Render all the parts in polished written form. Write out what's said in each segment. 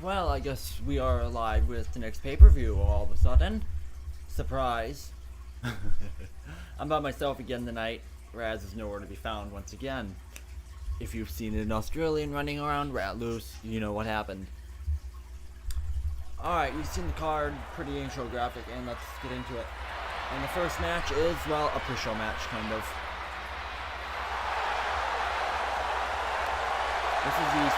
Well, I guess we are live with the next pay-per-view all of a sudden. Surprise. I'm by myself again tonight. Raz is nowhere to be found once again. If you've seen an Australian running around rat loose, you know what happened. Alright, you've seen the card, pretty intro graphic, and let's get into it. And the first match is, well, a pre-show match, kind of. This is the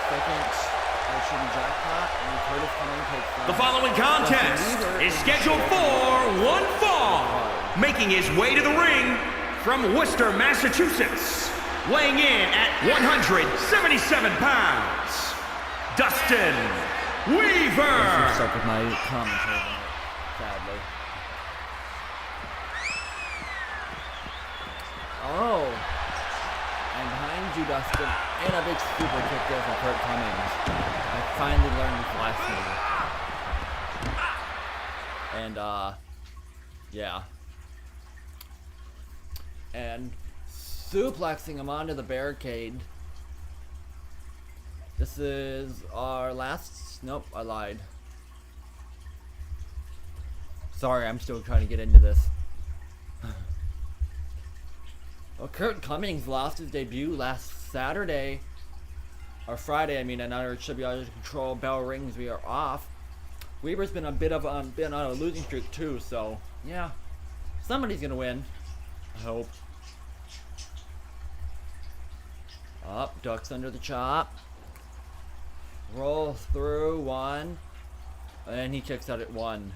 second RHW jackpot, and Curtis coming takes the following contest is scheduled for one fall. Making his way to the ring from Worcester, Massachusetts, weighing in at 177 pounds, Dustin Weaver. I'm stuck with my commentary, sadly. Oh, and behind you, Dustin, and a big super kick there from Kurt Cummings. I finally learned his last name. And, yeah. And suplexing him onto the barricade. This is our last... Nope, I lied. Sorry, I'm still trying to get into this. Well, Kurt Cummings lost his debut last Saturday. Or Friday, I mean, and RHW out of control. Bell rings, we are off. Weaver's been been on a losing streak too, so yeah. Somebody's gonna win. I hope. Up, ducks under the chop. Roll through one. And he kicks out at one.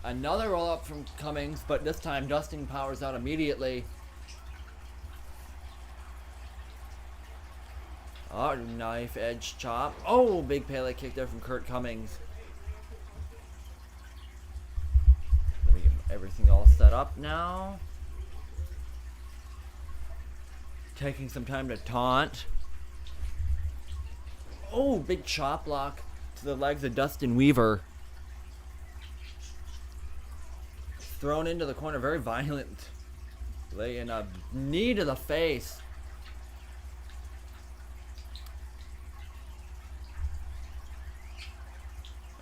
Another roll up from Cummings, but this time Dustin powers out immediately. Oh, knife edge chop. Oh, big Pele kick there from Kurt Cummings. Let me get everything all set up now. Taking some time to taunt. Oh, big chop block to the legs of Dustin Weaver. Thrown into the corner, very violent. Laying a knee to the face.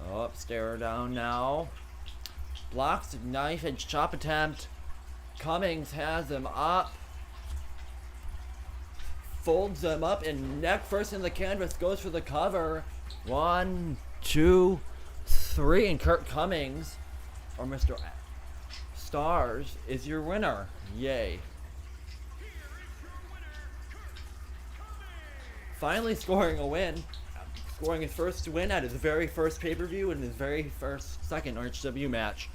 Oh, stare down now. Blocks knife edge chop attempt. Cummings has him up. Folds him up and neck first in the canvas. Goes for the cover. 1, 2, 3. And Kurt Cummings, or Mr. Stars, is your winner. Yay. Finally scoring a win. Scoring his first win at his very first pay-per-view and his very second RHW match.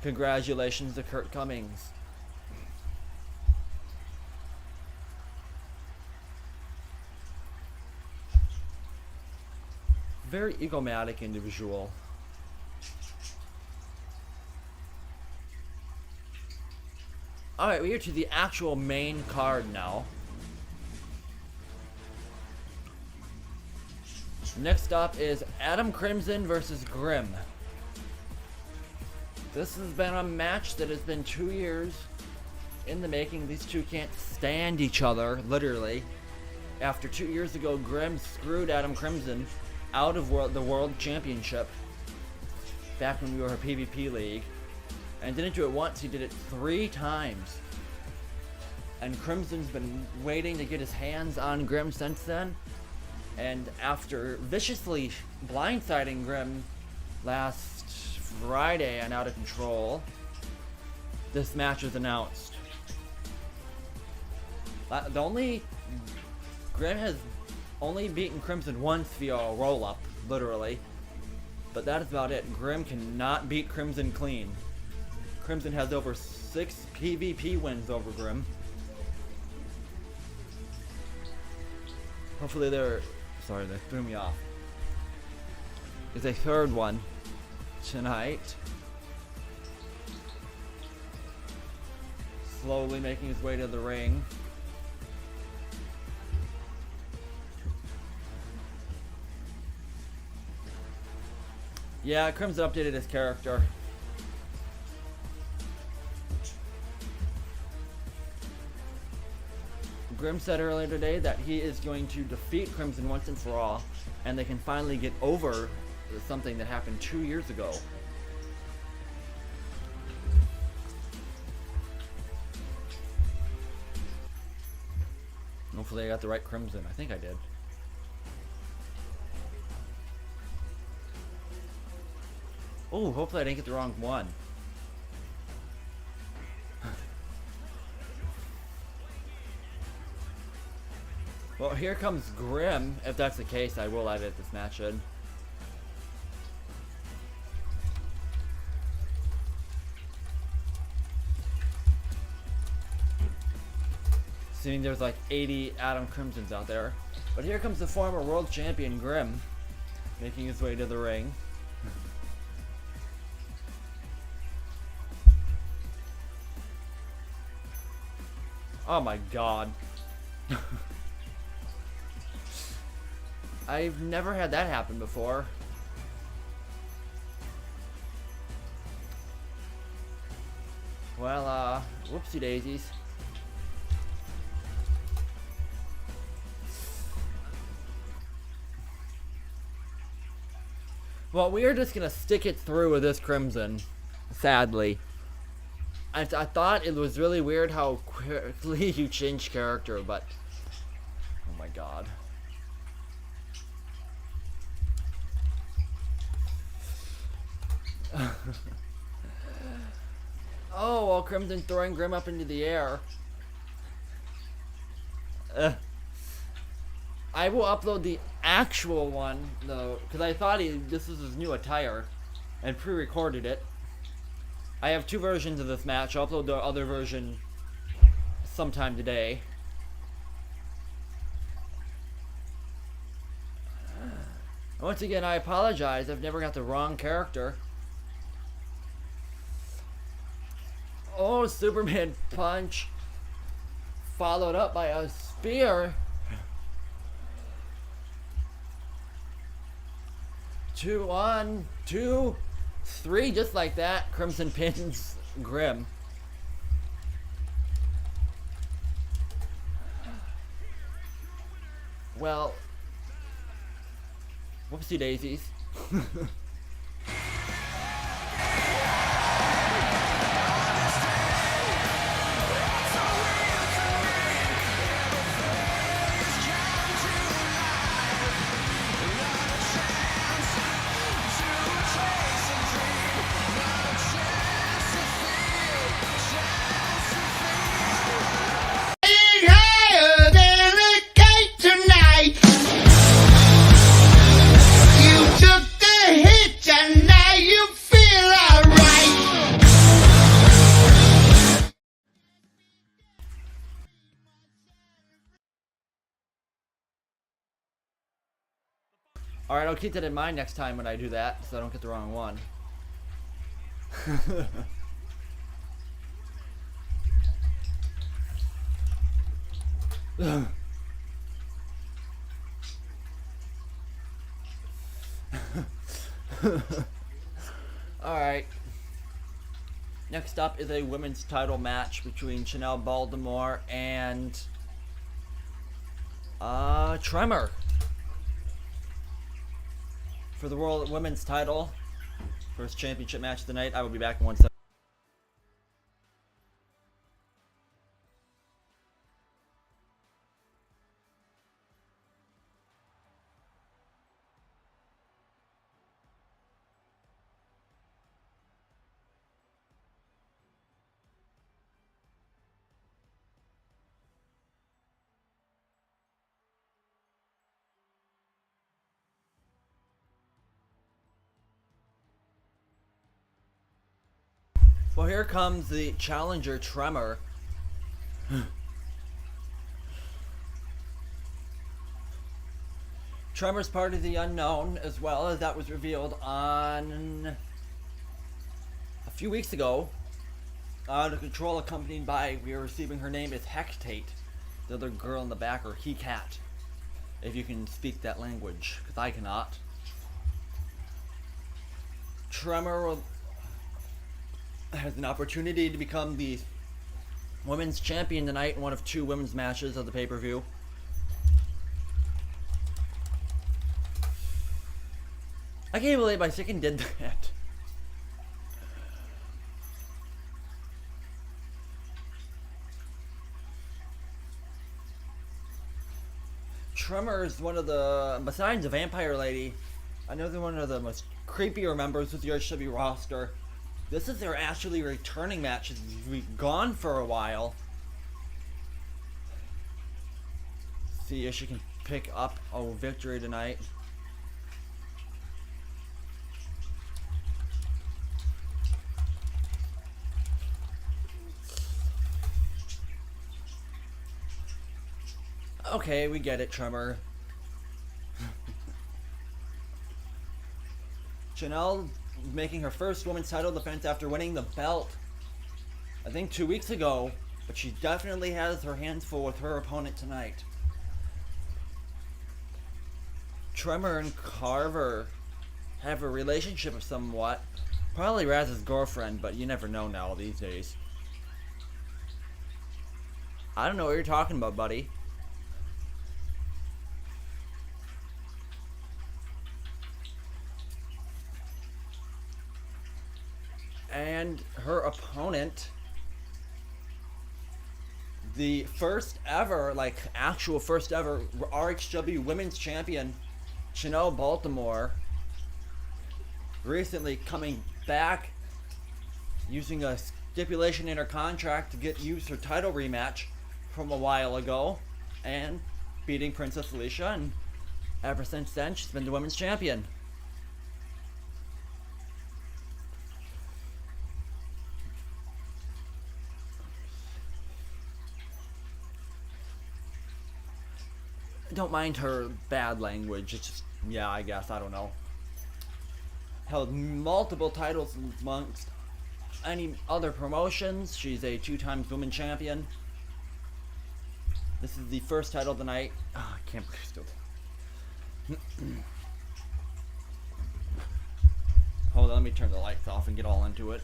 Congratulations to Kurt Cummings. Very egomatic individual. Alright, we are to the actual main card now. Next up is Adam Crimson versus Grimm. This has been a match that has been 2 years in the making. These two can't stand each other, literally. After 2 years ago, Grimm screwed Adam Crimson out of the World Championship back when we were a PvP league. And didn't do it once, he did it 3 times. And Crimson's been waiting to get his hands on Grimm since then. And after viciously blindsiding Grimm last Friday on Out of Control, this match was announced. Grimm has only beaten Crimson once via a roll-up, literally. But that is about it. Grimm cannot beat Crimson clean. Crimson has over 6 PvP wins over Grimm. Hopefully sorry, they threw me off. Is a third one tonight. Slowly making his way to the ring. Yeah, Crimson updated his character. Grimm said earlier today that he is going to defeat Crimson once and for all, and they can finally get over something that happened 2 years ago. Hopefully I got the right Crimson. I think I did. Oh, hopefully I didn't get the wrong one. Well, here comes Grimm. If that's the case, I will edit this match in. Assuming there's like 80 Adam Crimsons out there. But here comes the former world champion Grimm, making his way to the ring. Oh my god. I've never had that happen before. Well, whoopsie daisies. Well, we are just gonna stick it through with this Crimson, sadly. I thought it was really weird how quickly you change character, but oh my god. Oh, well, Crimson throwing Grimm up into the air. I will upload the actual one though, because I thought this was his new attire, and pre-recorded it. I have 2 versions of this match. I'll upload the other version sometime today. Once again, I apologize. I've never got the wrong character. Oh, Superman punch. Followed up by a spear. 2, 1, 2, 3, just like that. Crimson pins Grimm. Well, whoopsie daisies. Alright, I'll keep that in mind next time when I do that, so I don't get the wrong one. Alright. Next up is a women's title match between Chanel Baltimore and Tremor. For the World Women's title, first championship match of the night. I will be back in 1 second. Well, here comes the challenger, Tremor. Tremor's part of the unknown, as well as that was revealed on a few weeks ago. The control accompanied by, we are receiving her name is Hectate. The other girl in the back, or He-Cat, if you can speak that language, because I cannot. Tremor has an opportunity to become the women's champion tonight in one of 2 women's matches of the pay-per-view. I can't believe my chicken did that. Tremor is one of the, besides the Vampire Lady, another one of the most creepier members of the RHW roster. This is their actually returning match. She's been gone for a while. See if she can pick up a victory tonight. Okay, we get it, Tremor. Chanel making her first women's title defense after winning the belt, I think 2 weeks ago, but she definitely has her hands full with her opponent tonight. Tremor and Carver have a relationship of somewhat. Probably Raz's girlfriend, but you never know now these days. I don't know what you're talking about, buddy. And her opponent, the first ever, actual first ever RHW Women's Champion, Chanel Baltimore, recently coming back, using a stipulation in her contract to use her title rematch from a while ago, and beating Princess Alicia, and ever since then she's been the Women's Champion. Don't mind her bad language. It's just, yeah, I guess, I don't know. Held multiple titles amongst any other promotions. She's a 2-time women's champion. This is the first title tonight. Oh, I can't believe still. Hold on, let me turn the lights off and get all into it.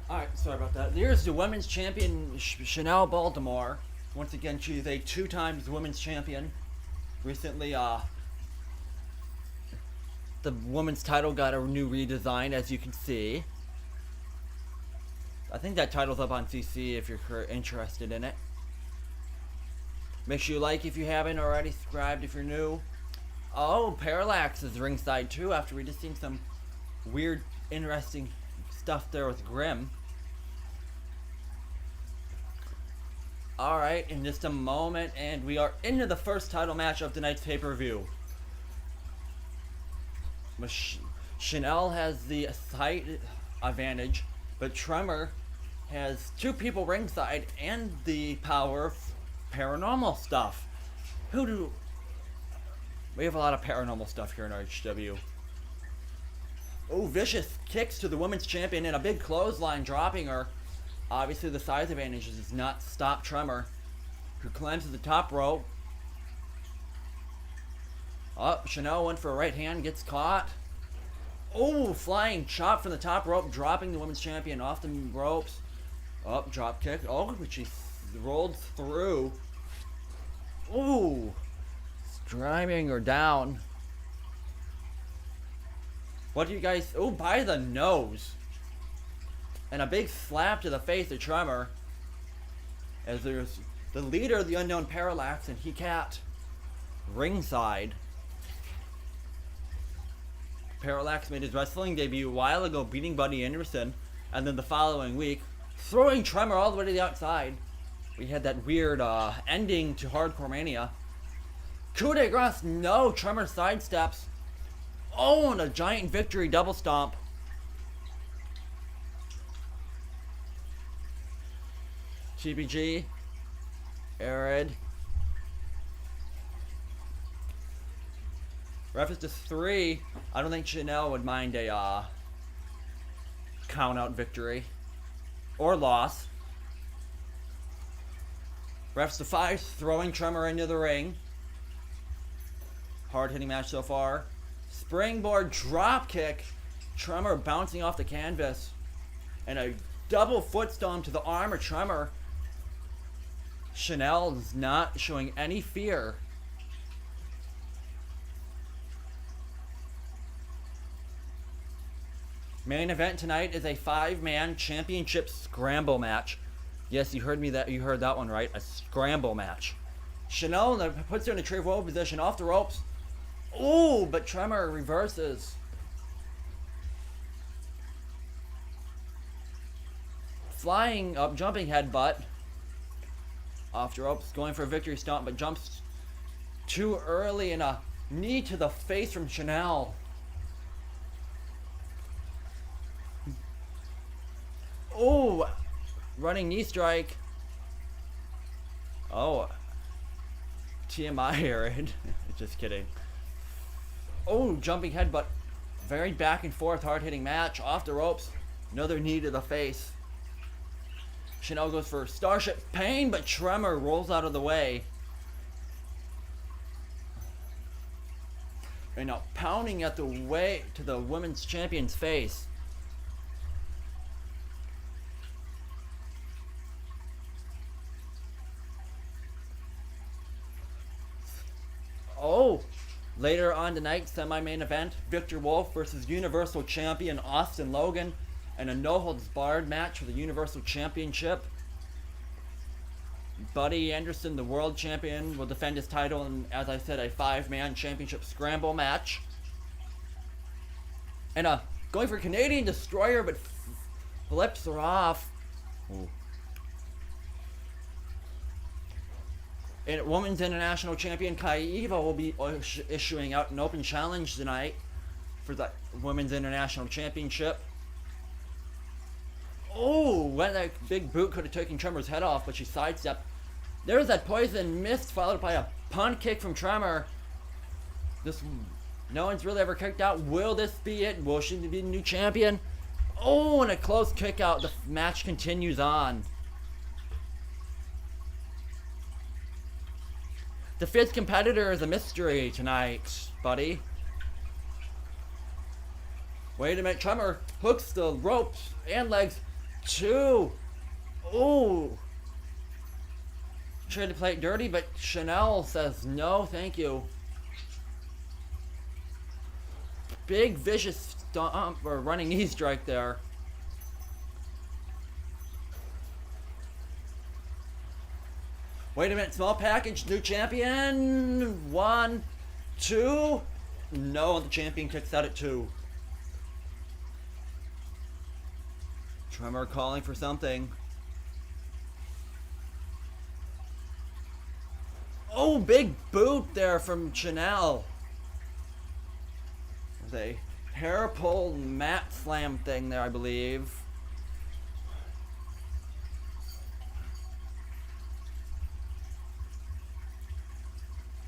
Alright, sorry about that. Here's the women's champion, Chanel Baltimore. Once again, she's a 2-time women's champion. Recently, the women's title got a new redesign, as you can see. I think that title's up on CC if you're interested in it. Make sure you like if you haven't already, subscribed if you're new. Oh, Parallax is ringside too, after we just seen some weird, interesting stuff there with Grim. Alright, in just a moment, and we are into the first title match of tonight's pay-per-view. Chanel has the height advantage, but Tremor has 2 people ringside and the power of paranormal stuff. We have a lot of paranormal stuff here in RHW. Oh, vicious kicks to the women's champion and a big clothesline, dropping her. Obviously, the size advantage does not stop Tremor, who climbs to the top rope. Oh, Chanel went for a right hand, gets caught. Oh, flying chop from the top rope, dropping the women's champion off the ropes. Oh, drop kick. Oh, but she rolled through. Ooh, driving her down. What do you guys... Oh, by the nose. And a big slap to the face of Tremor. As there's the leader of the Unknown Parallax and He-Cat ringside. Parallax made his wrestling debut a while ago, beating Buddy Anderson. And then the following week, throwing Tremor all the way to the outside. We had that weird ending to Hardcore Mania. Coup de grace, no, Tremor sidesteps. Oh, and a giant victory double stomp. TBG. Arid. Ref is to 3. I don't think Chanel would mind a count out victory or loss. Refs to 5, throwing Tremor into the ring. Hard hitting match so far. Springboard drop kick. Tremor bouncing off the canvas. And a double foot stomp to the arm of Tremor. Chanel is not showing any fear. Main event tonight is a 5-man championship scramble match. Yes, you heard that one right. A scramble match. Chanel puts her in a travois position off the ropes. Ooh, but Tremor reverses. Flying up, jumping headbutt. Off the ropes, going for a victory stomp, but jumps too early and a knee to the face from Chanel. Oh, running knee strike. Oh, TMI, Aaron. Just kidding. Oh, jumping headbutt. Very back and forth, hard hitting match. Off the ropes. Another knee to the face. Chanel goes for Starship Pain, but Tremor rolls out of the way. And now pounding at the way to the women's champion's face. Oh, later on tonight, semi-main event, Victor Wolf versus Universal Champion Austin Logan, and a no-holds-barred match for the Universal Championship. Buddy Anderson, the world champion, will defend his title in, as I said, a 5-man championship scramble match. And going for Canadian Destroyer, but flips her off. Ooh. And Women's International Champion Kaiva will be issuing out an open challenge tonight for the Women's International Championship. Oh, that big boot could have taken Tremor's head off, but she sidestepped. There's that poison mist followed by a punt kick from Tremor. No one's really ever kicked out. Will this be it? Will she be the new champion? Oh, and a close kick out. The match continues on. The 5th competitor is a mystery tonight, buddy. Wait a minute, Tremor hooks the ropes and legs. 2. Ooh. Tried to play it dirty, but Chanel says no, thank you. Big vicious stomp or running knee strike there. Wait a minute, small package, new champion. 1, 2. No, the champion kicks out at 2. Tremor calling for something. Oh, big boot there from Chanel. There's a hair pull mat slam thing there, I believe.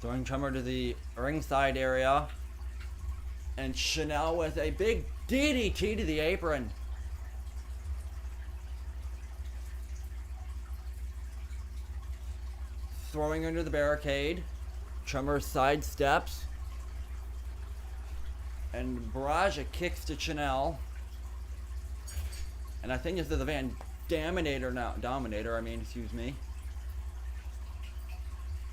Throwing Tremor to the ringside area. And Chanel with a big DDT to the apron. Throwing her into the barricade. Tremor sidesteps. And Baraja kicks to Chanel. And I think this is the Van Dominator now. Excuse me.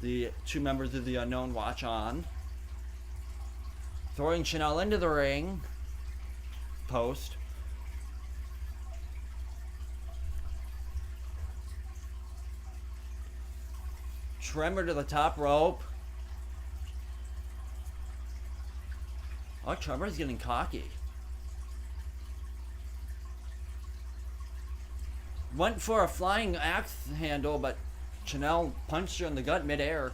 The 2 members of the Unknown watch on. Throwing Chanel into the ring. Post. Tremor to the top rope. Oh, Tremor's getting cocky. Went for a flying axe handle, but Chanel punched her in the gut midair.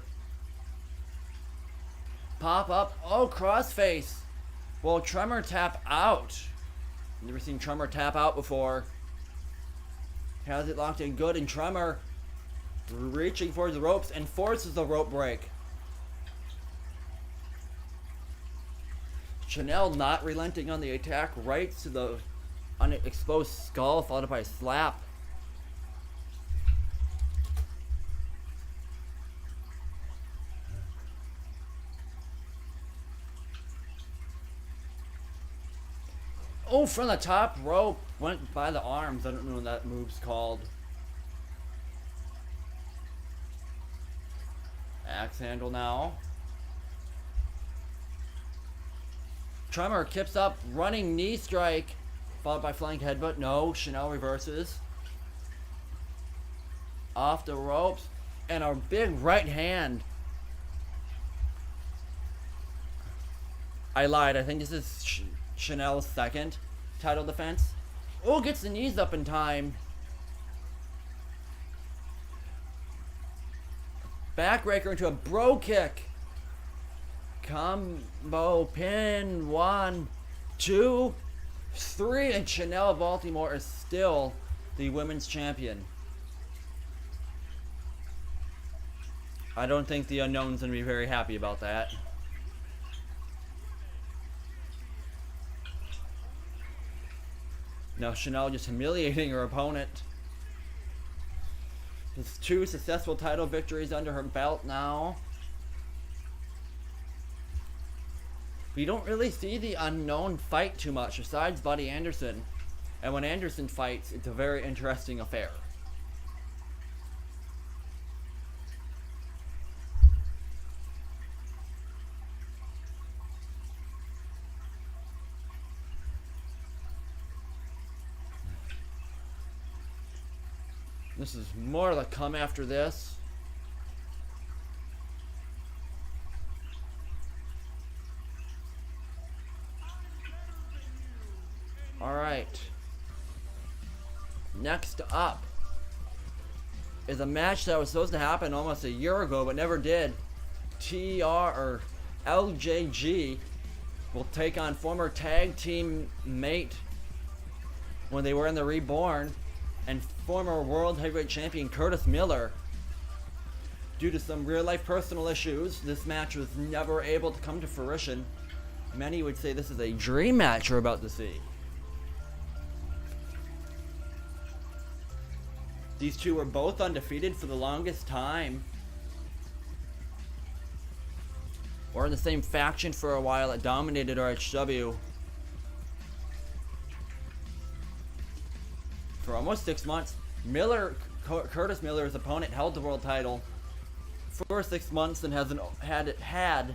Pop up. Oh, crossface. Will Tremor tap out? Never seen Tremor tap out before. Has it locked in good, and Tremor reaching for the ropes and forces the rope break. Chanel not relenting on the attack, right to the unexposed skull, followed by a slap. Oh, from the top rope, went by the arms. I don't know what that move's called. Axe handle now. Tremor kips up, running knee strike, followed by flying headbutt. No, Chanel reverses. Off the ropes, and a big right hand. I lied. I think this is Chanel's second title defense. Oh, gets the knees up in time. Backbreaker into a bro kick. Combo pin. 1, 2, 3. And Chanel Baltimore is still the women's champion. I don't think the Unknown's going to be very happy about that. Now Chanel just humiliating her opponent. There's 2 successful title victories under her belt now. We don't really see the Unknown fight too much besides Buddy Anderson. And when Anderson fights, it's a very interesting affair. This is more to come after this. Alright. Next up is a match that was supposed to happen almost a year ago but never did. LJG will take on former tag team mate when they were in the Reborn and former world heavyweight champion Curtis Miller. Due to some real life personal issues, this match was never able to come to fruition. Many would say this is a dream match we're about to see. These two were both undefeated for the longest time. Were in the same faction for a while that dominated RHW. For almost 6 months, Curtis Miller's opponent held the world title for 6 months and hasn't had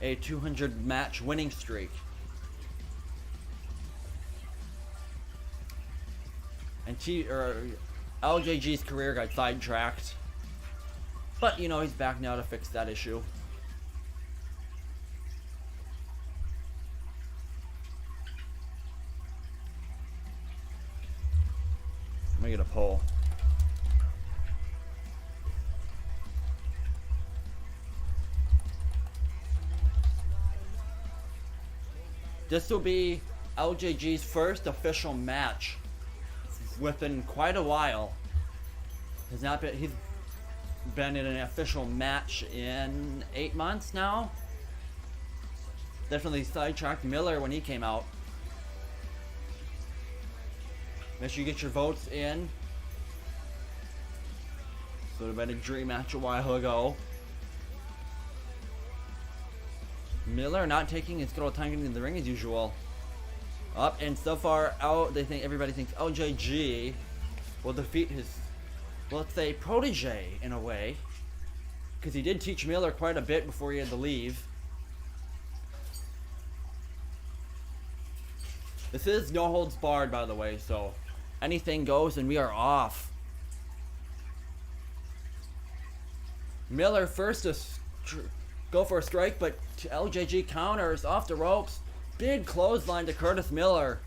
a 200 match winning streak. And LJG's career got sidetracked, but you know he's back now to fix that issue. Let me get a poll. This will be LJG's first official match within quite a while. He's been in an official match in 8 months now. Definitely sidetracked Miller when he came out. Make sure you get your votes in. So it would have been a dream match a while ago. Miller not taking his good old time getting in the ring as usual. Up and so far out, everybody thinks LJG will defeat his, well, let's say, protege in a way, because he did teach Miller quite a bit before he had to leave. This is no holds barred, by the way, so anything goes and we are off. Miller first to go for a strike, but LJG counters off the ropes. Big clothesline to Curtis Miller.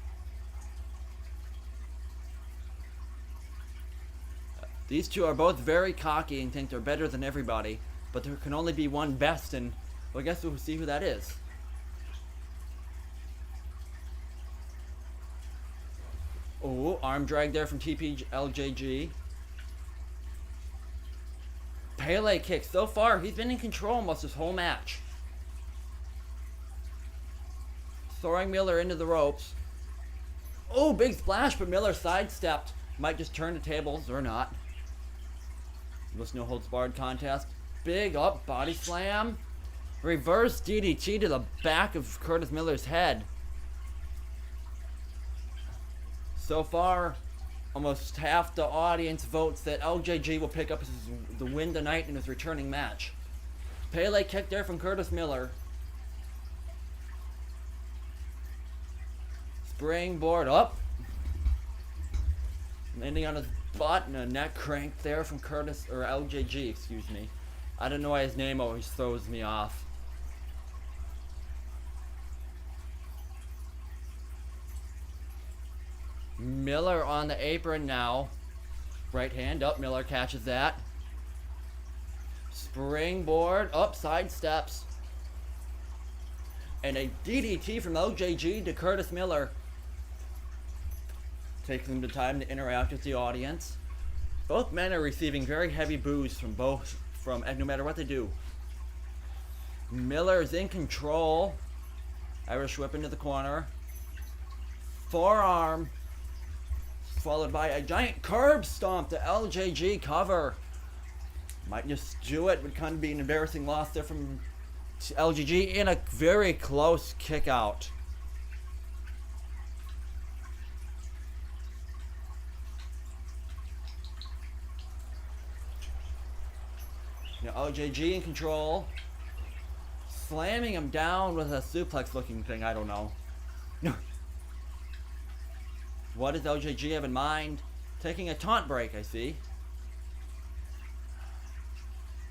These two are both very cocky and think they're better than everybody, but there can only be one best, and well, I guess we'll see who that is. Oh, arm drag there from LJG. Pele kick. So far, he's been in control almost this whole match. Throwing Miller into the ropes. Oh, big splash, but Miller sidestepped. Might just turn the tables or not. This no holds barred contest. Big up body slam. Reverse DDT to the back of Curtis Miller's head. So far, almost half the audience votes that LJG will pick up the win tonight in his returning match. Pele kick there from Curtis Miller. Springboard up. Landing on his butt and a neck crank there from Curtis, or LJG, excuse me. I don't know why his name always throws me off. Miller on the apron now. Right hand up, Miller catches that. Springboard up, side steps. And a DDT from LJG to Curtis Miller. Taking the time to interact with the audience. Both men are receiving very heavy boos from no matter what they do. Miller is in control. Irish whip into the corner. Forearm. Followed by a giant curb stomp to LJG cover. Might just do it. Would kind of be an embarrassing loss there from LJG in a very close kick out. Now LJG in control. Slamming him down with a suplex looking thing. I don't know. What does LJG have in mind? Taking a taunt break, I see.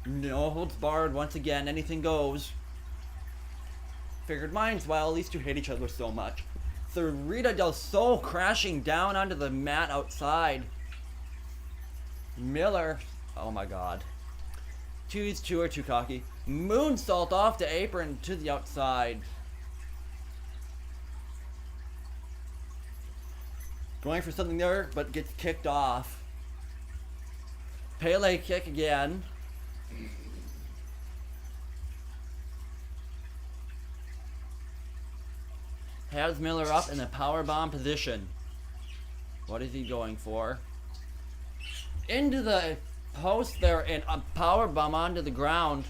No holds barred once again. Anything goes. Figured minds while these two hate each other so much. Cerrita del Sol crashing down onto the mat outside. Miller. Oh my god. Two are too cocky. Moonsault off the apron to the outside. Going for something there, but gets kicked off. Pele kick again. Has Miller up in the powerbomb position. What is he going for? Into the post there and a powerbomb onto the ground.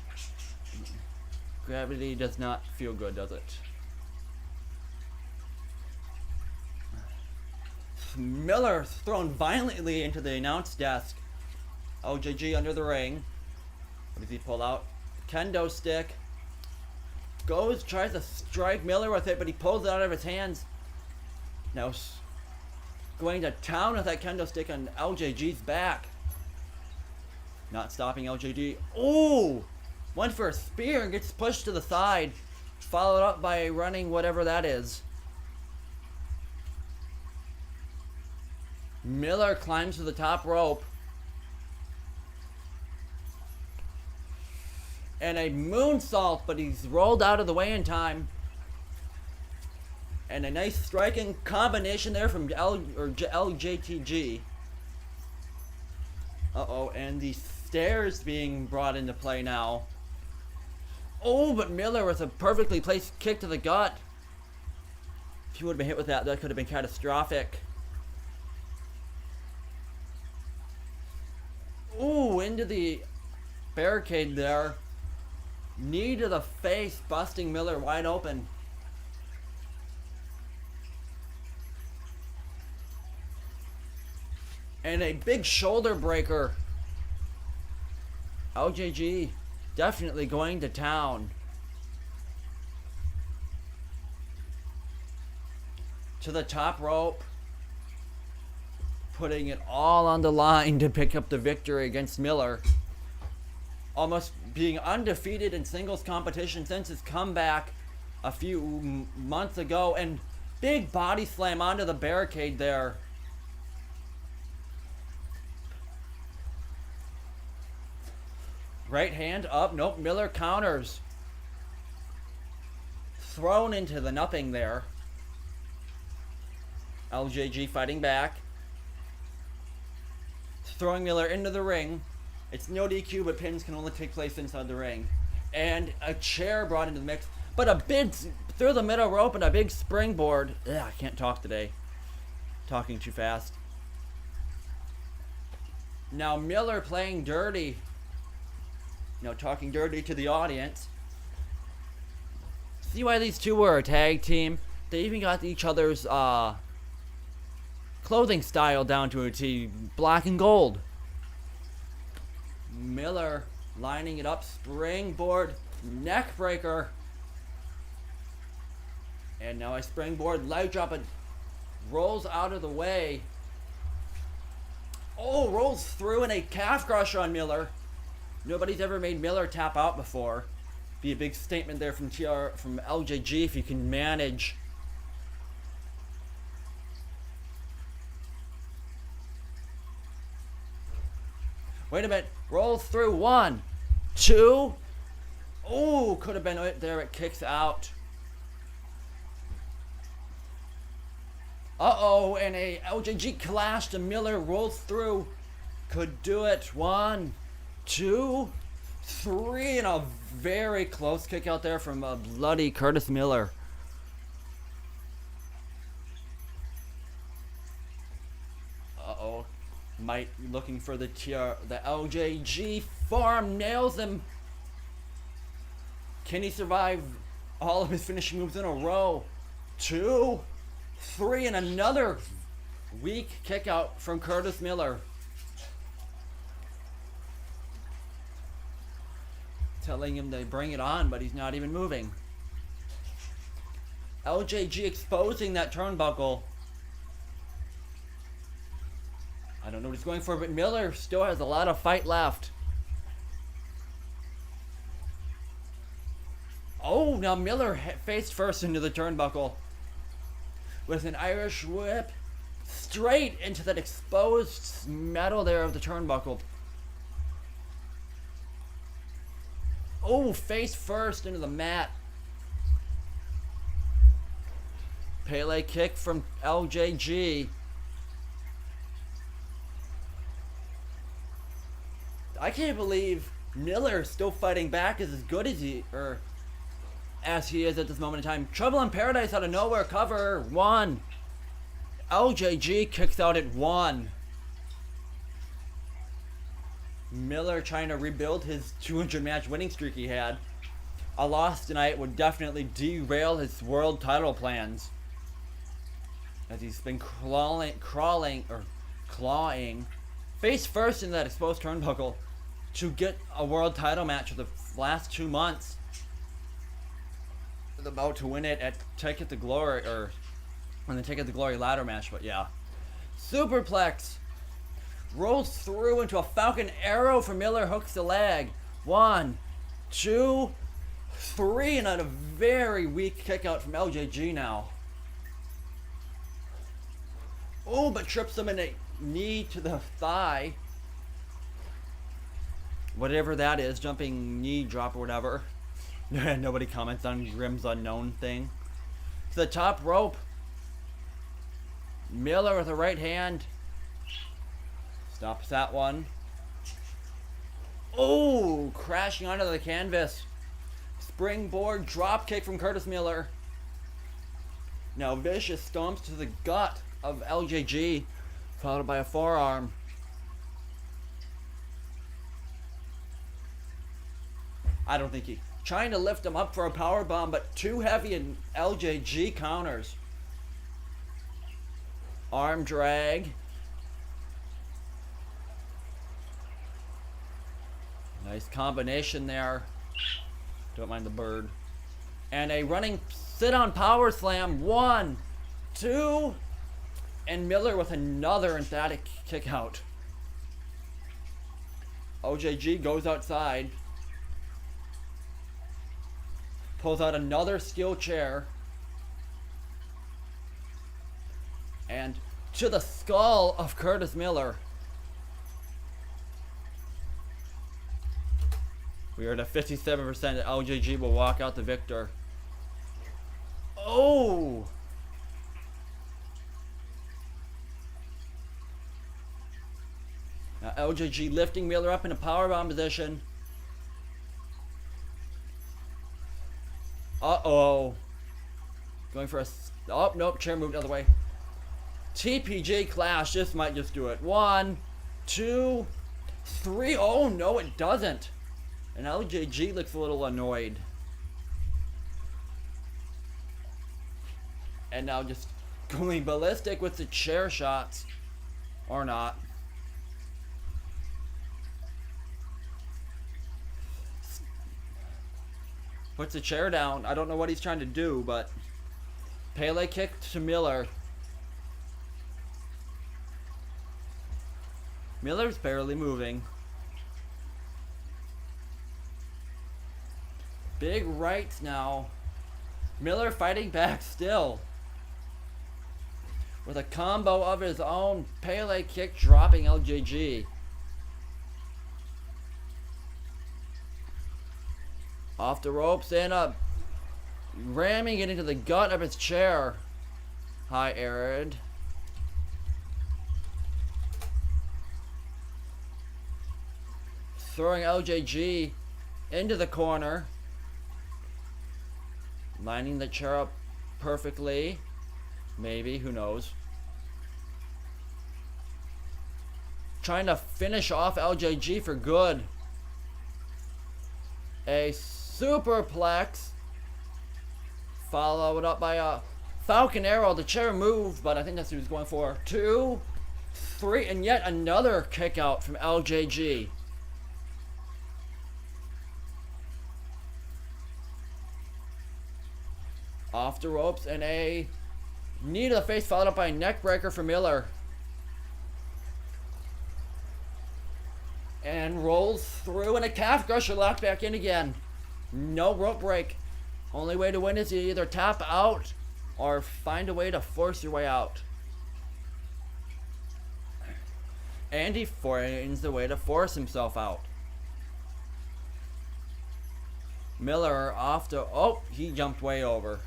Gravity does not feel good, does it? Miller thrown violently into the announce desk. LJG under the ring. What does he pull out? Kendo stick. Tries to strike Miller with it, but he pulls it out of his hands. Now going to town with that kendo stick on LJG's back. Not stopping LJG. Oh! Went for a spear and gets pushed to the side. Followed up by a running whatever that is. Miller climbs to the top rope. And a moonsault, but he's rolled out of the way in time. And a nice striking combination there from LJTG. Uh-oh, and the stairs being brought into play now. Oh, but Miller with a perfectly placed kick to the gut. If he would have been hit with that, that could have been catastrophic. Ooh, into the barricade there. Knee to the face, busting Miller wide open. And a big shoulder breaker. LJG definitely going to town. To the top rope. Putting it all on the line to pick up the victory against Miller. Almost being undefeated in singles competition since his comeback a few months ago. And big body slam onto the barricade there. Right hand up. Nope. Miller counters. Thrown into the nothing there. LJG fighting back. Throwing Miller into the ring. It's no DQ, but pins can only take place inside the ring. And a chair brought into the mix. But a big, through the middle rope and a big springboard. Ugh, I can't talk today. Talking too fast. Now Miller playing dirty. Talking dirty to the audience. See why these two were a tag team? They even got each other's clothing style down to a T. Black and gold. Miller lining it up. Springboard. Neck breaker. And now a springboard. Leg drop. It rolls out of the way. Oh, rolls through and a calf crusher on Miller. Nobody's ever made Miller tap out before. Be a big statement there from LJG if you can manage. Wait a minute. Rolls through. 1, 2. Oh, could have been it there. It kicks out. Uh-oh, and a LJG clash to Miller. Rolls through. Could do it. 1, 2, 3, and a very close kick out there from a bloody Curtis Miller. Uh-oh. Might looking for the TR. The LJG farm nails him. Can he survive all of his finishing moves in a row? 2, 3, and another weak kick out from Curtis Miller. Telling him to bring it on, but he's not even moving. LJG exposing that turnbuckle. I don't know what he's going for, but Miller still has a lot of fight left. Oh, now Miller face first into the turnbuckle with an Irish whip straight into that exposed metal there of the turnbuckle. Oh, face first into the mat. Pele kick from LJG. I can't believe Miller still fighting back as good as he is at this moment in time. Trouble in Paradise out of nowhere. Cover. 1. LJG kicks out at 1. Miller trying to rebuild his 200 match winning streak he had. A loss tonight would definitely derail his world title plans, as he's been clawing face first in that exposed turnbuckle to get a world title match for the last 2 months. About to win it at Take the Glory, or on the Take the Glory ladder match, but yeah. Superplex. Rolls through into a Falcon Arrow for Miller. Hooks the leg. 1, 2, 3, and a very weak kick out from LJG now. Oh, but trips him in a knee to the thigh. Whatever that is, jumping knee drop or whatever. Nobody comments on Grimm's unknown thing. To the top rope. Miller with a right hand. Stops that one. Oh, crashing onto the canvas. Springboard drop kick from Curtis Miller. Now vicious stomps to the gut of LJG, followed by a forearm. I don't think he trying to lift him up for a power bomb, but too heavy, and LJG counters. Arm drag. Nice combination there. Don't mind the bird. And a running sit-on power slam. 1, 2, and Miller with another emphatic kick out. LJG goes outside. Pulls out another steel chair. And to the skull of Curtis Miller. We are at a 57% that LJG will walk out the victor. Oh! Now LJG lifting Miller up in a powerbomb position. Uh-oh. Going for a... Oh, nope. Chair moved the other way. TPG Clash. This might just do it. 1, 2, 3. Oh, no, it doesn't. And LJG looks a little annoyed. And now just going ballistic with the chair shots. Or not. Puts the chair down. I don't know what he's trying to do, but Pele kick to Miller. Miller's barely moving. Big rights now. Miller fighting back still. With a combo of his own. Pele kick dropping LJG. Off the ropes and up. Ramming it into the gut of his chair. High arid. Throwing LJG into the corner. Lining the chair up perfectly. Maybe, who knows. Trying to finish off LJG for good. A superplex. Followed up by a Falcon Arrow. The chair moved, but I think that's what he was going for. 2, 3, and yet another kick out from LJG. Off the ropes and a knee to the face followed up by a neck breaker for Miller. And rolls through and a calf crusher locked back in again. No rope break. Only way to win is you either tap out or find a way to force your way out. And he finds the way to force himself out. Miller off to... Oh, he jumped way over.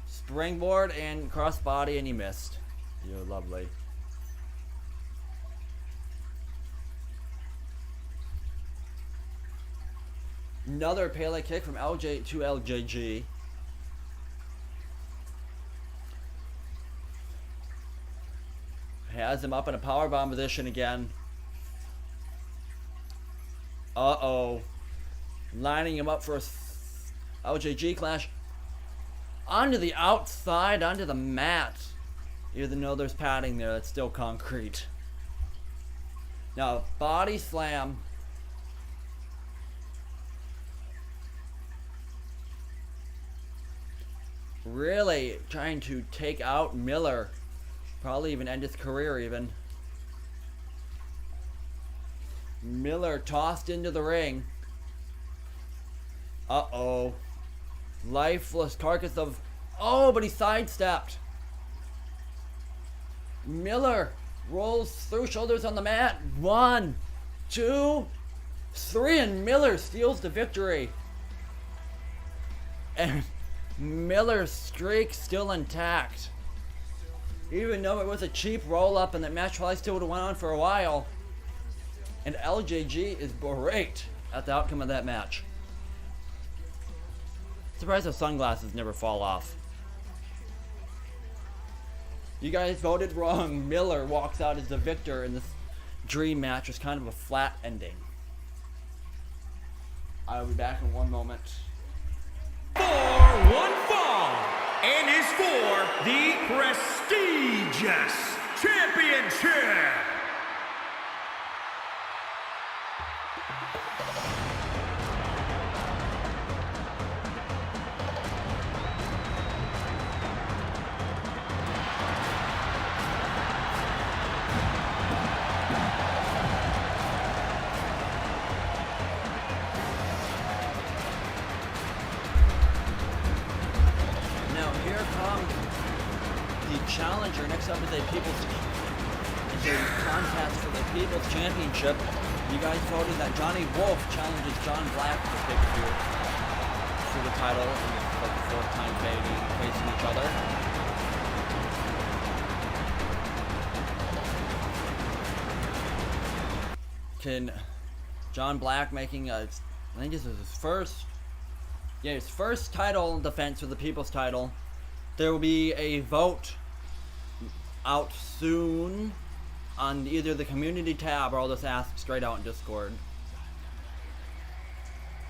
Springboard and crossbody and he missed. You're lovely. Another Pele kick from LJ to LJG. Has him up in a powerbomb position again. Uh-oh. Lining him up for a LJG clash. Onto the outside, onto the mat. Even though there's padding there, it's still concrete. Now, body slam. Really trying to take out Miller. Probably even end his career even. Miller tossed into the ring. Uh-oh. Lifeless carcass of... Oh, but he sidestepped. Miller rolls through, shoulders on the mat. 1, 2, 3, and Miller steals the victory. And Miller's streak still intact. Even though it was a cheap roll-up and that match probably still would have went on for a while. And LJG is berate at the outcome of that match. Surprised those sunglasses never fall off. You guys voted wrong. Miller walks out as the victor in this dream match. It's kind of a flat ending. I'll be back in one moment. For one fall, and is for the prestigious championship. Challenger. Next up is a contest for the People's Championship. You guys voted that Johnny Wolf challenges John Black to pay-per-view for the title, and it's like the 4th time facing each other. Can John Black making I think this is his first title defense for the People's title. There will be a vote out soon on either the community tab, or I'll just ask straight out in Discord.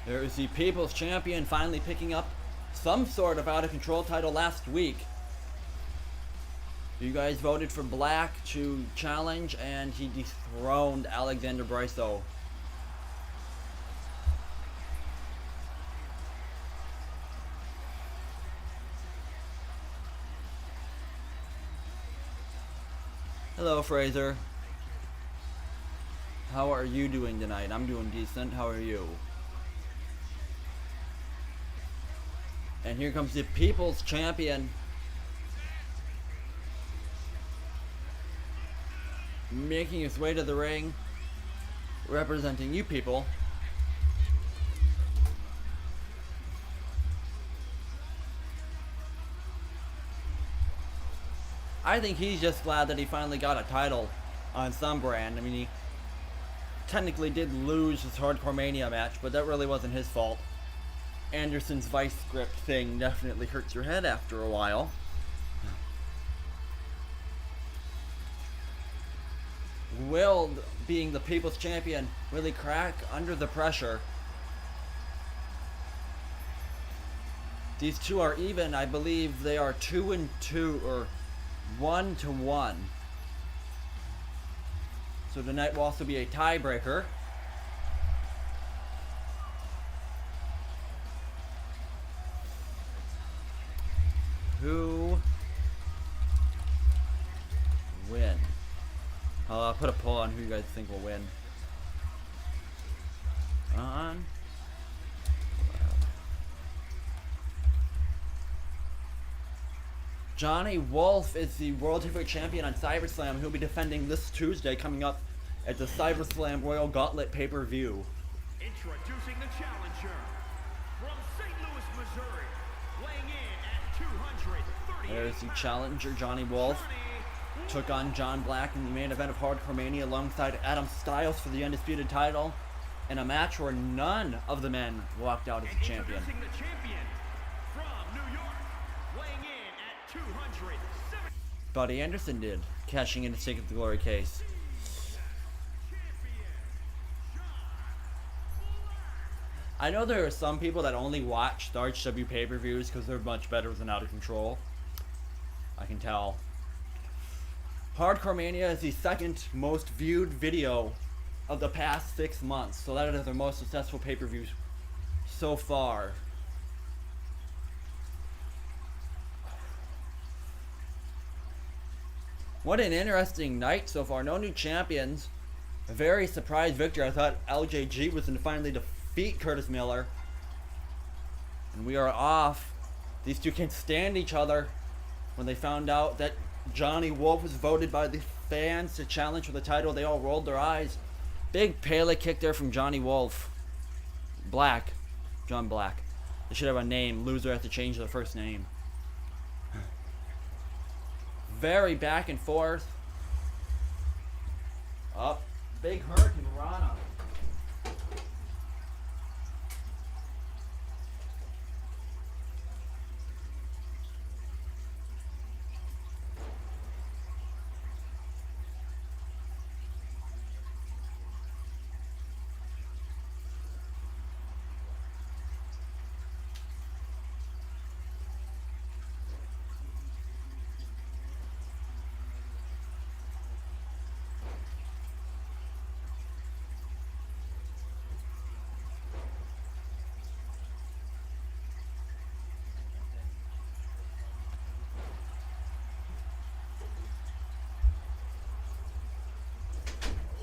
There is the People's Champion finally picking up some sort of out of control title last week. You guys voted for Black to challenge, and he dethroned Alexander Bryso. Hello, Fraser. How are you doing tonight? I'm doing decent. How are you? And here comes the People's Champion, making his way to the ring, representing you people. I think he's just glad that he finally got a title on some brand. I mean, he technically did lose his Hardcore Mania match, but that really wasn't his fault. Anderson's vice grip thing definitely hurts your head after a while. Will, being the People's Champion, really crack under the pressure. These two are even. I believe they are 2-2 or 1-1. So tonight will also be a tiebreaker. Who win? I'll put a poll on who you guys think will win. On. Johnny Wolf is the World Heavyweight Champion on CyberSlam. He'll be defending this Tuesday, coming up at the CyberSlam Royal Gauntlet pay-per-view. Introducing the challenger from St. Louis, Missouri, weighing in at 230. There's the challenger, Johnny Wolf. Took on John Black in the main event of Hardcore Mania alongside Adam Styles for the undisputed title, in a match where none of the men walked out as a champion. Introducing the champion from New York, weighing in at 270. Buddy Anderson did, cashing in his Ticket to Glory case. I know there are some people that only watch the RHW pay-per-views because they're much better than Out of Control. I can tell. Hardcore Mania is the second most viewed video of the past 6 months, so that is their most successful pay-per-views so far. What an interesting night so far. No new champions. A very surprised victory. I thought LJG was going to finally defeat Curtis Miller. And we are off. These two can't stand each other. When they found out that Johnny Wolf was voted by the fans to challenge for the title, they all rolled their eyes. Big Pele kick there from Johnny Wolf. Black. John Black. They should have a name. Loser have to change their first name. Very back and forth. Up. Big Hurricane Rana.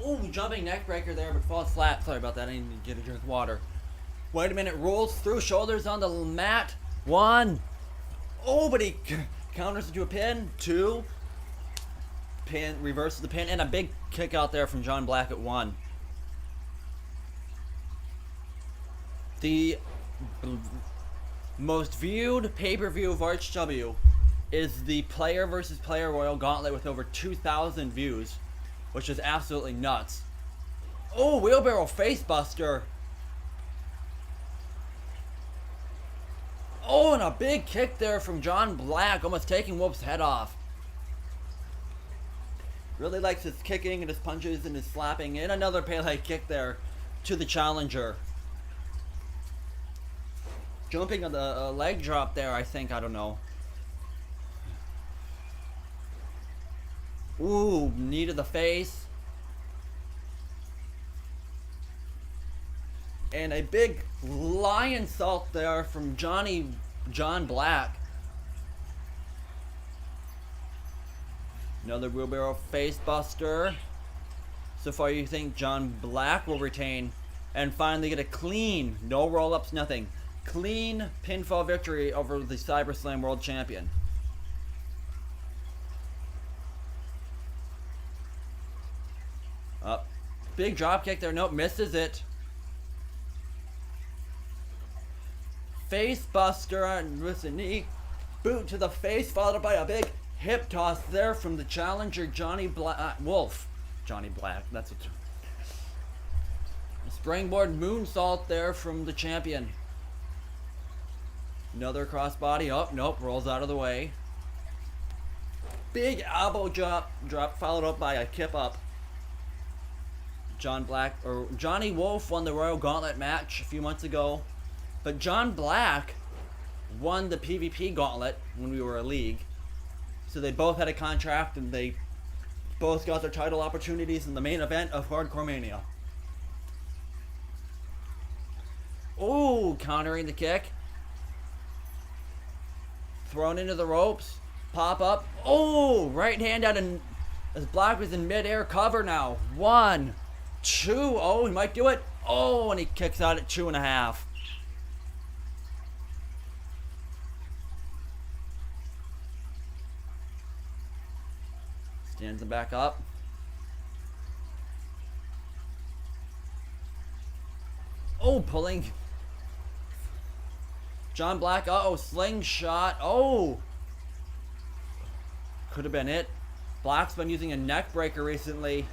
Ooh, jumping neck breaker there, but falls flat. Sorry about that. I need to get a drink of water. Wait a minute. Rolls through, shoulders on the mat. 1. Oh, but he counters into a pin. 2. Pin, reverses the pin, and a big kick out there from John Black at 1. The most viewed pay-per-view of RHW is the Player versus Player Royal Gauntlet with over 2,000 views, which is absolutely nuts. Oh, wheelbarrow facebuster. Oh, and a big kick there from John Black, almost taking Wolf's head off. Really likes his kicking and his punches and his slapping. And another Pele kick there to the challenger. Jumping on the leg drop there, I think. I don't know. Ooh, knee to the face. And a big lion salt there from John Black. Another wheelbarrow face buster. So far you think John Black will retain and finally get a clean, no roll-ups, nothing, clean pinfall victory over the CyberSlam World Champion. Up. Big drop kick there. Nope, misses it. Face buster with a knee boot to the face, followed by a big hip toss there from the challenger Wolf. Johnny Black. That's a springboard moonsault there from the champion. Another crossbody. Oh, nope, rolls out of the way. Big elbow drop followed up by a kip up. Johnny Wolf won the Royal Gauntlet match a few months ago, but John Black won the PvP Gauntlet when we were a league. So they both had a contract and they both got their title opportunities in the main event of Hardcore Mania. Oh, countering the kick. Thrown into the ropes. Pop up. Oh, right hand out and as Black was in mid-air cover now. 1, 2. Oh, he might do it. Oh, and he kicks out at 2.5. Stands him back up. Oh, pulling. John Black, uh-oh, slingshot. Oh! Could have been it. Black's been using a neck breaker recently.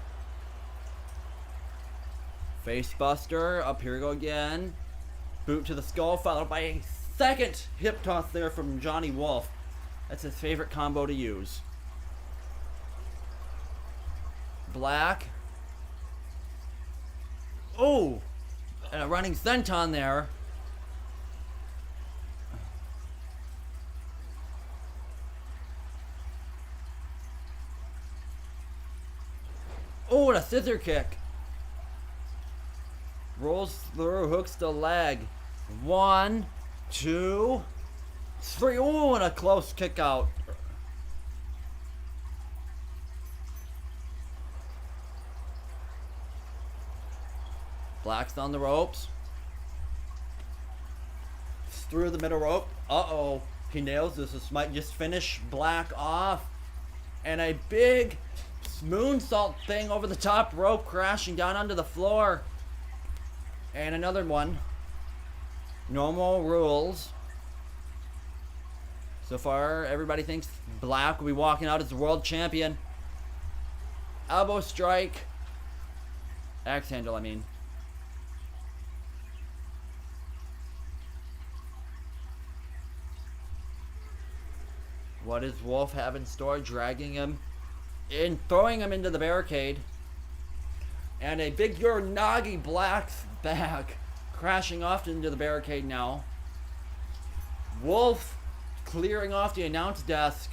Face buster. Up here we go again. Boot to the skull, followed by a second hip toss there from Johnny Wolf. That's his favorite combo to use. Black. Oh! And a running senton there. Oh, and a scissor kick. Rolls through, hooks the leg. 1, 2, 3. Oh, and a close kick out. Black's on the ropes. Through the middle rope. Uh-oh. He nails this. This might just finish Black off. And a big moonsault thing over the top rope, crashing down onto the floor. And another one. Normal rules. So far, everybody thinks Black will be walking out as the world champion. Elbow strike. Axe handle, I mean. What does Wolf have in store? Dragging him in, throwing him into the barricade. And a big Uranagi Black's back, crashing off into the barricade now. Wolf clearing off the announce desk.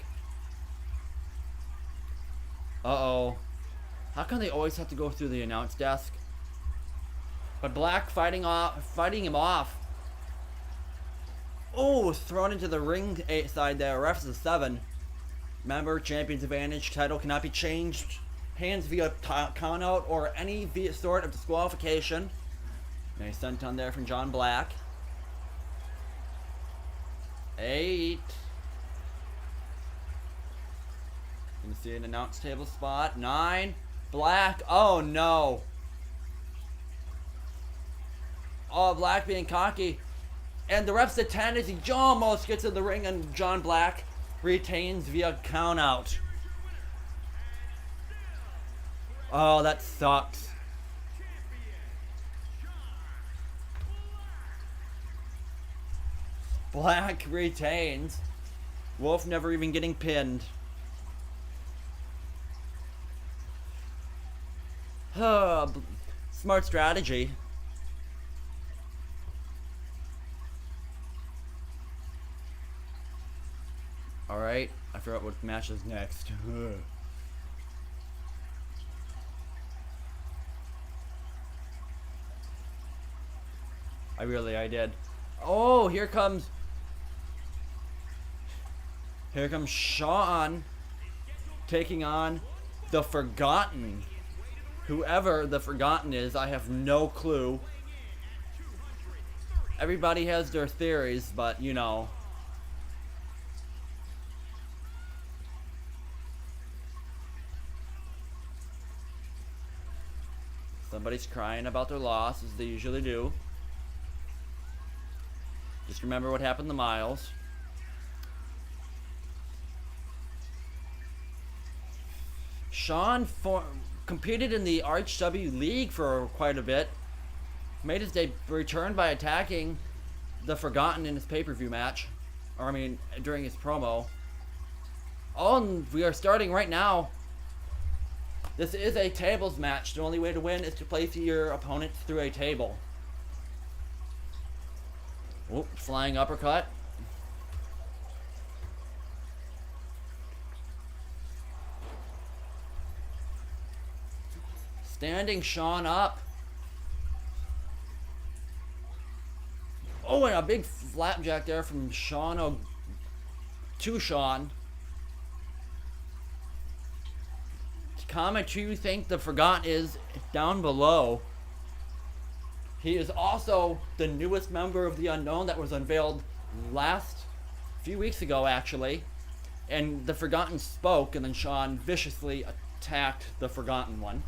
Uh-oh. How come they always have to go through the announce desk? But Black fighting him off. Oh, thrown into the ring side there. Ref's a 7. Remember, champion's advantage. Title cannot be changed hands via count out or any sort of disqualification. Nice senton there from John Black. 8. Gonna see an announce table spot. 9. Black. Oh no. Oh, Black being cocky. And the ref's at 10 as he almost gets in the ring, and John Black retains via count out. Oh, that sucks. Black retains. Wolf never even getting pinned. Smart strategy. Alright, I forgot what match is next. I did. Oh, here comes Sean taking on the Forgotten. Whoever the Forgotten is, I have no clue. Everybody has their theories, but you know. Somebody's crying about their loss, as they usually do. Just remember what happened to Miles. Sean competed in the RHW League for quite a bit. Made his return by attacking the Forgotten in his pay-per-view match. Or, I mean, during his promo. Oh, and we are starting right now. This is a tables match. The only way to win is to place your opponent through a table. Oop, flying uppercut. Standing Sean up. Oh, and a big flapjack there from Sean to Sean. Comment who you think the Forgotten is down below. He is also the newest member of the Unknown that was unveiled few weeks ago, actually. And the Forgotten spoke, and then Sean viciously attacked the Forgotten one.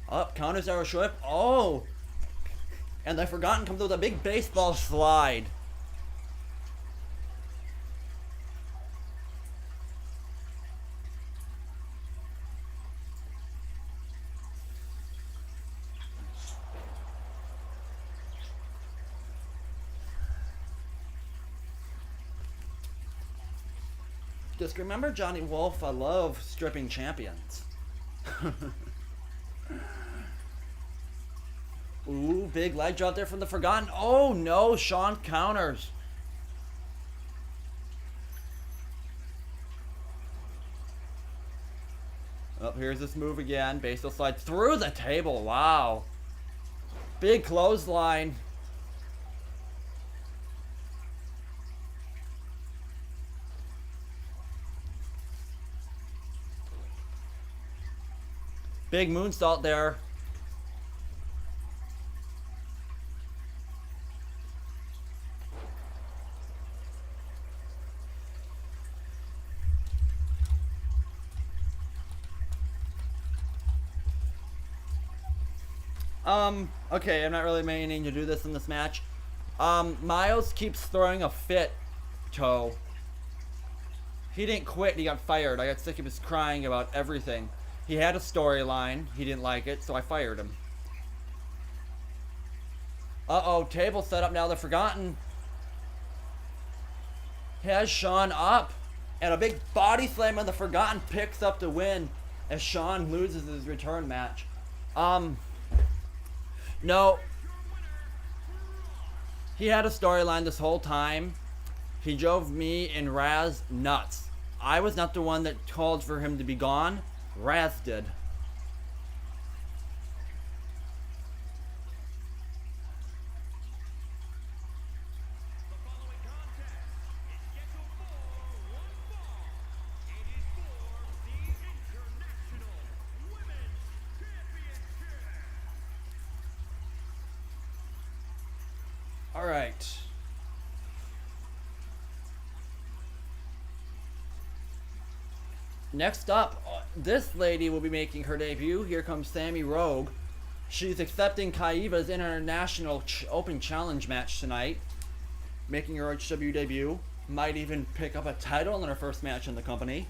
Up, counters arrow whip. Oh! And the Forgotten comes with a big baseball slide. Just remember, Johnny Wolf, I love stripping champions. Ooh, big leg drop there from the Forgotten. Oh no, Sean counters. Oh, here's this move again. Baseball slide through the table. Wow. Big clothesline. Big moonsault there. Okay, I'm not really meaning to do this in this match. Miles keeps throwing a fit, Toe. He didn't quit, he got fired. I got sick of his crying about everything. He had a storyline, he didn't like it, so I fired him. Uh-oh, table set up now, the Forgotten has Sean up. And a big body slam on the Forgotten picks up the win as Sean loses his return match. No. He had a storyline this whole time. He drove me and Raz nuts. I was not the one that called for him to be gone. Raz did. All right. Next up, this lady will be making her debut. Here comes Sammy Rogue. She's accepting Kaiva's International Open Challenge match tonight. Making her RHW debut. Might even pick up a title in her first match in the company.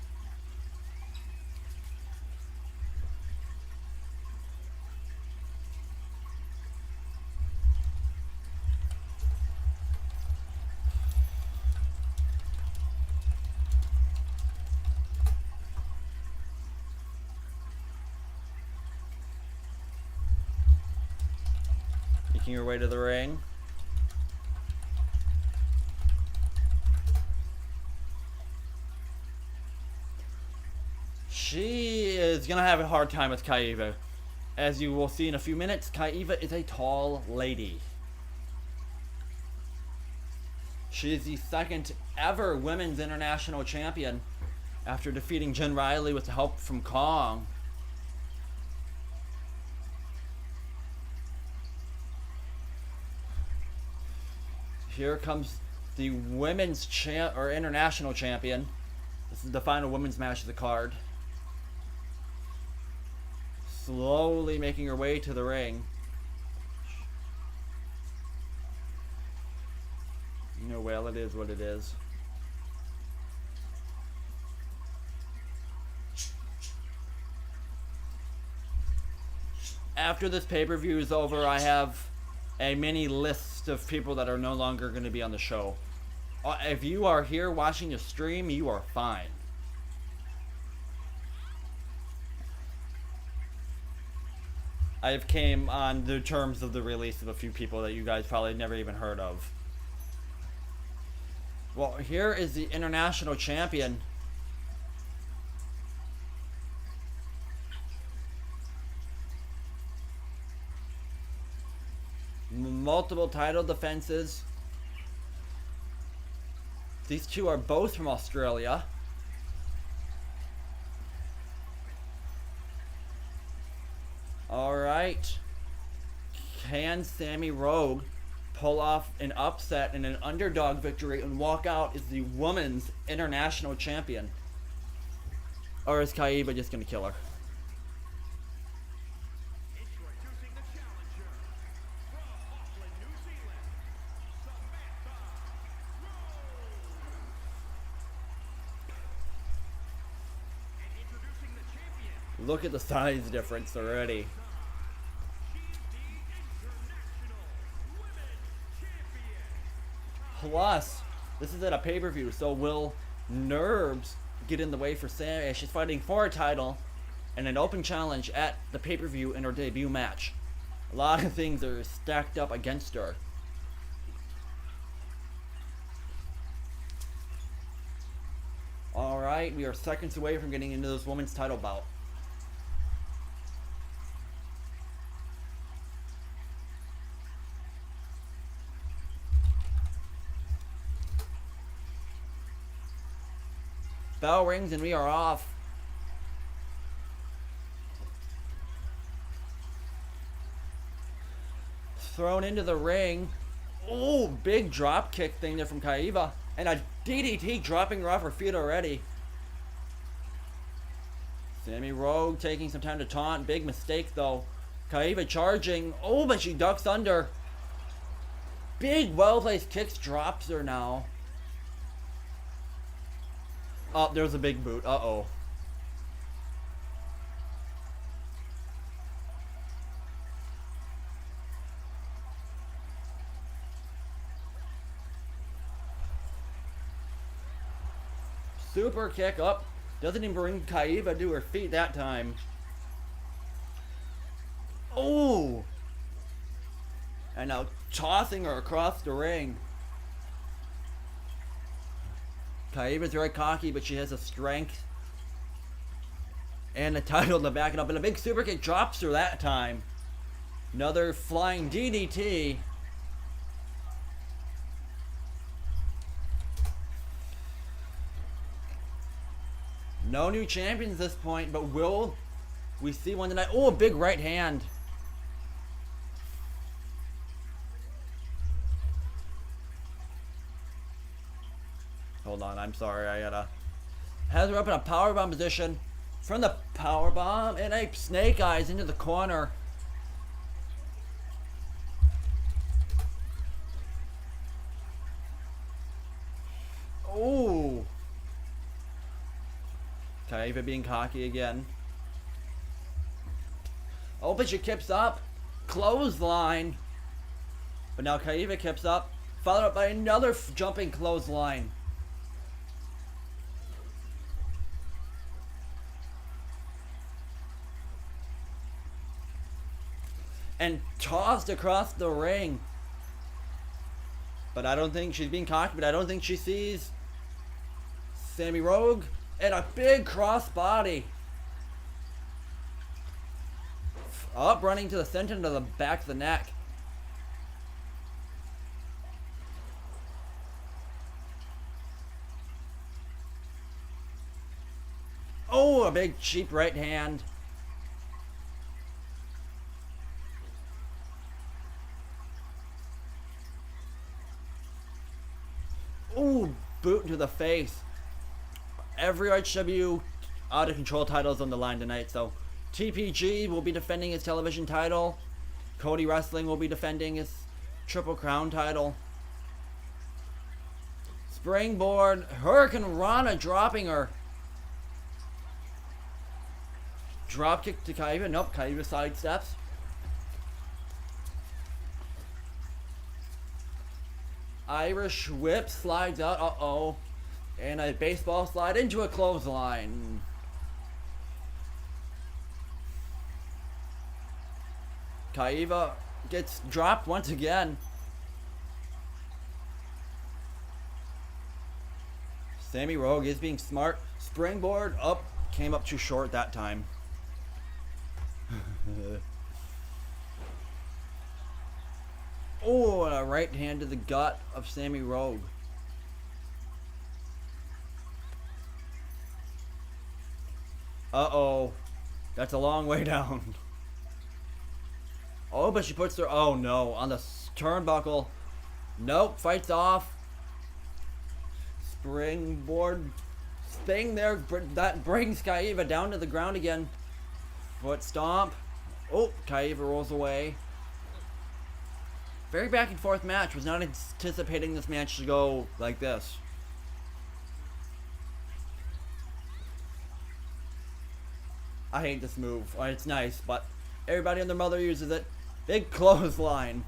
Making her way to the ring. She is going to have a hard time with Kaiva. As you will see in a few minutes, Kaiva is a tall lady. She is the second ever women's international champion after defeating Jen Riley with the help from Kong. Here comes the women's international champion. This is the final women's match of the card. Slowly making her way to the ring. Well, it is what it is. After this pay-per-view is over, I have a mini list of people that are no longer going to be on the show. If you are here watching the stream, you are fine. I've came on the terms of the release of a few people that you guys probably never even heard of. Well, here is the international champion. Multiple title defenses. These two are both from Australia. Alright. Can Sammy Rogue pull off an upset and an underdog victory and walk out as the women's international champion? Or is Kaiva just going to kill her? Introducing the challenger from Auckland, New Zealand, Samantha Rowe. And introducing the champion. Look at the size difference already. Plus, this is at a pay-per-view, so will nerves get in the way for Sammy? She's fighting for a title and an open challenge at the pay-per-view in her debut match. A lot of things are stacked up against her. Alright, we are seconds away from getting into this women's title bout. Bell rings and we are off. Thrown into the ring. Oh, big drop kick thing there from Kaiva. And a DDT dropping her off her feet already. Sammy Rogue taking some time to taunt. Big mistake though. Kaiva charging. Oh, but she ducks under. Big well-placed kicks drops her now. Oh, there's a big boot. Uh-oh. Super kick up. Doesn't even bring Kaiva to her feet that time. Oh! And now tossing her across the ring. Kaiva's very cocky, but she has a strength and a title to back it up. And a big super kick drops her that time. Another flying DDT. No new champions at this point, but will we see one tonight? Oh, a big right hand. Hold on, I'm sorry, I gotta... Has her up in a powerbomb position. From the powerbomb, and a snake eyes into the corner. Oh! Kaiva being cocky again. Oh, but she kips up. Clothesline. But now Kaiva kips up. Followed up by another jumping clothesline. and tossed across the ring. But I don't think she's being cocky, but I don't think she sees Sammy Rogue, and a big crossbody. Up, running to the center to the back of the neck. Oh, a big cheap right hand. Ooh, boot to the face. Every RHW out of control title is on the line tonight, so TPG will be defending his television title. Cody Wrestling will be defending his Triple Crown title. Springboard, Hurricane Rana dropping her. Drop kick to Kaiba. Nope, Kaiba sidesteps. Irish whip slides out. Uh-oh. And a baseball slide into a clothesline. Kaiba gets dropped once again. Sammy Rogue is being smart. Springboard up. Came up too short that time. Oh, and a right hand to the gut of Sammy Rogue. Uh-oh. That's a long way down. Oh, but she puts her... Oh, no. On the turnbuckle. Nope. Fights off. Springboard thing there. That brings Kaiba down to the ground again. Foot stomp. Oh, Kaiba rolls away. Very back and forth match. Was not anticipating this match to go like this. I hate this move. It's nice, but everybody and their mother uses it. Big clothesline.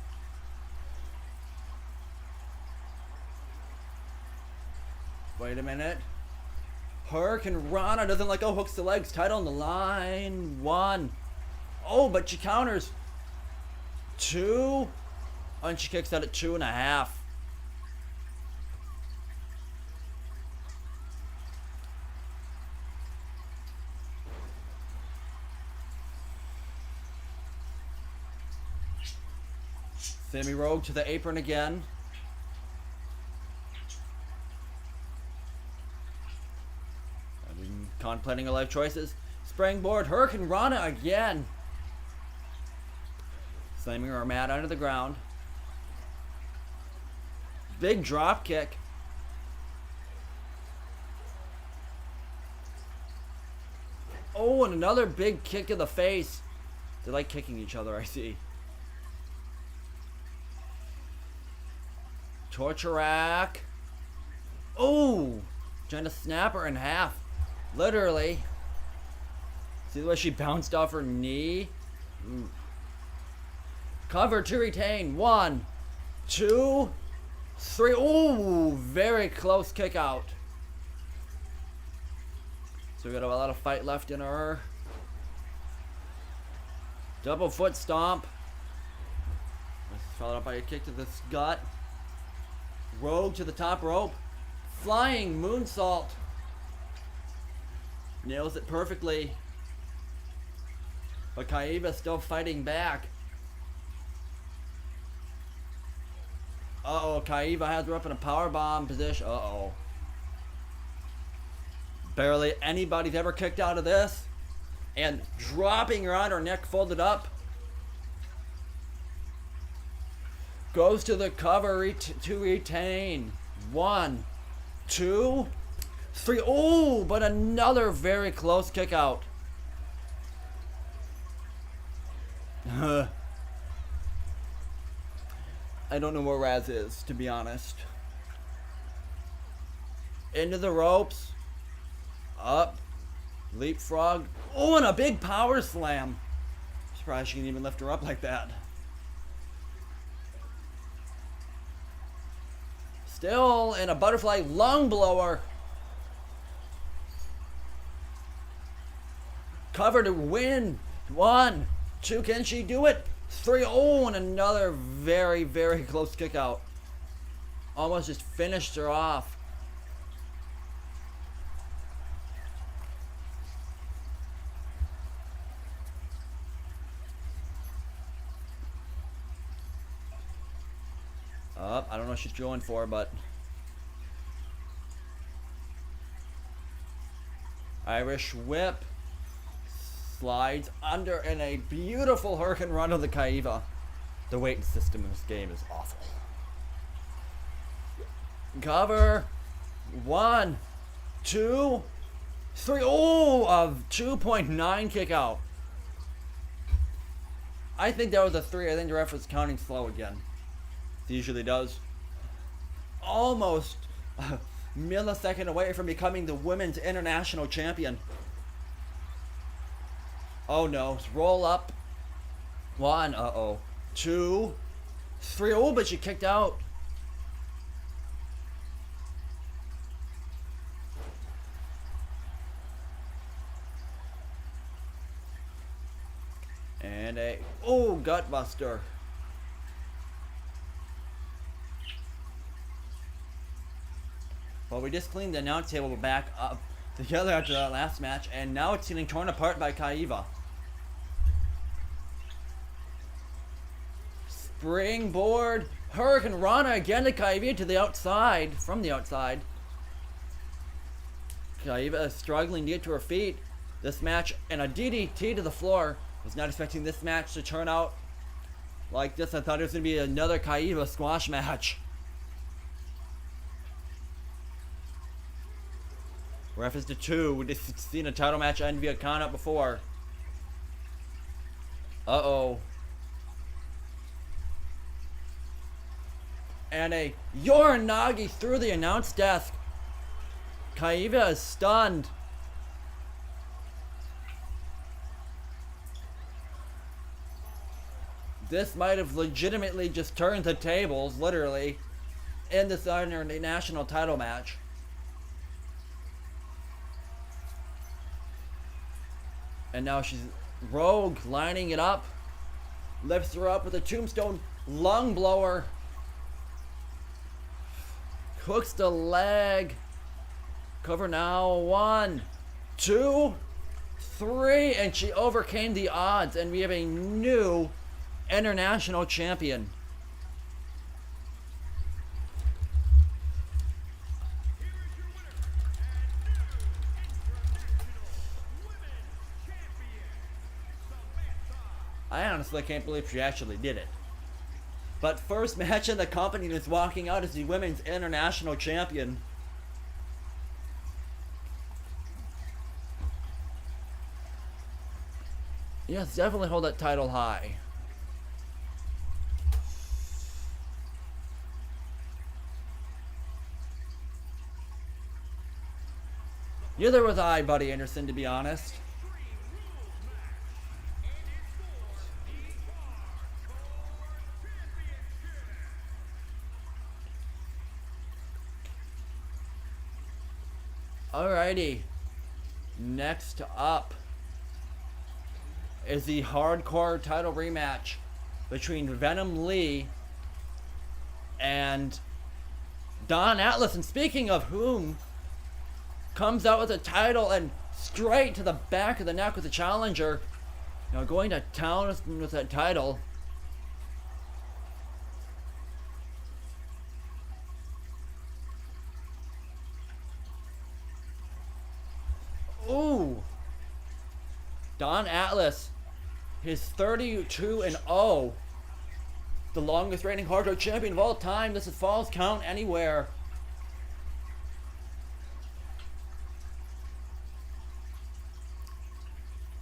Wait a minute. Hurricane Rana doesn't let go. Hooks the legs. Title on the line. 1. Oh, but she counters. 2. Oh, and she kicks out at 2.5. Sammy Rogue to the apron again. Contemplating her life choices. Springboard, Hurricane Rana again. Slamming her mat under the ground. Big drop kick. Oh, and another big kick in the face. They like kicking each other, I see. Torture rack. Oh, trying to snap her in half. Literally. See the way she bounced off her knee? Ooh. Cover to retain. 1, 2, 3. Ooh, very close kick out. So we got a lot of fight left in her. Double foot stomp. Followed up by a kick to the gut. Rogue to the top rope. Flying moonsault. Nails it perfectly. But Kaiba still fighting back. Uh-oh, Kaiba has her up in a powerbomb position. Uh-oh. Barely anybody's ever kicked out of this. And dropping her on her neck folded up. Goes to the cover to retain. 1, 2, 3. Oh, but another very close kick out. I don't know where Raz is, to be honest. Into the ropes. Up. Leapfrog. Oh, and a big power slam. Surprised she can even lift her up like that. Still in a butterfly lung blower. Cover to win. 1, 2. Can she do it? 3. Oh, and another very, very close kick out. Almost just finished her off. I don't know what she's going for, but Irish whip slides under in a beautiful hurricane run of the Kaiva. The weight system in this game is awful. Cover. 1, 2, 3. Oh, a 2.9 kick out. I think that was a 3. I think the ref was counting slow again. He usually does. Almost a millisecond away from becoming the women's international champion. Oh no, roll up. 1, 2, 3. Oh, but she kicked out. And a, gut buster. Well, we just cleaned the announce table back up together after that last match, and now it's getting torn apart by Kaiva. Springboard Hurricane Rana again to Kaiva to the outside, from the outside. Kaiva is struggling to get to her feet. This match, and a DDT to the floor. Was not expecting this match to turn out like this. I thought it was going to be another Kaiva squash match. Ref is to 2. We've just seen a title match end via count out before. And a Yoranagi through the announce desk. Kaiva is stunned. This might have legitimately just turned the tables, literally, in this international title match. And now she's Rogue lining it up. Lifts her up with a tombstone lung blower. Hooks the leg. Cover now. 1, 2, 3. And she overcame the odds. And we have a new international champion. I honestly can't believe she actually did it. But first match in the company is walking out as the women's international champion. Yes, definitely hold that title high. Neither was I, Buddy Anderson, to be honest. Alrighty. Next up is the hardcore title rematch between Venom Lee and Don Atlas. And speaking of whom, comes out with a title and straight to the back of the neck with the challenger. Now going to town with that title. Ooh. Don Atlas, his 32-0. The longest reigning hardcore champion of all time. This is Falls Count Anywhere.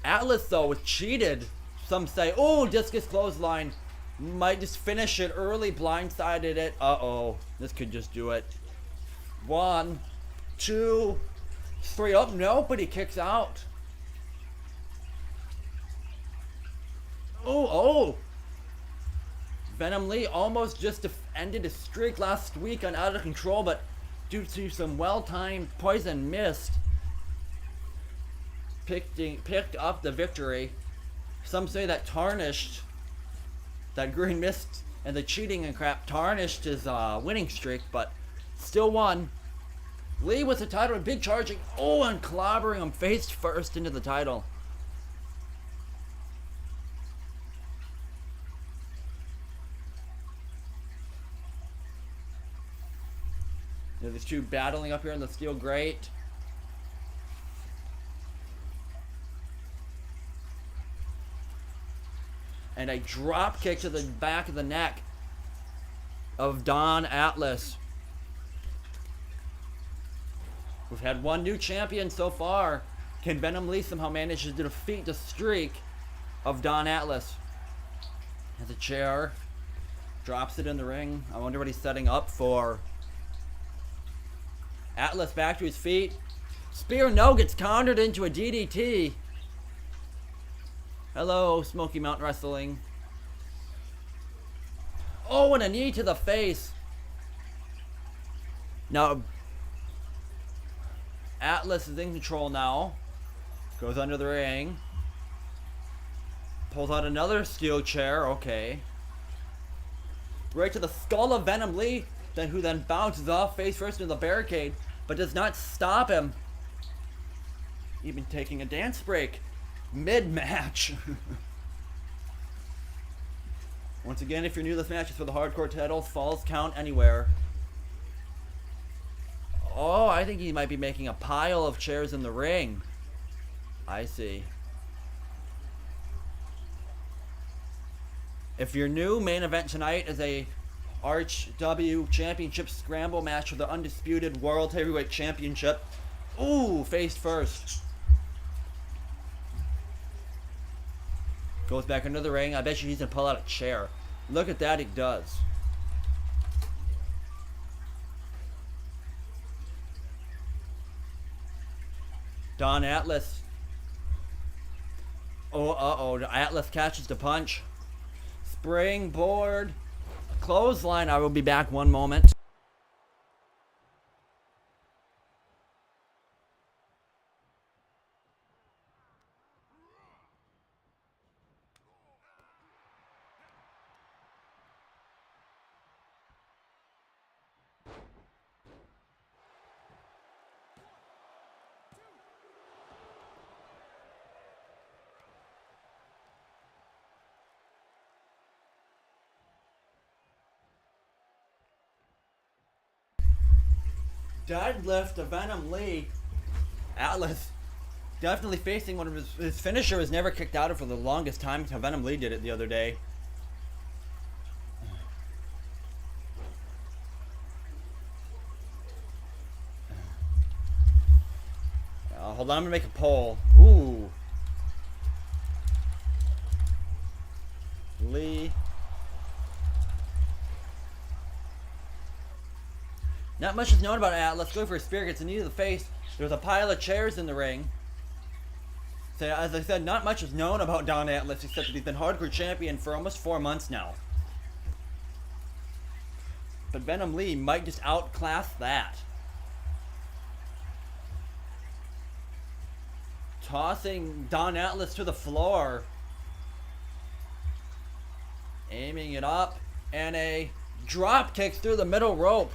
Atlas, though, was cheated. Some say, oh, discus clothesline. Might just finish it early, blindsided it. Uh-oh. This could just do it. 1, 2, 3. Oh, no, but he kicks out. Oh. Venom Lee almost just ended his streak last week on Out of Control, but due to some well-timed poison mist, picked up the victory. Some say that tarnished That green mist and the cheating and crap tarnished his winning streak, but still won. Lee with the title, big charging. Oh, and clobbering him face first into the title. These two battling up here in the steel grate. And a drop kick to the back of the neck of Don Atlas. We've had one new champion so far. Can Venom Lee somehow manage to defeat the streak of Don Atlas? Has a chair. Drops it in the ring. I wonder what he's setting up for. Atlas back to his feet. Spear no gets countered into a DDT. Hello, Smoky Mountain Wrestling. Oh, and a knee to the face. Now, Atlas is in control now. Goes under the ring. Pulls out another steel chair. Okay. Right to the skull of Venom Lee, who then bounces off face first into the barricade, but does not stop him. Even taking a dance break mid-match. Once again, if you're new to this match, it's for the hardcore title. Falls count anywhere. Oh, I think he might be making a pile of chairs in the ring. I see. If you're new, main event tonight is a RHW Championship Scramble match for the Undisputed World Heavyweight Championship. Ooh, face first. Goes back into the ring. I bet you he's going to pull out a chair. Look at that, he does. Don Atlas. Oh, uh-oh. Atlas catches the punch. Springboard. Clothesline. I will be back one moment. Deadlift to Venom Lee. Atlas definitely facing one of his finisher was never kicked out of for the longest time until Venom Lee did it the other day. Hold on, I'm gonna make a poll. Ooh. Lee. Not much is known about Atlas. Going for a spear, gets a knee to the face. There's a pile of chairs in the ring. So, as I said, not much is known about Don Atlas, except that he's been hardcore champion for almost 4 months now. But Venom Lee might just outclass that. Tossing Don Atlas to the floor. Aiming it up. And a drop kick through the middle rope.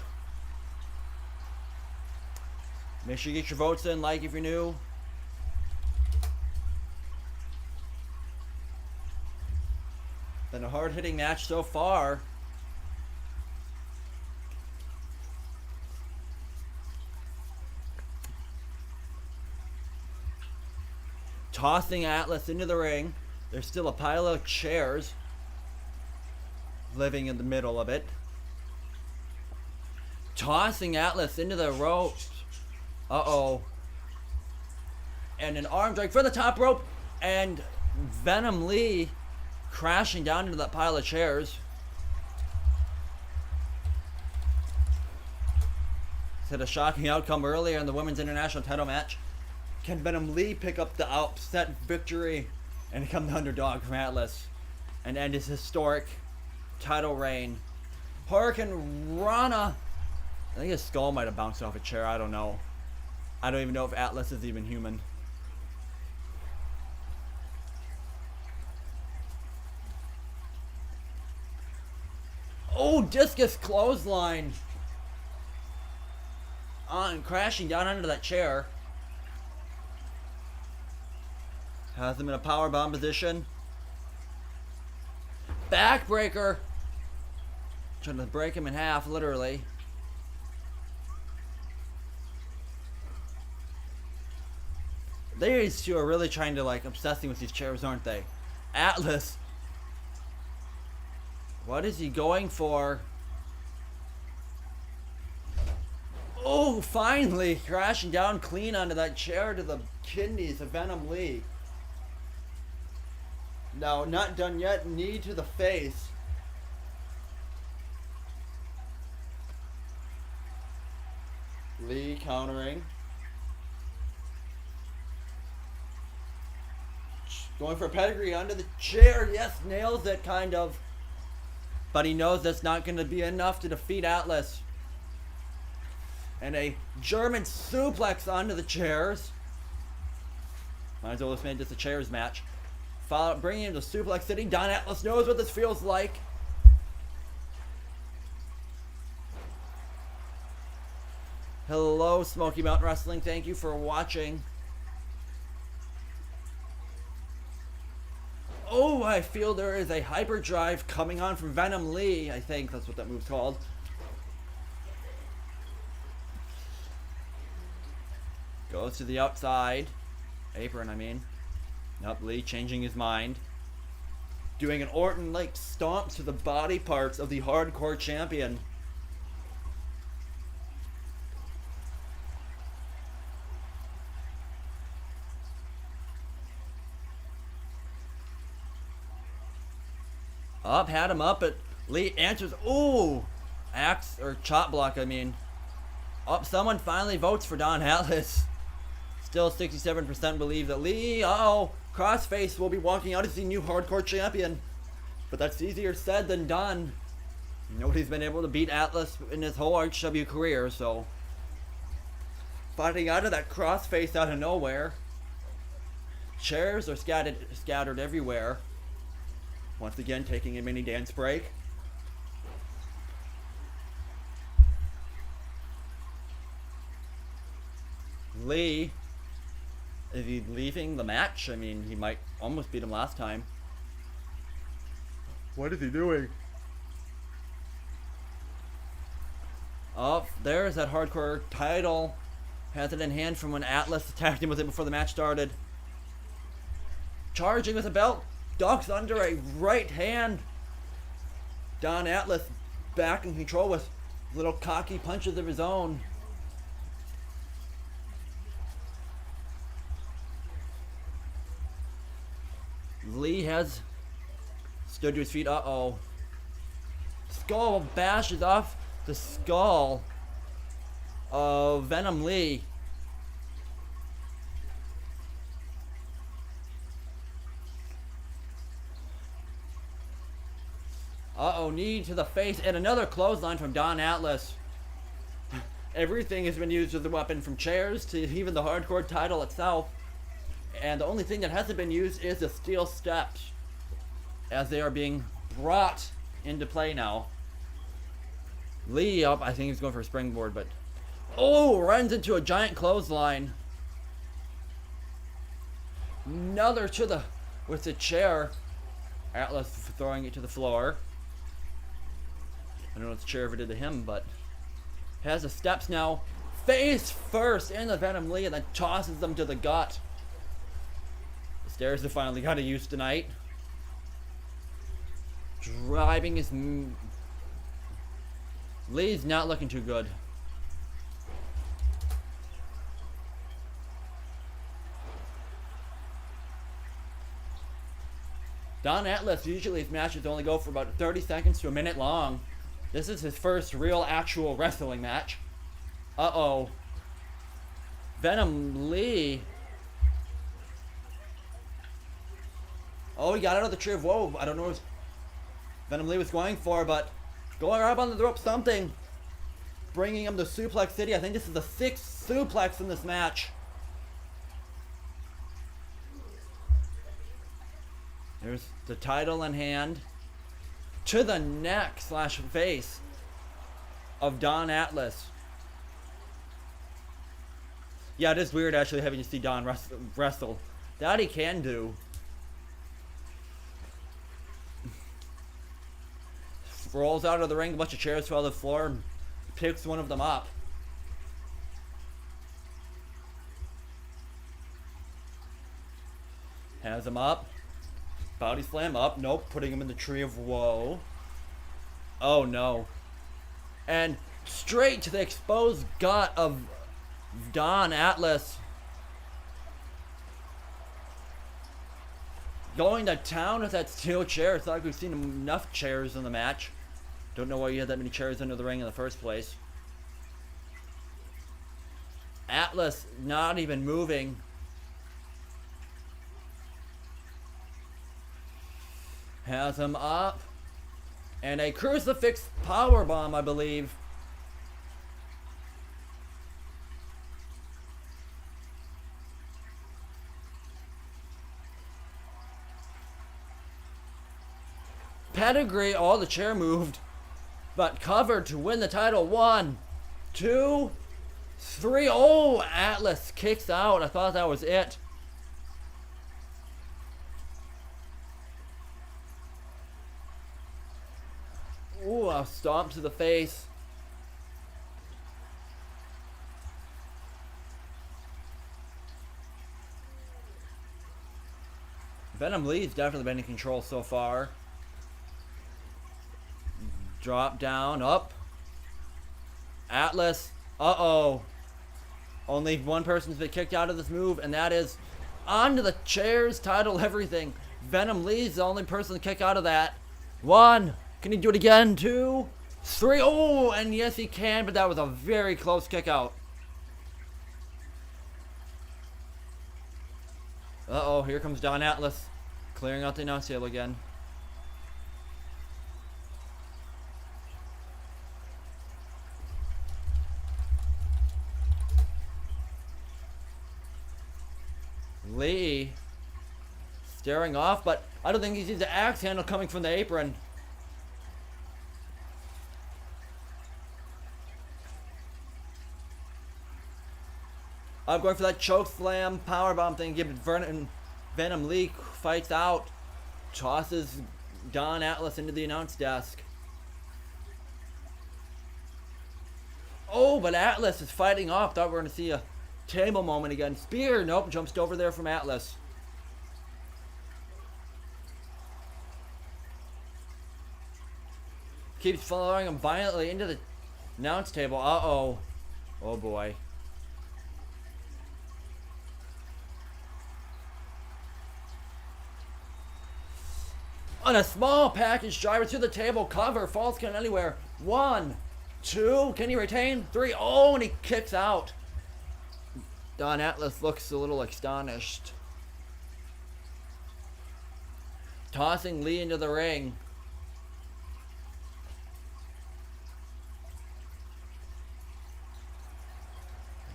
Make sure you get your votes in, like if you're new. Been a hard-hitting match so far. Tossing Atlas into the ring. There's still a pile of chairs living in the middle of it. Tossing Atlas into the ropes. Uh-oh. And an arm drag for the top rope. And Venom Lee crashing down into that pile of chairs. Had a shocking outcome earlier in the Women's International title match. Can Venom Lee pick up the upset victory and become the underdog from Atlas and end his historic title reign? Hurricane Rana. I think his skull might have bounced off a chair. I don't know. I don't even know if Atlas is even human. Oh, discus clothesline. On crashing down under that chair. Has him in a powerbomb position. Backbreaker. Trying to break him in half, literally. These two are really trying to, like, obsessing with these chairs, aren't they? Atlas. What is he going for? Oh, finally! Crashing down clean onto that chair to the kidneys of Venom Lee. No, not done yet. Knee to the face. Lee countering. Going for a pedigree under the chair. Yes, nails it, kind of. But he knows that's not going to be enough to defeat Atlas. And a German suplex onto the chairs. Might as well have made this a chairs match. Bringing him to Suplex City. Don Atlas knows what this feels like. Hello, Smoky Mountain Wrestling. Thank you for watching. Oh, I feel there is a hyperdrive coming on from Venom Lee. I think that's what that move's called. Goes to the outside. Apron, I mean. Nope, Lee changing his mind. Doing an Orton-like stomp to the body parts of the Hardcore Champion. Up, had him up, but Lee answers. Ooh! Axe, or chop block, I mean. Up, someone finally votes for Don Atlas. Still 67% believe that Lee, crossface will be walking out as the new Hardcore Champion. But that's easier said than done. Nobody's been able to beat Atlas in his whole RHW career, so. Fighting out of that crossface out of nowhere. Chairs are scattered everywhere. Once again, taking a mini dance break. Lee, is he leaving the match? I mean, he might almost beat him last time. What is he doing? Oh, there's that Hardcore title. Has it in hand from when Atlas attacked him with it before the match started. Charging with a belt. Ducks under a right hand. Don Atlas back in control with little cocky punches of his own. Lee has stood to his feet. Uh-oh. Skull bashes off the skull of Venom Lee. Uh-oh, knee to the face, and another clothesline from Don Atlas. Everything has been used as a weapon, from chairs to even the Hardcore title itself. And the only thing that hasn't been used is the steel steps, as they are being brought into play now. Lee up, I think he's going for a springboard, but... Oh, runs into a giant clothesline. Another to the... with the chair. Atlas throwing it to the floor. I don't know what the chair ever did to him, but has the steps now. Face first in the Venom Lee, and then tosses them to the gut. The stairs have finally got a use tonight. Driving his... Lee's not looking too good. Don Atlas, usually his matches only go for about 30 seconds to a minute long. This is his first real actual wrestling match. Uh-oh. Venom Lee. Oh, he got out of the tree. Whoa, I don't know what Venom Lee was going for, but going up on the rope, something. Bringing him to Suplex City. I think this is the 6th suplex in this match. There's the title in hand. to the neck slash face of Don Atlas. Yeah, it is weird actually having to see Don wrestle. That he can do. Rolls out of the ring, a bunch of chairs fall to the floor, and picks one of them up. Has him up. Body slam up. Nope, putting him in the tree of woe. Oh no. And straight to the exposed gut of Don Atlas. Going to town with that steel chair. It's not like we've seen enough chairs in the match. Don't know why you had that many chairs under the ring in the first place. Atlas not even moving. Has him up. And a crucifix powerbomb, I believe. Pedigree, oh, the chair moved. But covered to win the title. 1, 2, 3. Oh, Atlas kicks out. I thought that was it. Ooh, a stomp to the face. Venom Lee's definitely been in control so far. Drop down, up. Atlas, uh-oh. Only one person's been kicked out of this move, and that is onto the chairs, title, everything. Venom Lee's the only person to kick out of that. 1, can he do it again? 2, 3, oh, and yes he can, but that was a very close kick out. Uh-oh, here comes Don Atlas, clearing out the announce table again. Lee staring off, but I don't think he sees the axe handle coming from the apron. I'm going for that choke slam powerbomb thing. Give it Venom Lee fights out, tosses Don Atlas into the announce desk. Oh, but Atlas is fighting off. Thought we were going to see a table moment again. Spear, nope, jumps over there from Atlas. Keeps following him violently into the announce table. Uh-oh. Oh boy. On a small package driver to the table, cover, falls count anywhere. 1, 2, can he retain? 3, oh, and he kicks out. Don Atlas looks a little astonished. Tossing Lee into the ring.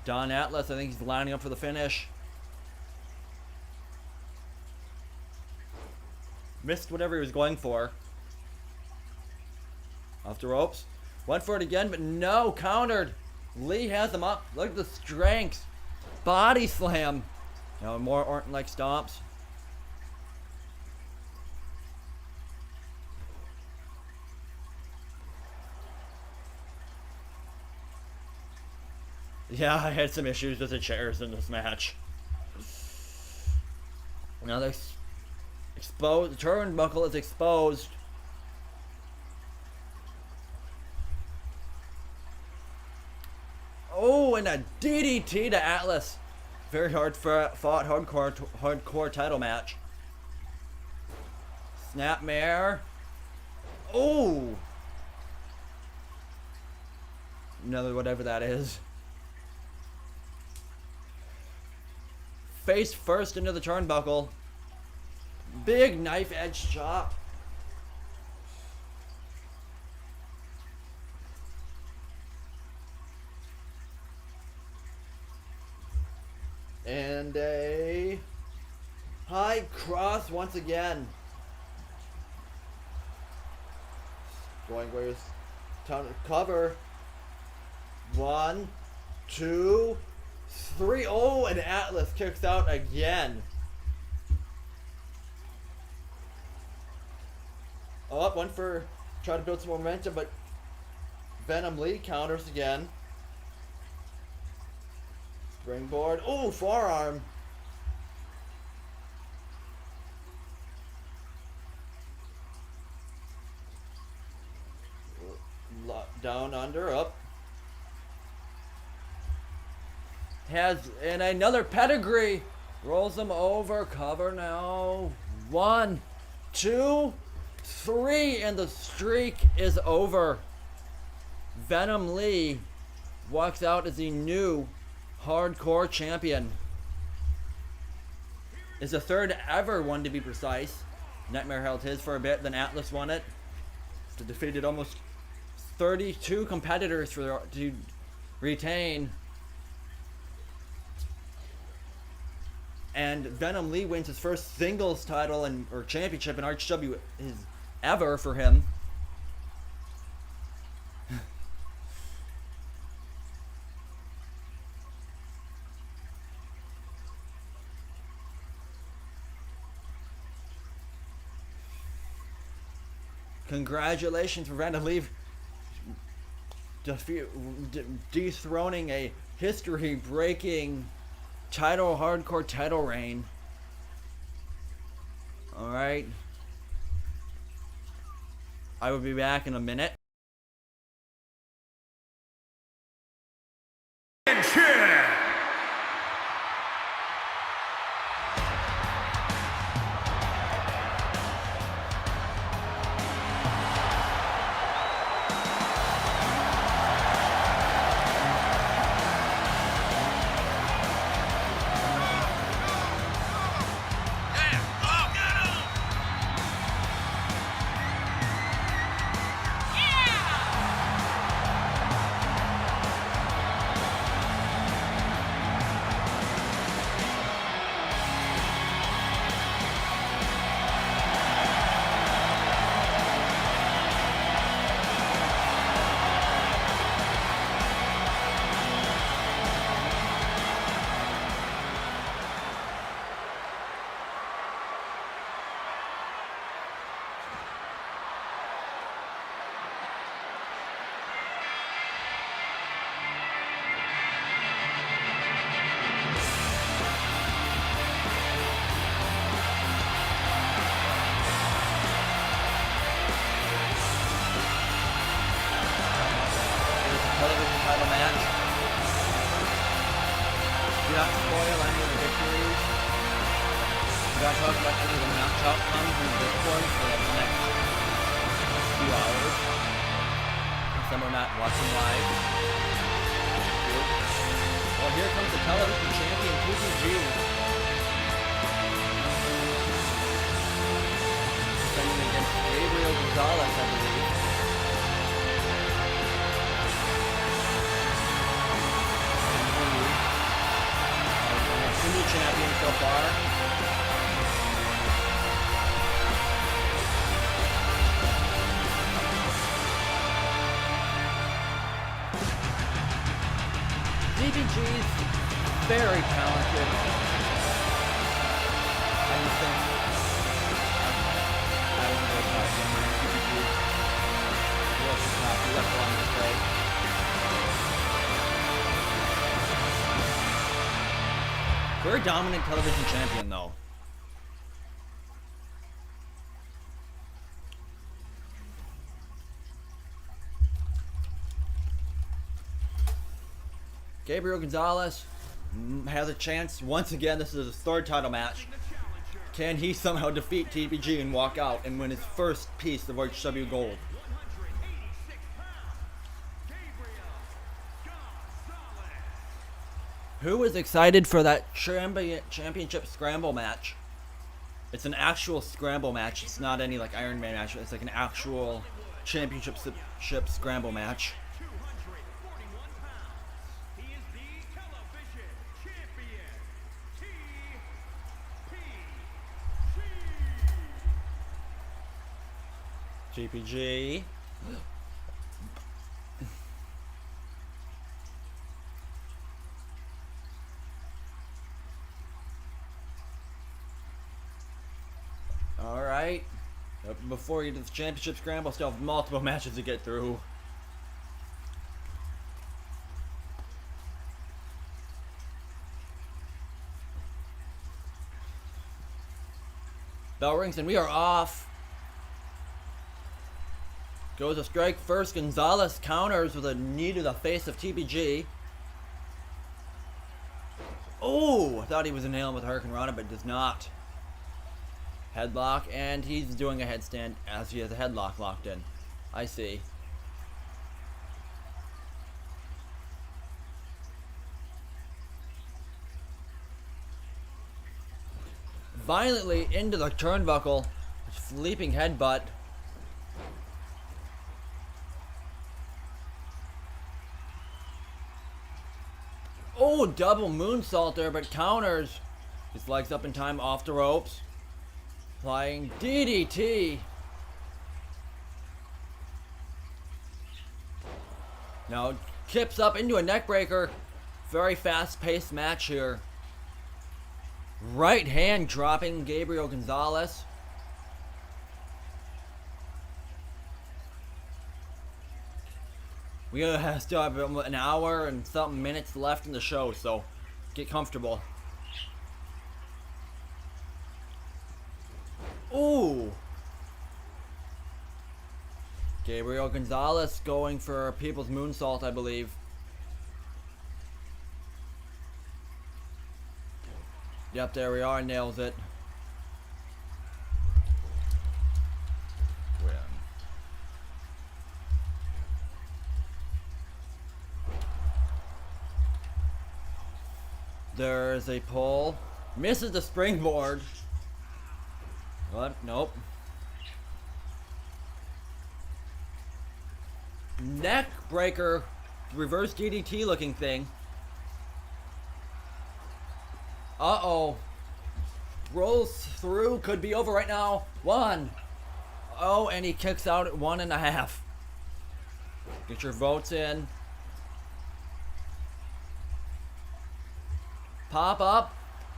Don Atlas, I think he's lining up for the finish. Missed whatever he was going for. Off the ropes. Went for it again, but no, countered. Lee has him up. Look at the strength. Body slam. Now more Orton-like stomps. Yeah, I had some issues with the chairs in this match. Now they exposed. The turnbuckle is exposed. Oh, and a DDT to Atlas. Very hard fought, hardcore title match. Snapmare. Oh. Another whatever that is. Face first into the turnbuckle. Big knife edge chop. And a high cross once again. Going Warriors. Cover. 1, 2, 3. Oh, and Atlas kicks out again. Up, one for try to build some momentum, but Venom Lee counters again. Springboard. Oh, forearm. Down, under, up. And another pedigree. Rolls him over. Cover now. 1, 2, 3. And the streak is over. Venom Lee walks out as the new hardcore champion. Is the third ever one, to be precise. Nightmare held his for a bit, then Atlas won it. So defeated almost 32 competitors to retain. And Venom Lee wins his first singles title or championship in RHW ever for him. Congratulations for Venom Lee dethroning a history-breaking hardcore title reign. Alright. I will be back in a minute. Talk about any of the match outcomes in Discord for like the next few hours. And some are not watching live. Well, here comes the television champion, TPG. Defending against Gabriel Gonzalez, I believe. New champion so far. DBG's very talented. I just think I don't know about DBG. He left a long mistake. Very dominant television champion, though. Gabriel Gonzalez has a chance once again. This is his third title match. Can he somehow defeat TBG and walk out and win his first piece of RHW gold? Who is excited for that championship scramble match? It's an actual scramble match. It's not any like Iron Man match. It's like an actual championship scramble match. GPG Alright. Before you do the championship scramble, still have multiple matches to get through. Bell rings and we are off. Goes a strike first. Gonzalez counters with a knee to the face of TBG. Oh, I thought he was nailing with Hurricane Rana, but does not. Headlock, and he's doing a headstand as he has a headlock locked in. I see. Violently into the turnbuckle, leaping headbutt. Oh, double moonsault there, but counters. His legs up in time, off the ropes. Flying DDT. Now kips up into a neckbreaker. Very fast-paced match here. Right hand dropping Gabriel Gonzalez. We still have an hour and something minutes left in the show, so get comfortable. Ooh! Gabriel Gonzalez going for People's Moonsault, I believe. Yep, there we are, nails it. Win. There's a pull. Misses the springboard. What? Nope. Neck breaker, reverse DDT looking thing. Uh-oh. Rolls through, could be over right now. 1. Oh, and he kicks out at 1.5. Get your votes in. Pop up,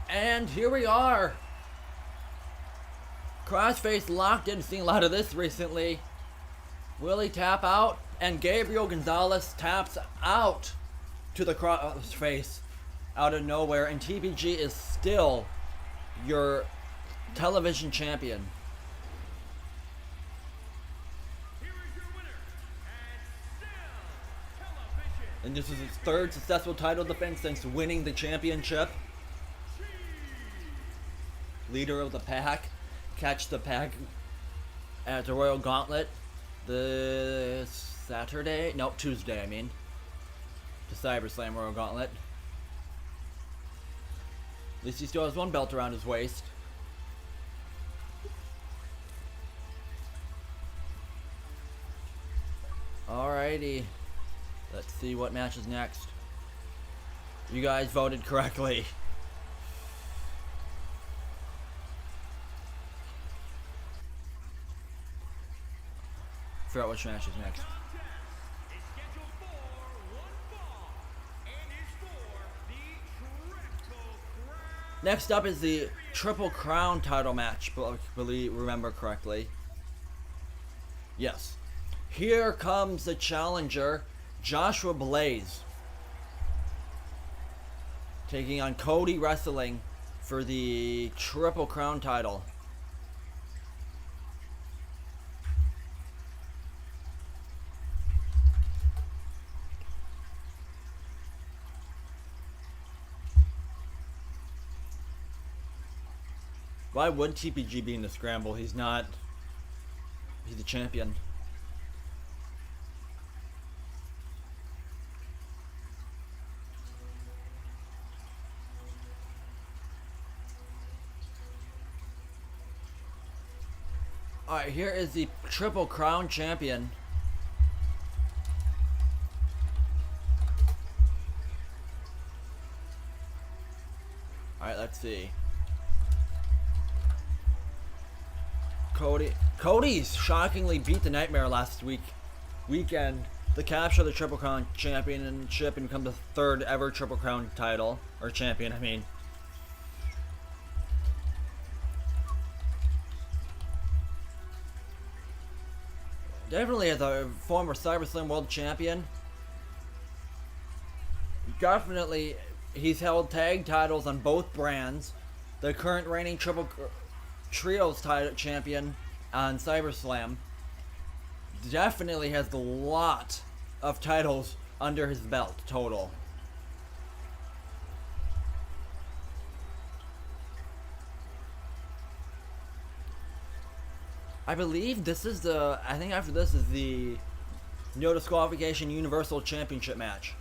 and here we are. Crossface locked in, seen a lot of this recently. Will he tap out? And Gabriel Gonzalez taps out to the crossface out of nowhere. And TBG is still your television champion. Here is your winner, and still television. And this is his third successful title defense since winning the championship. Leader of the pack. Catch the pack at the Royal Gauntlet this Saturday. Nope, Tuesday, I mean. The CyberSlam Royal Gauntlet. At least he still has one belt around his waist. Alrighty. Let's see what match is next. You guys voted correctly. Figure out which match is next. Next up is the Triple Crown title match, remember correctly. Yes. Here comes the challenger, Joshua Blaze, taking on Cody Wrestling for the Triple Crown title. Why would TPG be in the scramble? He's not. He's the champion. Alright, here is the Triple Crown champion. Alright, let's see. Cody's shockingly beat the Nightmare last week weekend to capture the Triple Crown championship and become the third ever Triple Crown title, or champion, I mean. Definitely as a former SummerSlam World Champion. Definitely, he's held tag titles on both brands. The current reigning Trios title champion on SummerSlam. Definitely has a lot of titles under his belt total. I believe this is I think after this is the no disqualification Universal Championship match.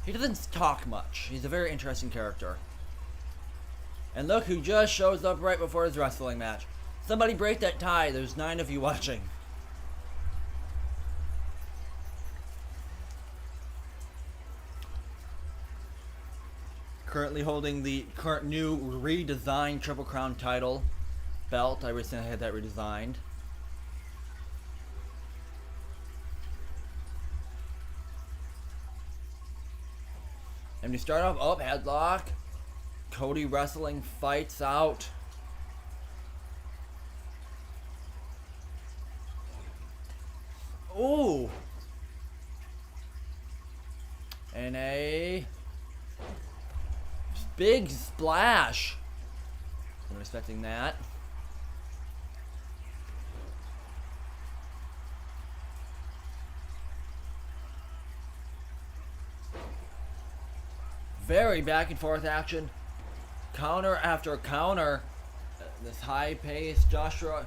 He doesn't talk much. He's a very interesting character. And look who just shows up right before his wrestling match. Somebody break that tie. There's 9 of you watching. Currently holding the current new redesigned Triple Crown title belt. I recently had that redesigned. And we start off, headlock. Cody Wrestling fights out. Ooh. And a big splash. I'm expecting that. Very back and forth action. Counter after counter. This high pace. Joshua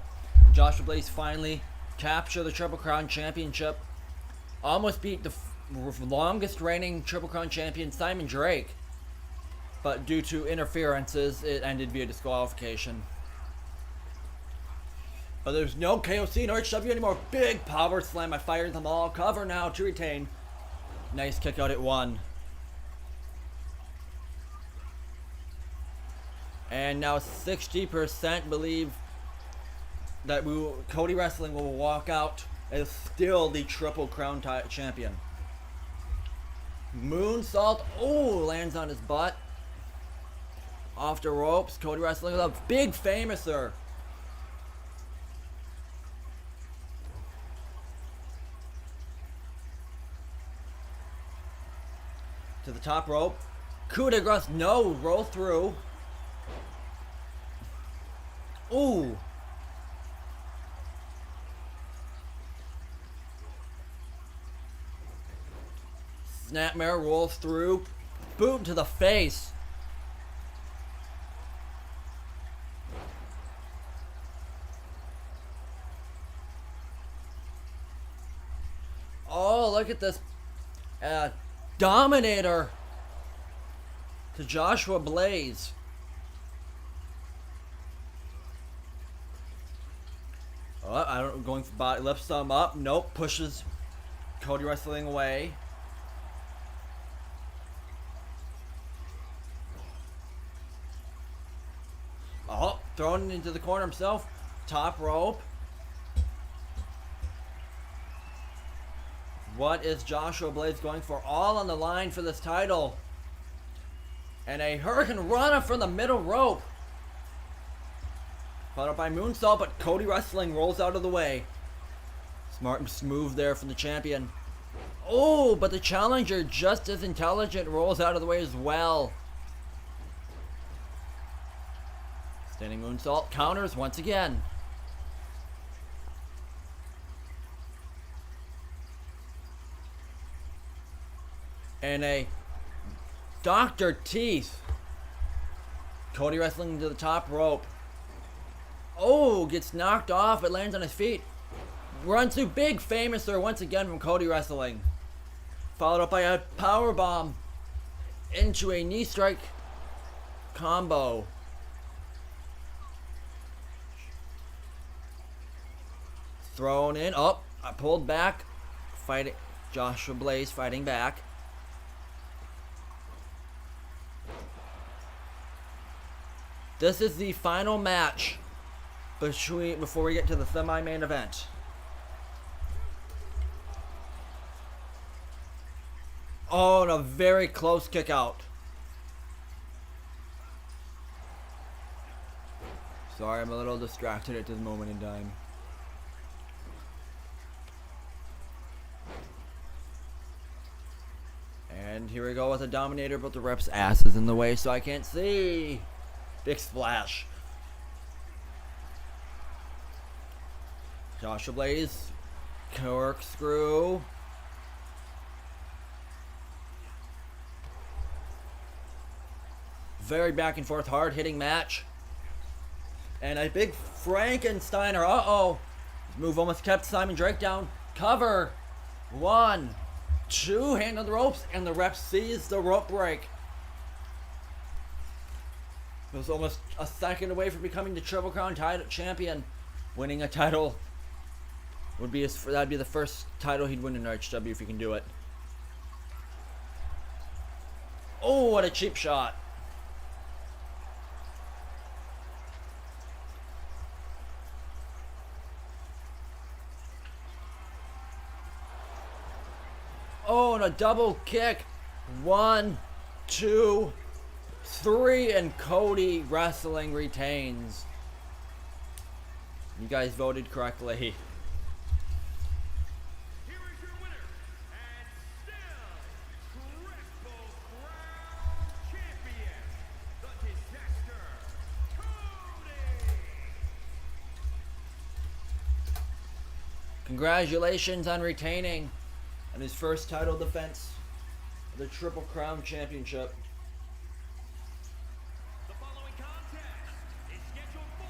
Blaze finally capture the Triple Crown Championship. Almost beat the longest reigning Triple Crown champion Simon Drake. But due to interferences, it ended via disqualification. But there's no KOC nor RHW anymore. Big power slam. I fired them all. Cover now to retain. Nice kick out at 1. And now 60% believe that Cody Wrestling will walk out as still the Triple Crown champion. Moonsault. Oh, lands on his butt. Off the ropes. Cody Wrestling with a big famouser. To the top rope. Coup de grace. No. Roll through. Ooh. Snapmare rolls through. Boot to the face. Oh, look at this. Dominator to Joshua Blaze. Oh, I don't know, going for body, lifts thumb up. Nope, pushes Cody Wrestling away. Oh, thrown into the corner himself. Top rope. What is Joshua Blaze going for? All on the line for this title. And a Hurricane Rana from the middle rope. Followed by moonsault, but Cody Wrestling rolls out of the way. Smart and smooth there from the champion. Oh, but the challenger, just as intelligent, rolls out of the way as well. Standing moonsault, counters once again. And a Dr. Teeth. Cody Wrestling to the top rope. Oh, gets knocked off. It lands on his feet. Runs through big famouser once again from Cody Wrestling. Followed up by a powerbomb into a knee strike combo. Thrown in. Oh, pulled back. Fighting. Joshua Blaze fighting back. This is the final match before we get to the semi-main event. Oh, and a very close kick out. Sorry, I'm a little distracted at this moment in time. And here we go with a Dominator, but the rep's ass is in the way, so I can't see. Big splash. Joshua Blaze. Corkscrew. Very back and forth, hard hitting match. And a big Frankensteiner. Uh-oh. His move almost kept Simon Drake down. Cover. 1, 2, hand on the ropes, and the ref sees the rope break. It was almost a second away from becoming the Triple Crown title champion. Winning a title would be that'd be the first title he'd win in RHW if he can do it. Oh, what a cheap shot. Oh, and a double kick. 1, 2, 3, and Cody Wrestling retains. You guys voted correctly. Here is your winner, and still Triple Crown Champion, the Disaster, Cody. Congratulations on retaining on his first title defense of the Triple Crown Championship. The following contest is scheduled for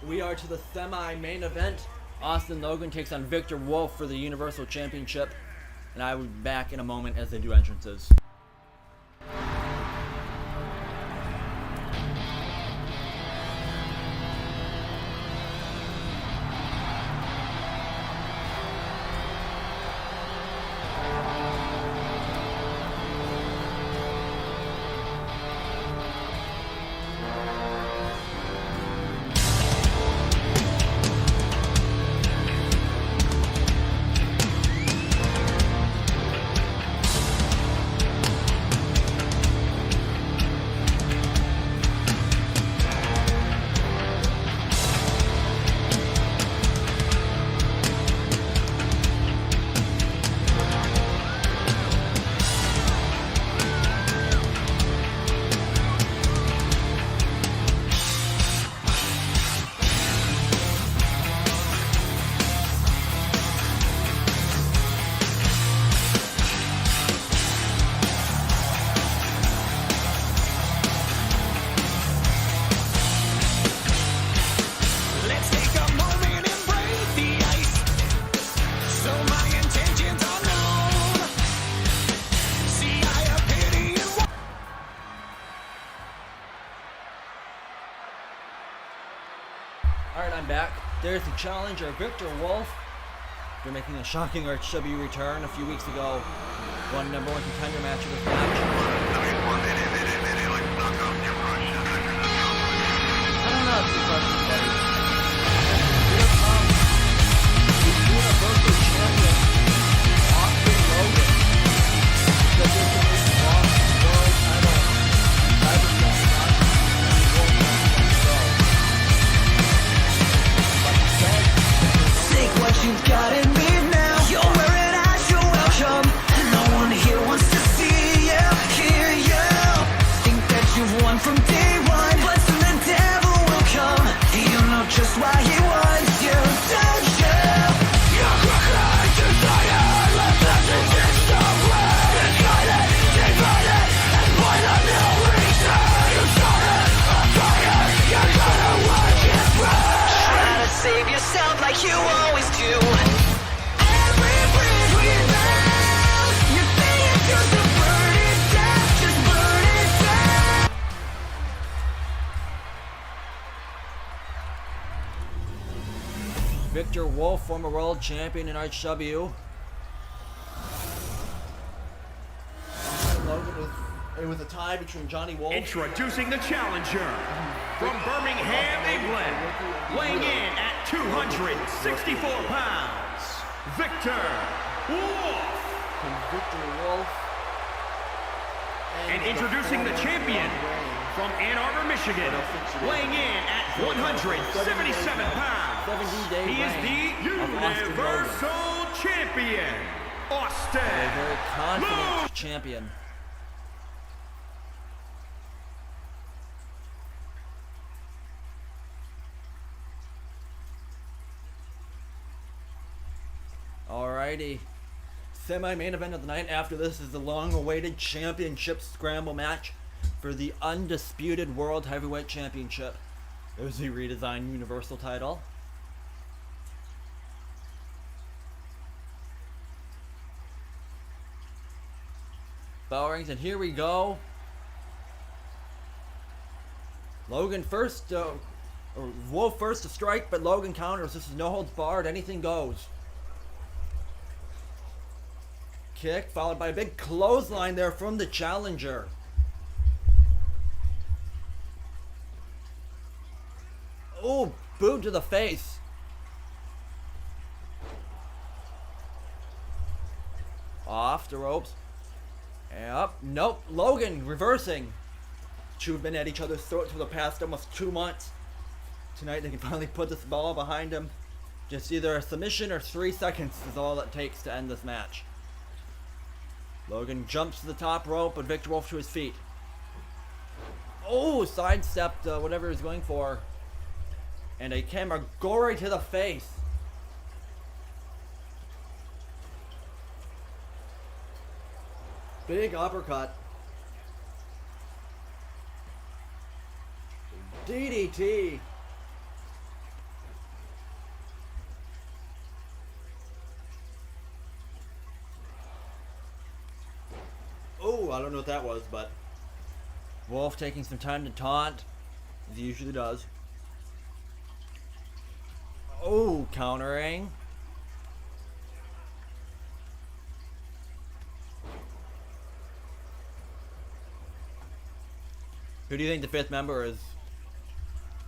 We are to the semi-main event. Austin Logan takes on Victor Wolf for the Universal Championship. And I will be back in a moment as they do entrances. Alright, I'm back. There's the challenger, Victor Wolf. They're making a shocking RHW return a few weeks ago. Won number 1 contender match of this match. I don't know if this question is better. Here comes the Universal Champion, Austin Logan. The World title. Take what you've got and leave now. You're wearing out, you're welcome. No one here wants to see you, hear you. Think that you've won from day one, but soon the devil will come. You know just why he wants you, don't you? You're quickly decided, let the system win. Divided, divided, and by the new reason. You started a fire, you're gonna watch it burn. Try to save yourself like you always do. Every bridge we build, you think it's just to burn it down, just burn it down. Victor Wolf, former world champion in RHW. It was a tie between Johnny Wolf. Introducing the challenger from Birmingham, England, weighing in at 264 pounds, Victor Wolf. Victor Wolf. And introducing the champion from Ann Arbor, Michigan, weighing in at 177 pounds. 70-day He is the Universal Champion, Austin. A very confident champion. Alrighty. Semi-main event of the night after this is the long-awaited championship scramble match for the undisputed World Heavyweight Championship. It was the redesigned Universal title. Bell rings, and here we go. Logan first, or Wolf first to strike, but Logan counters. This is no holds barred. Anything goes. Kick followed by a big clothesline there from the challenger. Oh, boot to the face. Off the ropes. Yep. Nope. Logan reversing. Two have been at each other's throats for the past almost 2 months. Tonight they can finally put this ball behind him. Just either a submission or 3 seconds is all it takes to end this match. Logan jumps to the top rope, but Victor Wolf to his feet. Oh, sidestepped whatever he's going for. And a Kamagori to the face. Big uppercut. DDT. Oh, I don't know what that was, but Wolf taking some time to taunt, as he usually does. Oh, countering. Who do you think the fifth member is?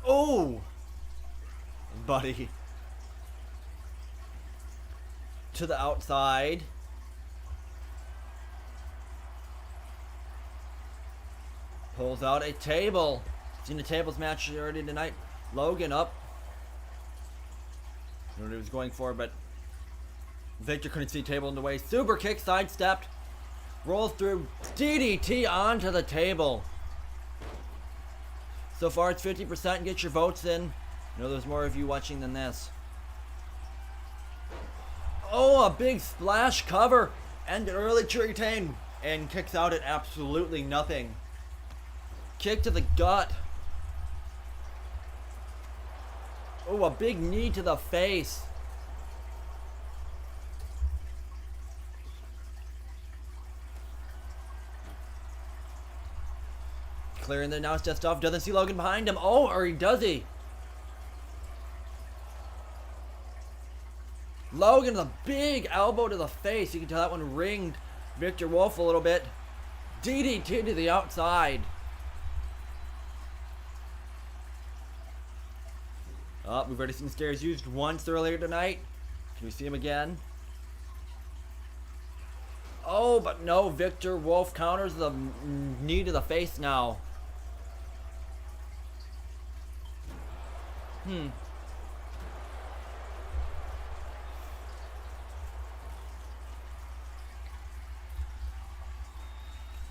Oh! Buddy. To the outside. Pulls out a table. Seen the tables match already tonight. Logan up. I don't know what he was going for, but Victor couldn't see table in the way. Super kick, sidestepped. Rolls through. DDT onto the table. So far it's 50%. Get your votes in. I know there's more of you watching than this. Oh, a big splash cover. And early to retain. And kicks out at absolutely nothing. Kick to the gut. Oh, a big knee to the face. Clearing the announce desk off. Doesn't see Logan behind him. Oh, or does he? Logan, a big elbow to the face. You can tell that one ringed Victor Wolf a little bit. DDT to the outside. Oh, we've already seen stairs used once earlier tonight. Can we see him again? Oh, but no. Victor Wolf counters the knee to the face now.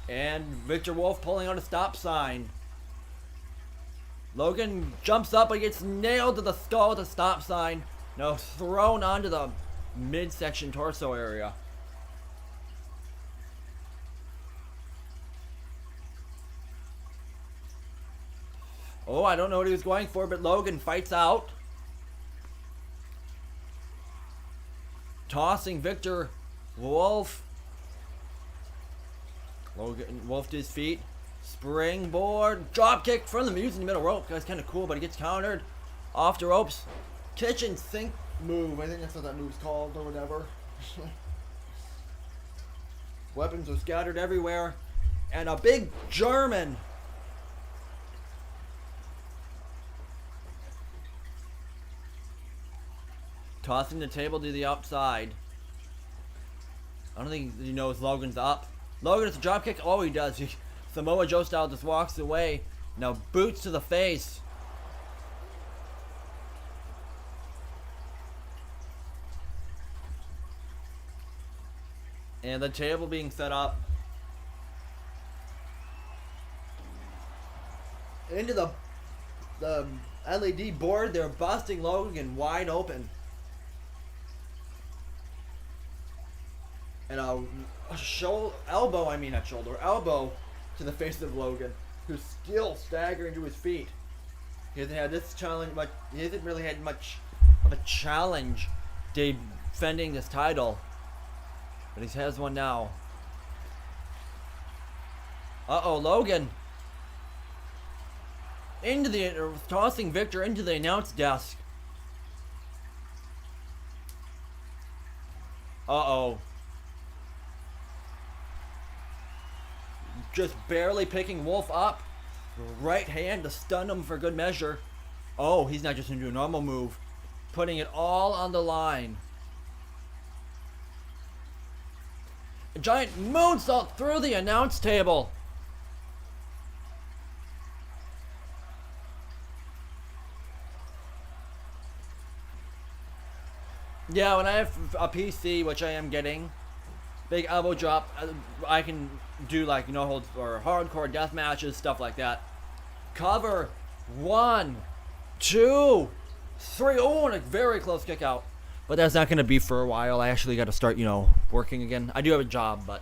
And Victor Wolf pulling out a stop sign. Logan jumps up but gets nailed to the skull with a stop sign. No, thrown onto the midsection torso area. Oh, I don't know what he was going for, but Logan fights out. Tossing Victor Wolf. Logan Wolf to his feet. Springboard. Drop kick from the using the middle rope. That's kind of cool, but he gets countered. Off the ropes. Kitchen sink move. I think that's what that move's called or whatever. Weapons are scattered everywhere. And a big German. Tossing the table to the outside. I don't think he knows Logan's up. Logan, it's a drop kick. Oh, he does. Samoa Joe style just walks away. Now boots to the face. And the table being set up. Into the LED board. They're busting Logan wide open. And a elbow to the face of Logan, who's still staggering to his feet. He hasn't had this challenge much. He hasn't really had much of a challenge defending this title, but he has one now. Logan tossing Victor into the announce desk. Just barely picking Wolf up. Right hand to stun him for good measure. Oh, he's not just going to do a normal move. Putting it all on the line. A giant moonsault through the announce table. Yeah, when I have a PC, which I am getting, big elbow drop, I can do like holds or hardcore death matches, stuff like that. Cover. 1, 2, 3. Oh, and a very close kick out. But that's not going to be for a while. I actually got to start, working again. I do have a job, but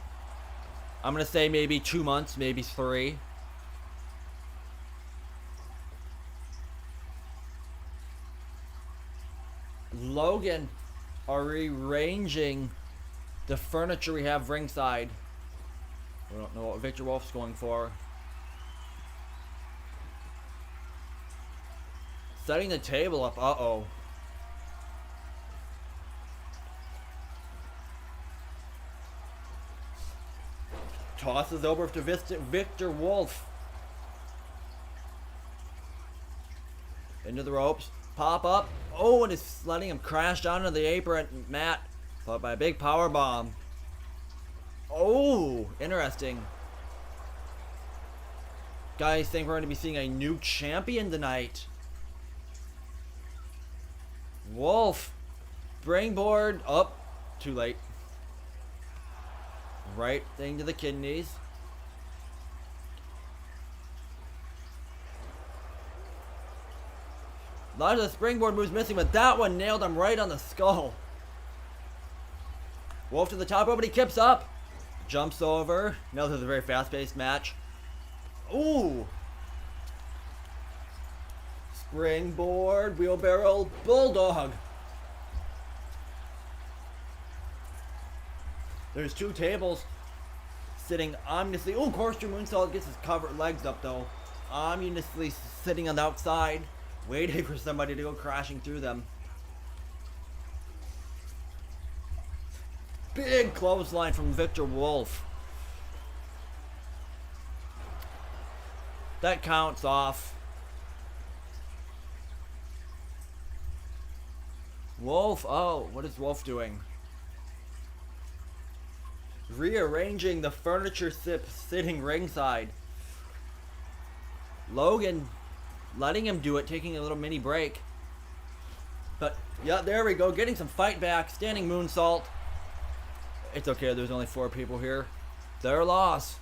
I'm going to say maybe 2 months, maybe 3. Logan are rearranging the furniture we have ringside. We don't know what Victor Wolf's going for. Setting the table up. Tosses over to Victor Wolf. Into the ropes. Pop up. Oh, and it's letting him crash down to the apron mat. Followed by a big power bomb. Oh, interesting. Guys think we're going to be seeing a new champion tonight. Wolf. Springboard. Up. Too late. Right thing to the kidneys. A lot of the springboard moves missing, but that one nailed him right on the skull. Wolf to the top rope, but he kips up. Jumps over. Now this is a very fast-paced match. Ooh. Springboard, wheelbarrow, bulldog. There's 2 tables sitting ominously. Ooh, corkscrew moonsault gets his legs up though. Ominously sitting on the outside, waiting for somebody to go crashing through them. Big clothesline from Victor Wolf. That counts off. Wolf, what is Wolf doing? Rearranging the furniture sitting ringside. Logan letting him do it, taking a little mini break. But, yeah, there we go. Getting some fight back. Standing moonsault. It's okay. There's only 4 people here. Their loss.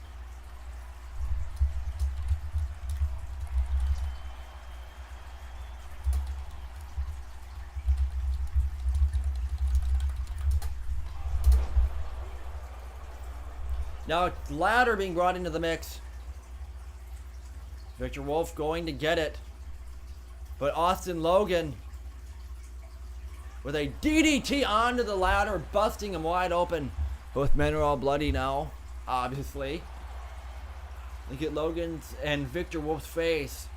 Now, ladder being brought into the mix. Victor Wolf going to get it. But Austin Logan with a DDT onto the ladder, busting him wide open. Both men are all bloody now, obviously. Look at Logan's and Victor Wolf's face.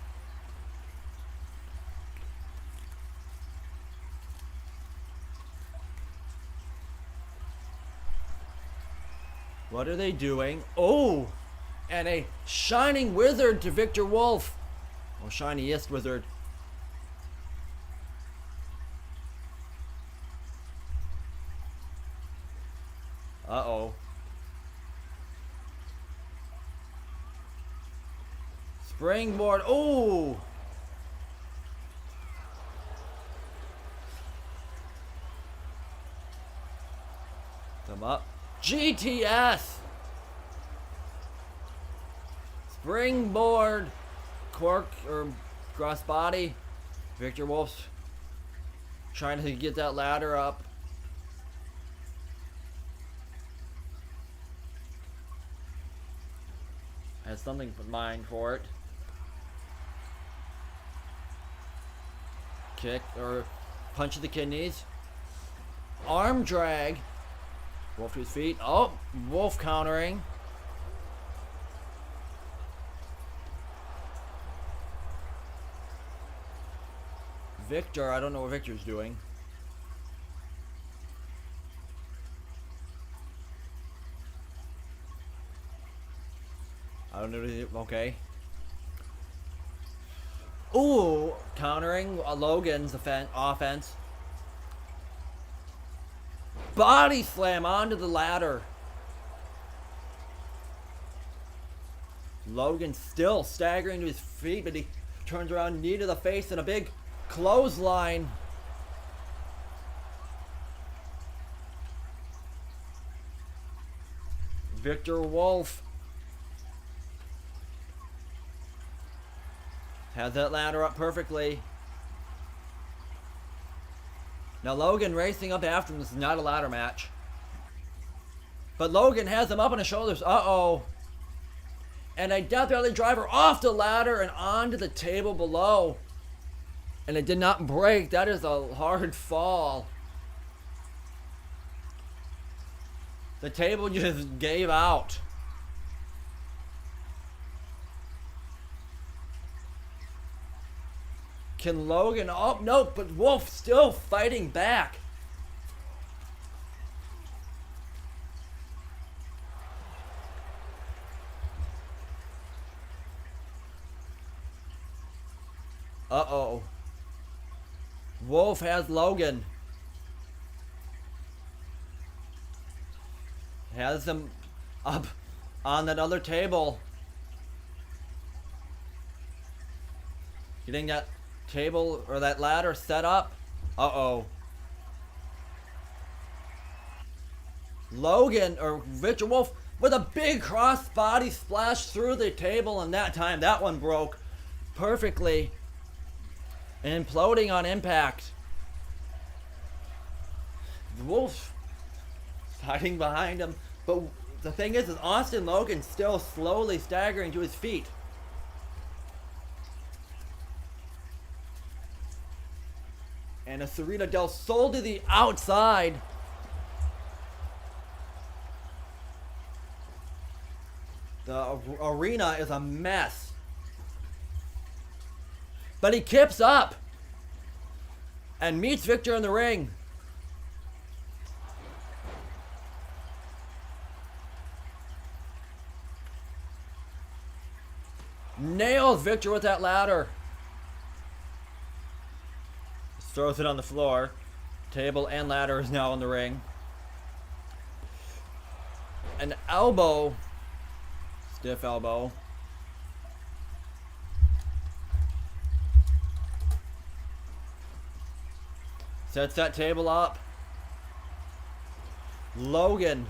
What are they doing? Oh! And a shining wizard to Victor Wolf. Oh, shiniest wizard. Uh-oh. Springboard. Oh! Come up. GTS! Springboard. Cork or crossbody. Victor Wolf's trying to get that ladder up. Has something in mind for it. Kick or punch to the kidneys. Arm drag. Wolf to his feet. Oh, Wolf countering. Victor, I don't know what Victor's doing. I don't know. Okay. Ooh, countering Logan's offense. Body slam onto the ladder. Logan still staggering to his feet, but he turns around, knee to the face, and a big clothesline. Victor Wolf has that ladder up perfectly. Now Logan racing up after him. This is not a ladder match. But Logan has him up on his shoulders. Uh-oh. And a Death Valley driver off the ladder and onto the table below. And it did not break. That is a hard fall. The table just gave out. Can Logan... Oh, no, but Wolf still fighting back. Uh-oh. Wolf has Logan. Has him up on that other table. Getting that table or that ladder set up. Uh-oh. Logan or Victor Wolf with a big crossbody splash through the table, and that time that one broke perfectly. Imploding on impact. Wolf fighting behind him. But the thing is Austin Logan still slowly staggering to his feet. And a Serena Del Sol to the outside. The arena is a mess. But he kips up and meets Victor in the ring. Nails Victor with that ladder. Throws it on the floor. Table and ladder is now in the ring. An elbow. Stiff elbow. Sets that table up. Logan.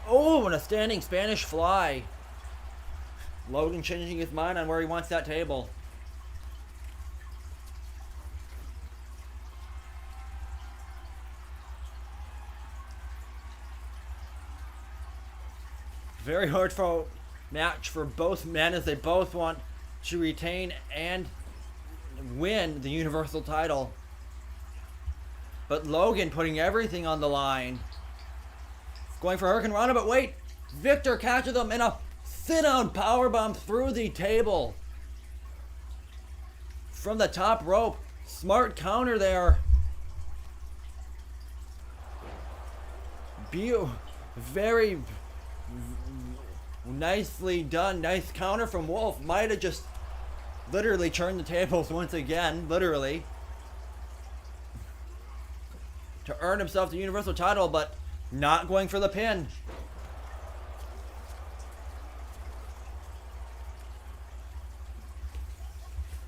Oh, and a standing Spanish fly. Logan changing his mind on where he wants that table. Very hard for match for both men as they both want to retain and win the Universal title. But Logan putting everything on the line. Going for Hurricane Rana, but wait! Victor catches him in a sit-down powerbomb through the table. From the top rope. Smart counter there. Very nicely done. Nice counter from Wolf. Might have just literally turned the tables once again. Literally. To earn himself the Universal title, but not going for the pin.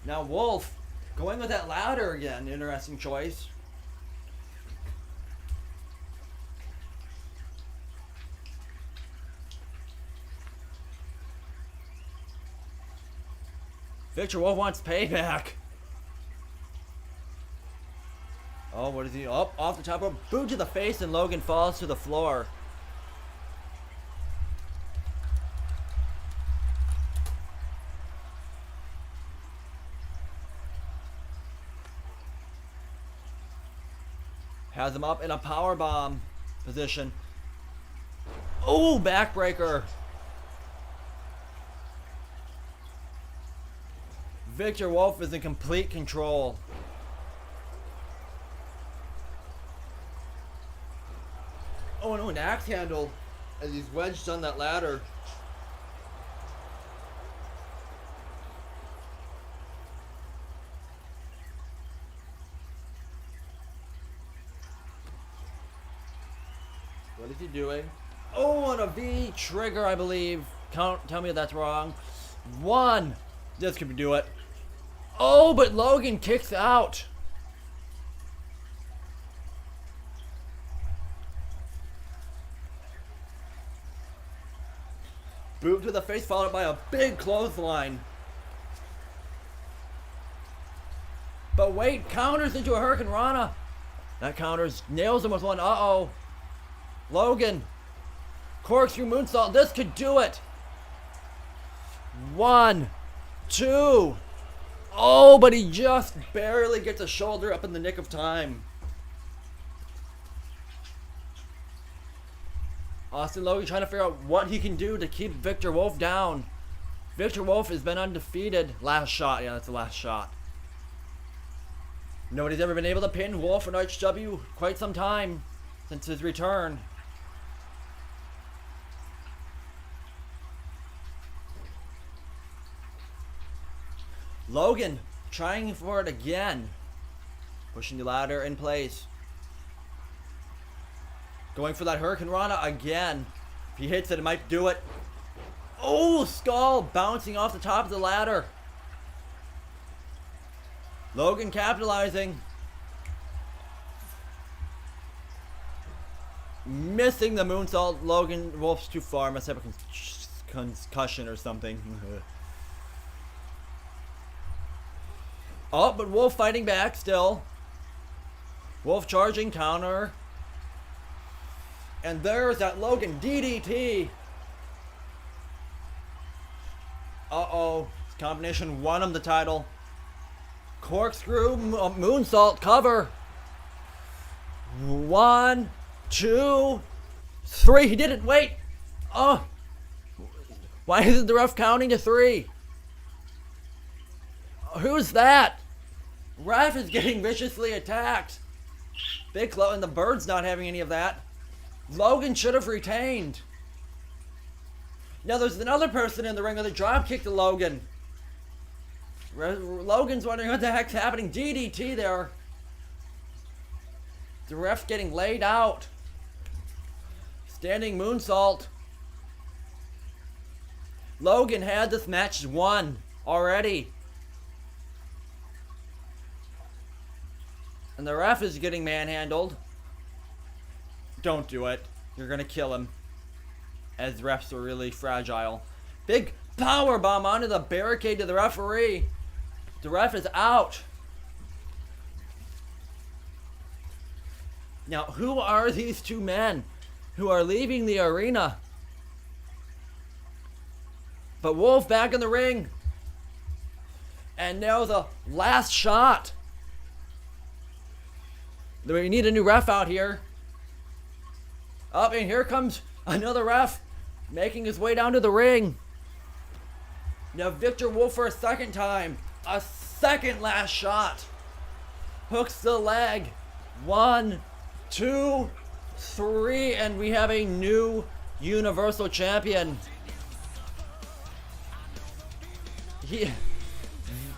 Now Wolf going with that ladder again. Interesting choice. Victor Wolf wants payback. Oh, what is he? Up off the top rope. Boot to the face, and Logan falls to the floor. Has him up in a powerbomb position. Oh, backbreaker. Victor Wolf is in complete control. Oh no, an axe handle as he's wedged on that ladder. What is he doing? Oh, on a V trigger, I believe. Tell me if that's wrong. One. This could do it. Oh, but Logan kicks out. Boot to the face, followed by a big clothesline. But wait, counters into a Hurricane Rana. That counters, nails him with one. Uh-oh. Logan. Corkscrew moonsault. This could do it. 1, 2. Oh, but he just barely gets a shoulder up in the nick of time. Austin Logan trying to figure out what he can do to keep Victor Wolf down. Victor Wolf has been undefeated. Last shot. Yeah, that's the last shot. Nobody's ever been able to pin Wolf in RHW quite some time since his return. Logan trying for it again. Pushing the ladder in place. Going for that Hurricane Rana again. If he hits it, it might do it. Oh, skull bouncing off the top of the ladder. Logan capitalizing. Missing the moonsault. Logan Wolf's too far. Must have a concussion or something. Oh, but Wolf fighting back still. Wolf charging counter. And there's that Logan DDT. Uh-oh. This combination won him the title. Corkscrew moonsault cover. 1, 2, 3. He did it. Wait. Oh. Why isn't the ref counting to 3? Who's that? Ref is getting viciously attacked. Big Clo and the Bird's not having any of that. Logan should have retained. Now there's another person in the ring with a drop kick to Logan. Logan's wondering what the heck's happening. DDT there. The ref getting laid out. Standing moonsault. Logan had this match won already. And the ref is getting manhandled. Don't do it. You're gonna kill him. As refs are really fragile. Big power bomb onto the barricade to the referee. The ref is out. Now, who are these two men who are leaving the arena? But Wolf back in the ring. And now the last shot. We need a new ref out here. Up, and here comes another ref making his way down to the ring. Now Victor Wolf for a second time. A second last shot. Hooks the leg. 1, 2, 3, and we have a new Universal Champion.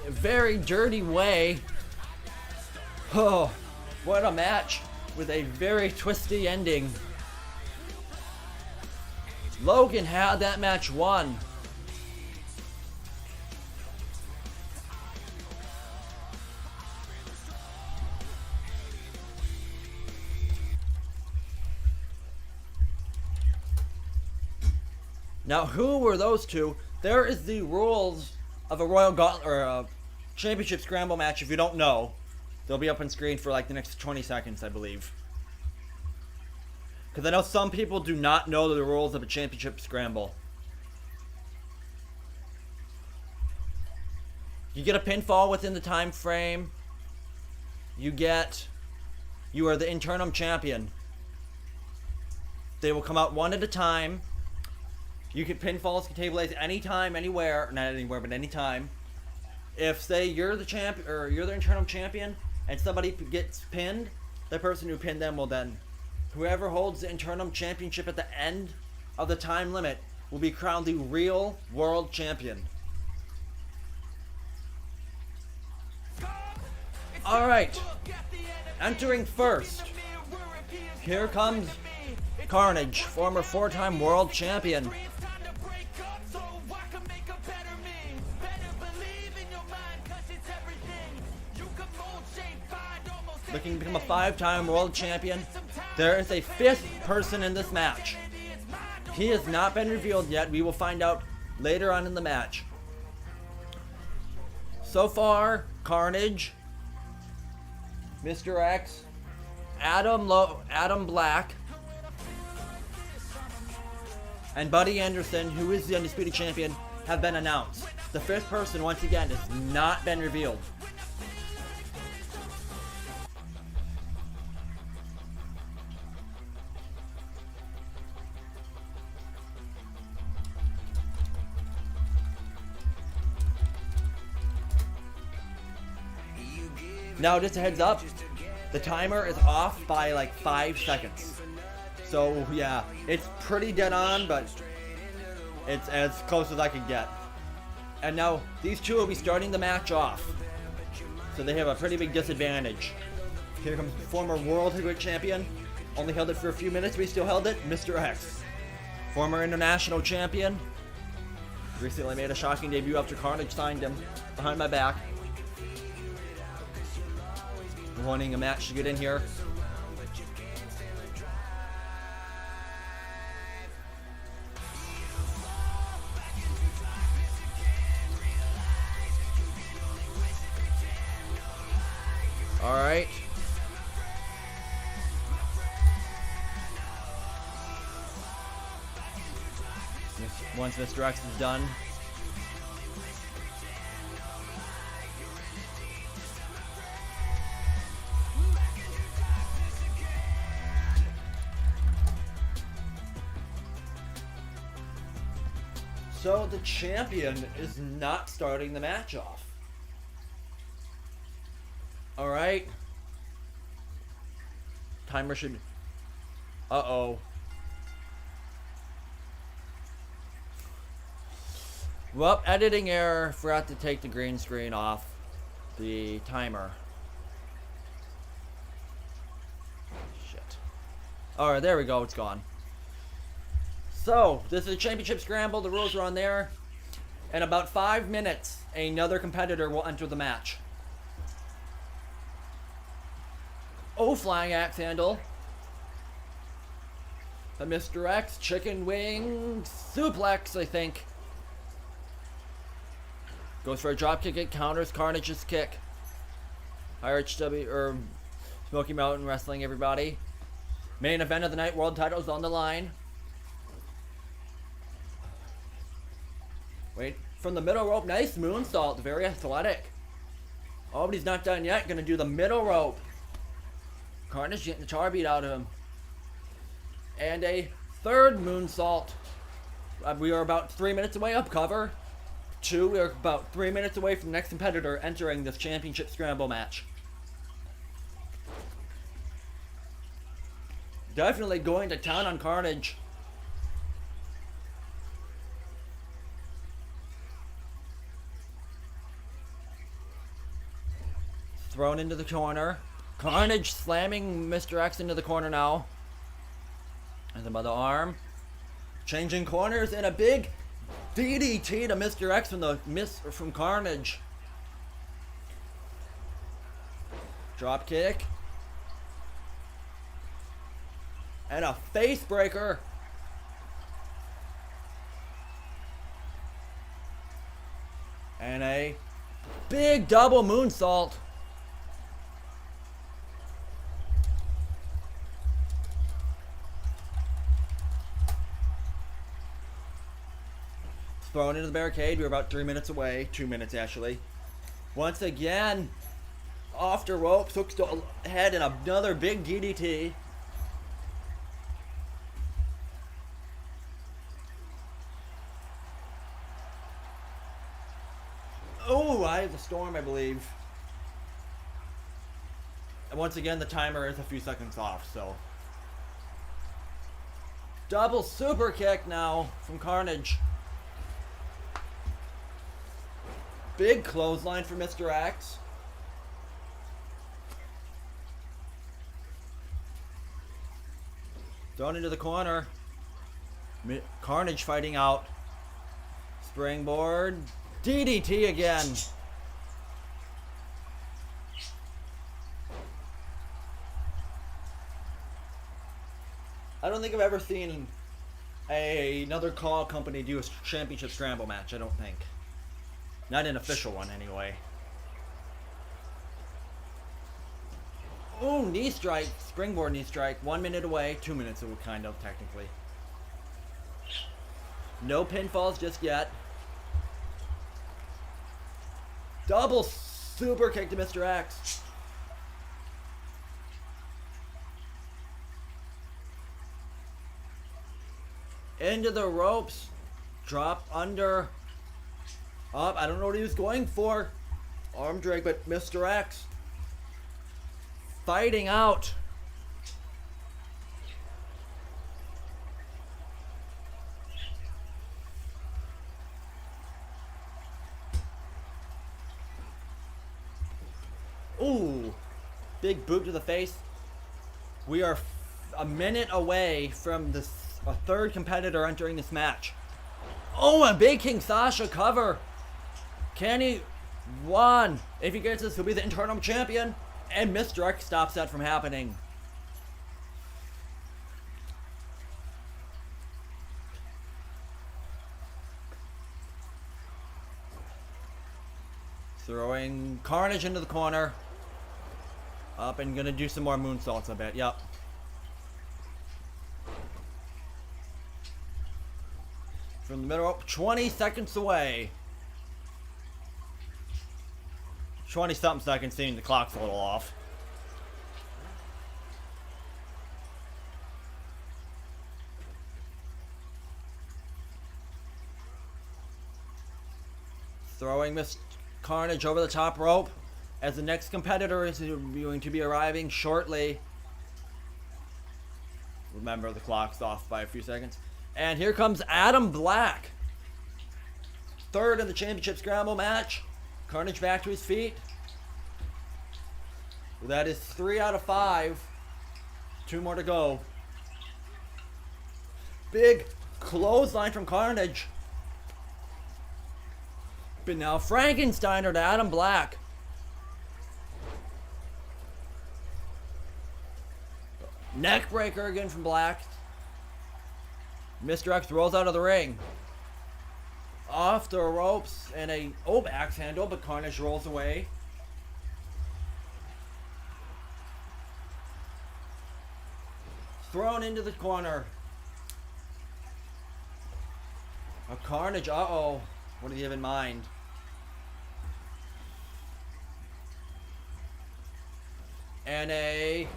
Very dirty way. Oh, what a match with a very twisty ending. Logan had that match won. Now, who were those two? There is the rules of a Royal Gauntlet or a Championship Scramble match. If you don't know, they'll be up on screen for like the next 20 seconds, I believe. Because I know some people do not know the rules of a Championship Scramble. You get a pinfall within the time frame. You are the interim champion. They will come out one at a time. You can pinfalls, can table A's anytime, anywhere, not anywhere, but anytime. If say you're the champ or you're the interim champion and somebody gets pinned, the person who pinned them will then, whoever holds the interim championship at the end of the time limit will be crowned the real world champion. Alright, entering first, here comes Carnage, former 4-time world champion. Looking to become a 5-time world champion. There is a 5th person in this match. He has not been revealed yet. We will find out later on in the match. So far, Carnage, Mr. X, Adam Black, and Buddy Anderson, who is the undisputed champion, have been announced. The 5th person, once again, has not been revealed. Now, just a heads up, the timer is off by like 5 seconds. So, yeah, it's pretty dead on, but it's as close as I can get. And now, these two will be starting the match off. So they have a pretty big disadvantage. Here comes former World Heavyweight Champion. Only held it for a few minutes, but he still held it, Mr. X. Former International Champion. Recently made a shocking debut after Carnage signed him behind my back. Wanting a match to get in here. All right. Once Mr. X is done. So the champion is not starting the match off. Alright. Timer should... Uh-oh. Well, editing error. Forgot to take the green screen off the timer. Shit. Alright, there we go. It's gone. So, this is a championship scramble. The rules are on there. In about 5 minutes, another competitor will enter the match. Oh, flying axe handle. The Mr. X chicken wing suplex, I think. Goes for a drop kick, it counters Carnage's kick. RHW, or Smoky Mountain Wrestling, everybody. Main event of the night, world titles on the line. Wait, from the middle rope, nice moonsault, very athletic. Oh, but he's not done yet, gonna do the middle rope. Carnage getting the tar beat out of him. And a third moonsault. We are about 3 minutes away up cover. 2, we are about 3 minutes away from the next competitor entering this championship scramble match. Definitely going to town on Carnage. Thrown into the corner. Carnage slamming Mr. X into the corner now. And then by the arm. Changing corners and a big DDT to Mr. X from Carnage. Drop kick. And a face breaker. And a big double moonsault. Thrown into the barricade. We're about 3 minutes away. 2 minutes, actually. Once again, off the ropes, hooks to head, and another big DDT. Oh, I have the storm, I believe. And once again, the timer is a few seconds off, so. Double super kick now from Carnage. Big clothesline for Mr. X. Thrown into the corner. Carnage fighting out. Springboard. DDT again. I don't think I've ever seen another call company do a championship scramble match. I don't think. Not an official one, anyway. Oh, knee strike. Springboard knee strike. 1 minute away. 2 minutes, kind of, technically. No pinfalls just yet. Double super kick to Mr. X. Into the ropes. Drop under. Up. I don't know what he was going for. Arm drag, but Mr. X fighting out. Ooh, big boot to the face. We are a minute away from a third competitor entering this match. Oh, a big King Sasha cover. Can he? One. If he gets this, he'll be the interim champion. And Mr. X stops that from happening. Throwing Carnage into the corner. Up and gonna do some more moonsaults, I bet. Yep. From the middle, 20 seconds away. 20-something seconds, seeing the clock's a little off. Throwing Miss Carnage over the top rope as the next competitor is going to be arriving shortly. Remember, the clock's off by a few seconds. And here comes Adam Black. Third in the championship scramble match. Carnage back to his feet. That is 3 out of 5. 2 more to go. Big clothesline from Carnage. But now Frankensteiner to Adam Black. Neck breaker again from Black. Mr. X rolls out of the ring. Off the ropes and a axe handle, but Carnage rolls away. Thrown into the corner. A Carnage, uh-oh. What do you have in mind? And a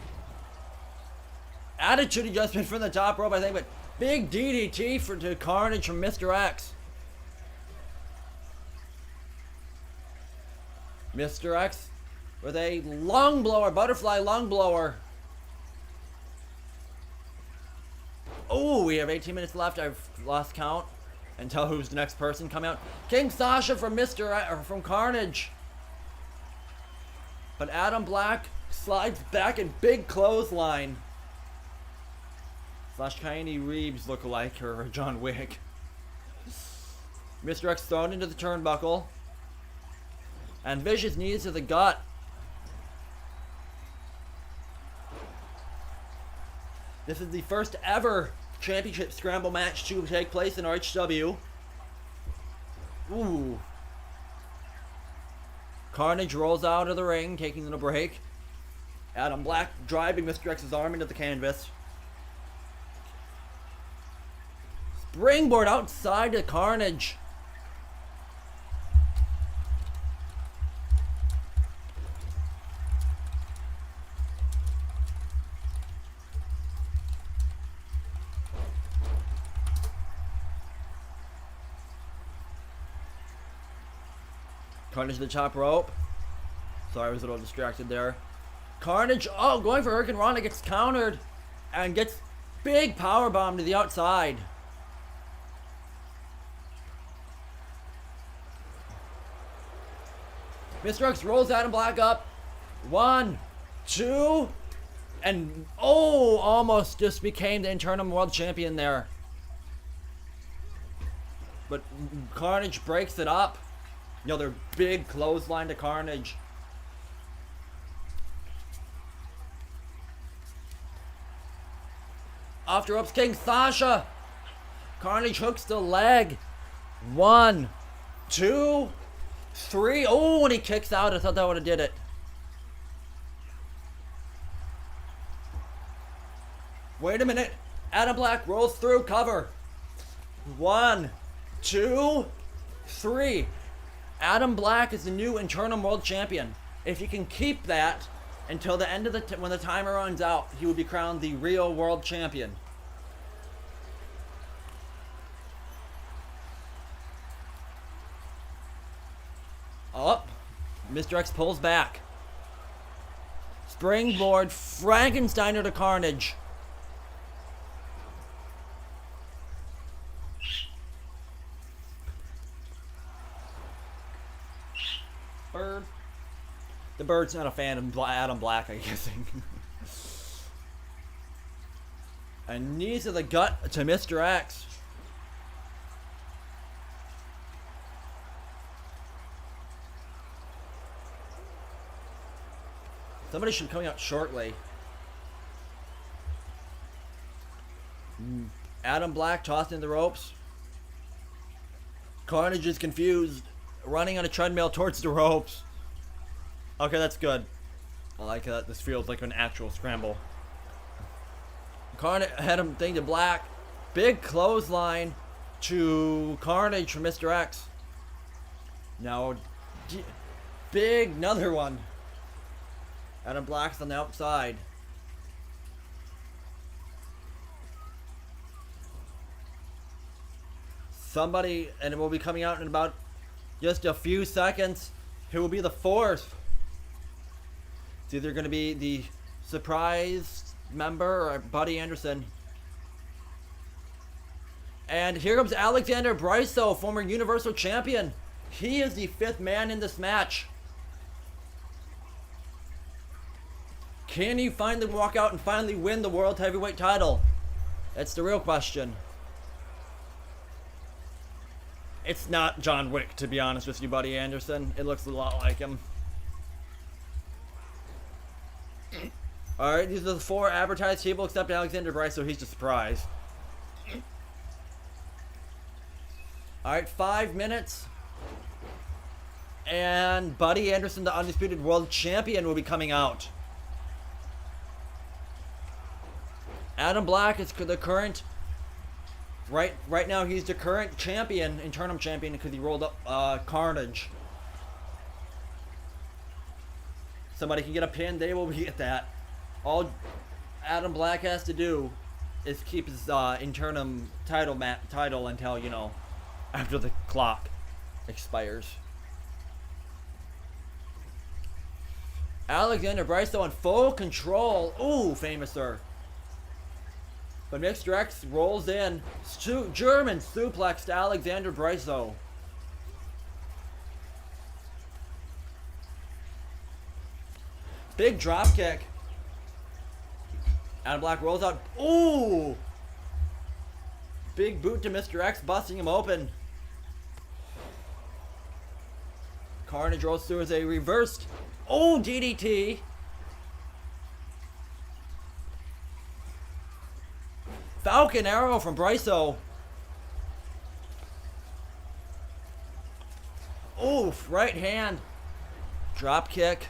attitude adjustment from the top rope, I think, but big DDT to Carnage from Mr. X. Mr. X with a long blower, butterfly long blower. we have 18 minutes left. I've lost count. And tell who's the next person coming out. King Sasha from from Carnage. But Adam Black slides back in big clothesline. / Keanu Reeves lookalike or John Wick. Mr. X thrown into the turnbuckle. And vicious knees to the gut. This is the first ever championship scramble match to take place in RHW. Ooh. Carnage rolls out of the ring, taking a break. Adam Black driving Mr. X's arm into the canvas. Springboard outside to Carnage. Carnage to the top rope. Sorry, I was a little distracted there. Carnage, oh, going for Hurricane Rana, gets countered and gets big powerbomb to the outside. Mr. X rolls Adam Black up. 1, 2, and oh, almost just became the interim world champion there. But Carnage breaks it up. Another big clothesline to Carnage. Off the ropes, King Sasha. Carnage hooks the leg. 1, 2, 3. Oh, and he kicks out. I thought that would have did it. Wait a minute. Adam Black rolls through cover. 1, 2, 3. Adam Black is the new interim world champion. If he can keep that until the end of when the timer runs out, he will be crowned the real world champion. Up. Mr. X pulls back. Springboard Frankensteiner to Carnage. Bird. The Bird's not a fan of Adam Black, I'm guessing. And knees to the gut to Mr. X. Somebody should be coming out shortly. Adam Black tossed in the ropes. Carnage is confused, running on a treadmill towards the ropes. Okay, that's good. I like that. This feels like an actual scramble. Carnage had him thing to Black. Big clothesline to Carnage from Mr. X. Now, big another one. Adam Black's on the outside. Somebody, and it will be coming out in about just a few seconds, who will be the fourth. It's either going to be the surprise member or Buddy Anderson. And here comes Alexander Bryso, former Universal Champion. He is the fifth man in this match. Can he finally walk out and finally win the World Heavyweight title? That's the real question. It's not John Wick, to be honest with you, Buddy Anderson. It looks a lot like him. Alright, these are the four advertised people except Alexander Bryce, so he's the surprise. Alright, 5 minutes. And Buddy Anderson, the undisputed world champion, will be coming out. Adam Black is the current... Right now, he's the current champion, interim champion, because he rolled up Carnage. Somebody can get a pin, they will get that. All Adam Black has to do is keep his interim title until, you know, after the clock expires. Alexander Bryce, though, in full control. Ooh, Famouser. But Mr. X rolls in. German suplex to Alexander Bryso. Big drop kick. Adam Black rolls out. Ooh! Big boot to Mr. X, busting him open. Carnage rolls through as a reversed. Oh, DDT. Falcon Arrow from Bryso. Oof, right hand. Drop kick.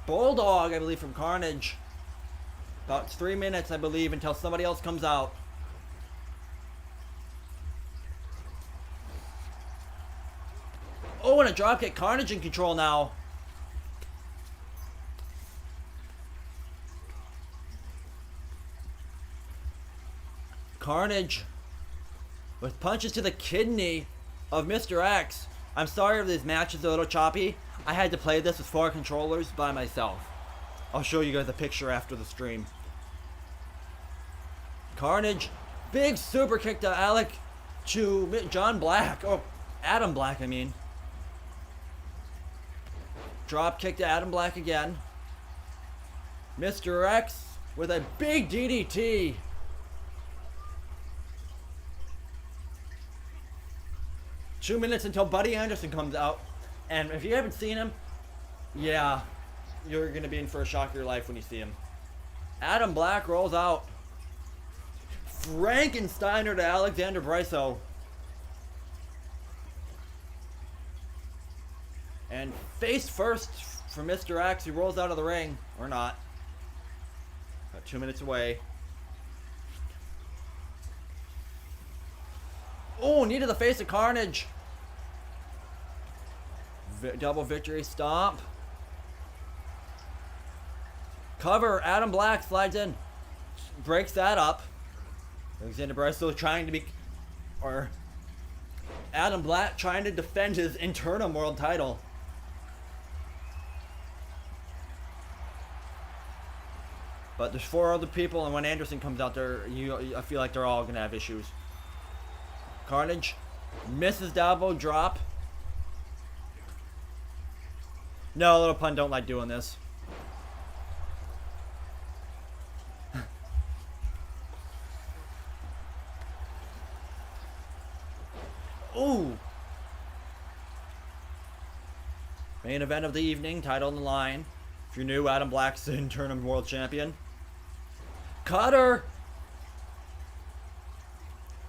Bulldog, I believe, from Carnage. About 3 minutes, I believe, until somebody else comes out. Oh, and a dropkick. Carnage in control now. Carnage with punches to the kidney of Mr. X. I'm sorry if this match is a little choppy. I had to play this with 4 controllers by myself. I'll show you guys a picture after the stream. Carnage, big super kick to John Black. Oh, Adam Black, I mean. Drop kick to Adam Black again. Mr. X with a big DDT. Two minutes until Buddy Anderson comes out. And if you haven't seen him, yeah, you're going to be in for a shock of your life when you see him. Adam Black rolls out. Frankensteiner to Alexander Bryso. And face first for Mr. X. He rolls out of the ring. Or not. About 2 minutes away. Oh, knee to the face of Carnage. Double victory stomp. Cover. Adam Black slides in. Breaks that up. Alexander Bryso trying to be... Or... Adam Black trying to defend his interim world title. But there's 4 other people, and when Anderson comes out there, I feel like they're all going to have issues. Carnage misses Dalbo drop. No, Little Pun don't like doing this. Ooh. Main event of the evening, title on the line. If you're new, Adam Black's the interim world champion. Cutter.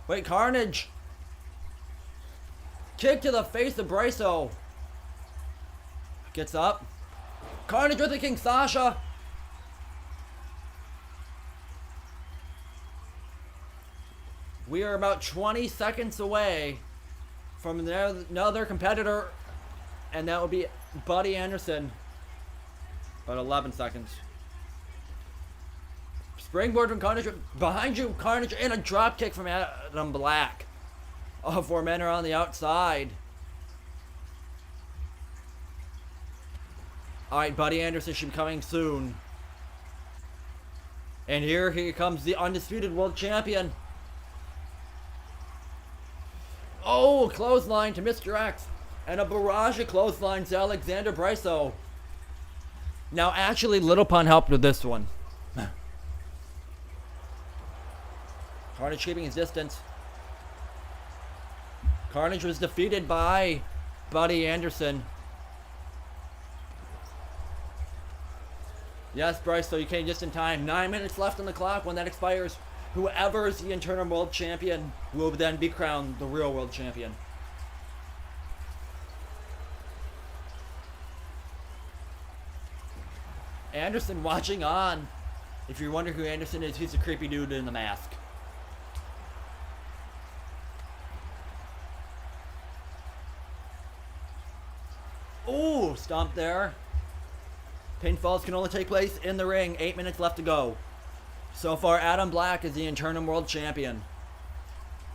Wait, Carnage. Kick to the face of Bryso. Gets up. Carnage with the King Sasha. We are about 20 seconds away from another competitor, and that would be Buddy Anderson. About 11 seconds. Springboard from Carnage. Behind you, Carnage, and a drop kick from Adam Black. All 4 men are on the outside. Alright, Buddy Anderson should be coming soon. And here comes the undisputed world champion. Oh, clothesline to Mr. X. And a barrage of clotheslines to Alexander Bryso. Now, actually, Little Pun helped with this one. Carnage keeping his distance. Carnage was defeated by Buddy Anderson. Yes, Bryce, so you came just in time. 9 minutes left on the clock. When that expires, whoever is the interim world champion will then be crowned the real world champion. Anderson watching on. If you're wondering who Anderson is, he's a creepy dude in the mask. Ooh, stomp there. Pinfalls can only take place in the ring. 8 minutes left to go. So far, Adam Black is the interim world champion.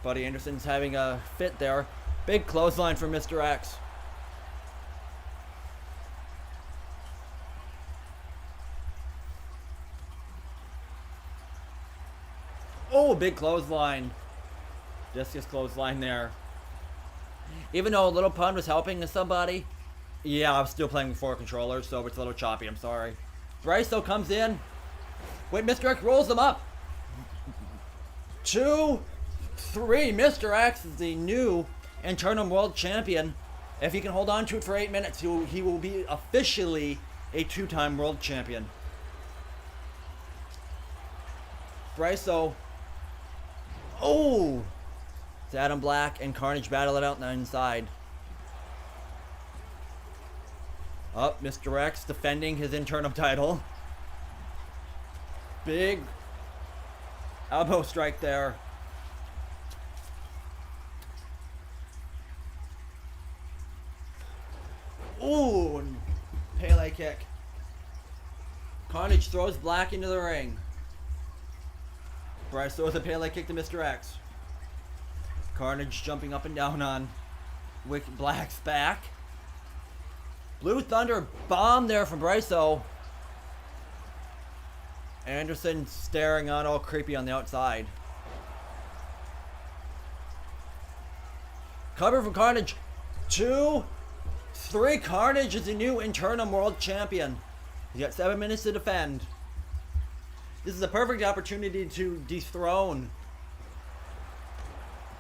Buddy Anderson's having a fit there. Big clothesline for Mr. X. big clothesline. Discus clothesline there. Even though a little pun was helping somebody, yeah, I'm still playing with 4 controllers, so it's a little choppy, I'm sorry. Bryce though comes in. Wait, Mr. X rolls him up. 2, 3. Mr. X is the new interim world champion. If he can hold on to it for 8 minutes, he will be officially a 2-time world champion. Bryce though. Oh! It's Adam Black and Carnage battle it out on the inside. Up, Mr. X defending his interim title. Big elbow strike there. Ooh, and Pele kick. Carnage throws Black into the ring. Bryce throws a Pele kick to Mr. X. Carnage jumping up and down on Black's back. Blue Thunder bomb there from Bryso. Anderson staring on all creepy on the outside. Cover from Carnage. 2, 3. Carnage is the new interim world champion. He's got 7 minutes to defend. This is a perfect opportunity to dethrone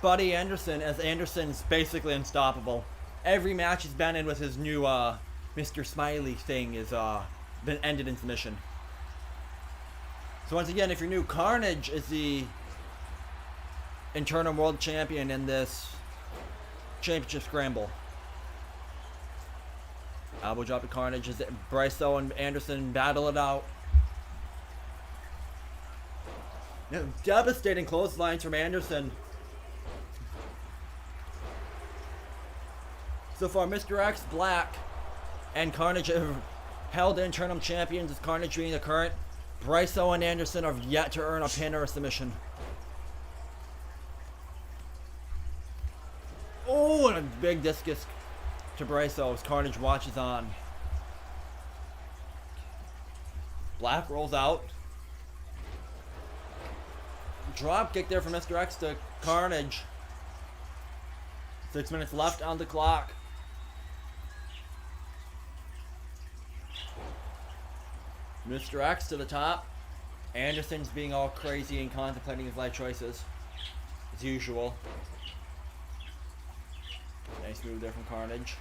Buddy Anderson, as Anderson's basically unstoppable. Every match he's been in with his new Mr. Smiley thing is been ended in submission. So once again, if you're new, Carnage is the interim world champion in this championship scramble. Elbow drop to Carnage as Bryso and Anderson battle it out. Now, devastating clotheslines from Anderson. So far, Mr. X, Black, and Carnage have held interim champions, with Carnage being the current. Bryso and Anderson have yet to earn a pin or a submission. Oh, and a big discus to Bryso as Carnage watches on. Black rolls out. Drop kick there from Mr. X to Carnage. 6 minutes left on the clock. Mr. X to the top. Anderson's being all crazy and contemplating his life choices, as usual. Nice move there from Carnage.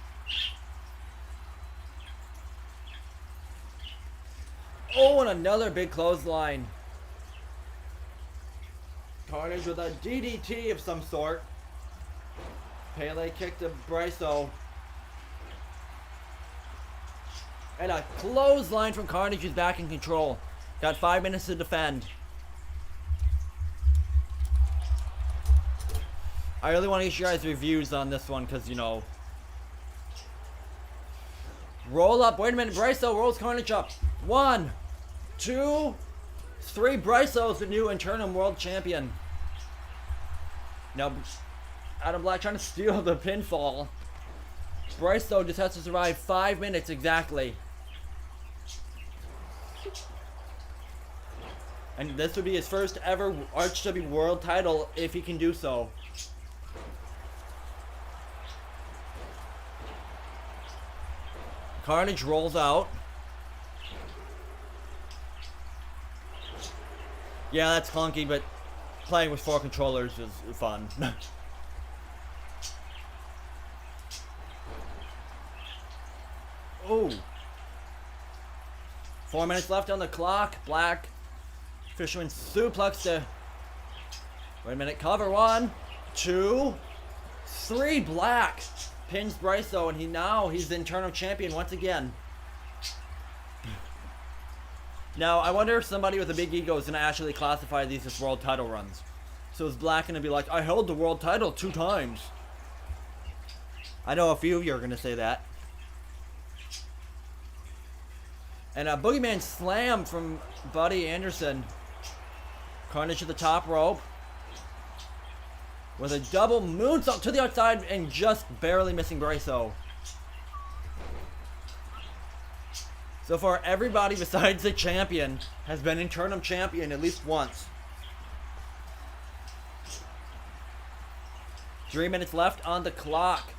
Oh, and another big clothesline. Carnage with a DDT of some sort. Pele kick to Bryso. And a clothesline from Carnage, who's back in control. Got 5 minutes to defend. I really want to get you guys reviews on this one because, you know. Roll up. Wait a minute. Bryso rolls Carnage up. 1, 2, 3. Bryso's the new interim world champion. Now, Adam Black trying to steal the pinfall. Bryso just has to survive 5 minutes exactly. And this would be his first ever RHW world title if he can do so. Carnage rolls out. Yeah, that's clunky, but playing with 4 controllers is fun. Oh. 4 minutes left on the clock. Black. Fisherman suplex to. Wait a minute. Cover. 1, 2, 3. Black pins Bryso, and he's the interim champion once again. Now, I wonder if somebody with a big ego is going to actually classify these as world title runs. So is Black going to be like, I held the world title 2 times? I know a few of you are going to say that. And a Boogeyman slam from Buddy Anderson. Carnage to the top rope. With a double moonsault to the outside and just barely missing Bryso. So far, everybody besides the champion has been interim champion at least once. 3 minutes left on the clock.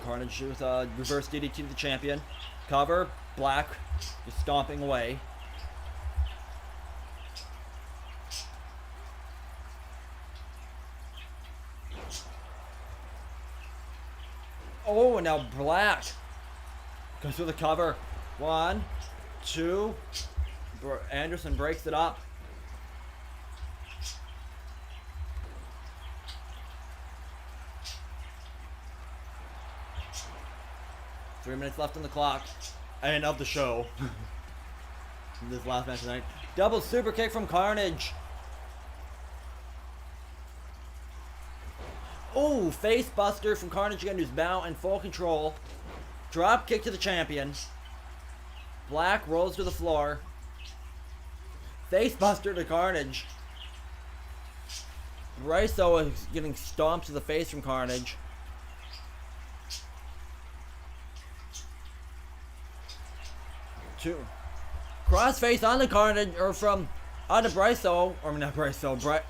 Carnage with a reverse DDT to the champion. Cover. Black just stomping away. Oh, and now Black goes through the cover. 1, 2. Anderson breaks it up. Three minutes left on the clock. And of the show. This last match tonight. Double super kick from Carnage. Oh, face buster from Carnage again, who's now in full control. Drop kick to the champion. Black rolls to the floor. Face buster to Carnage. Bryso is getting stomped to the face from Carnage. Two. Crossface on the Carnage, or from onto Bryso, or not Bryso,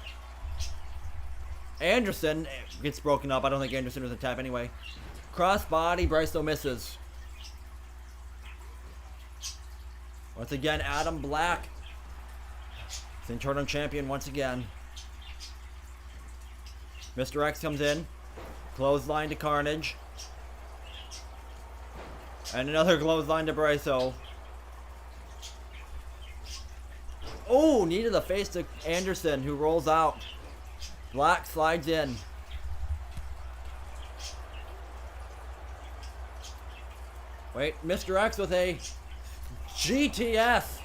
Anderson gets broken up. I don't think Anderson was a tap anyway. Cross body, Bryso misses. Once again, Adam Black. Internal champion once again. Mr. X comes in. Clothesline to Carnage. And another clothesline to Bryso. Oh, knee to the face to Anderson, who rolls out. Black slides in. Wait, Mr. X with a GTS.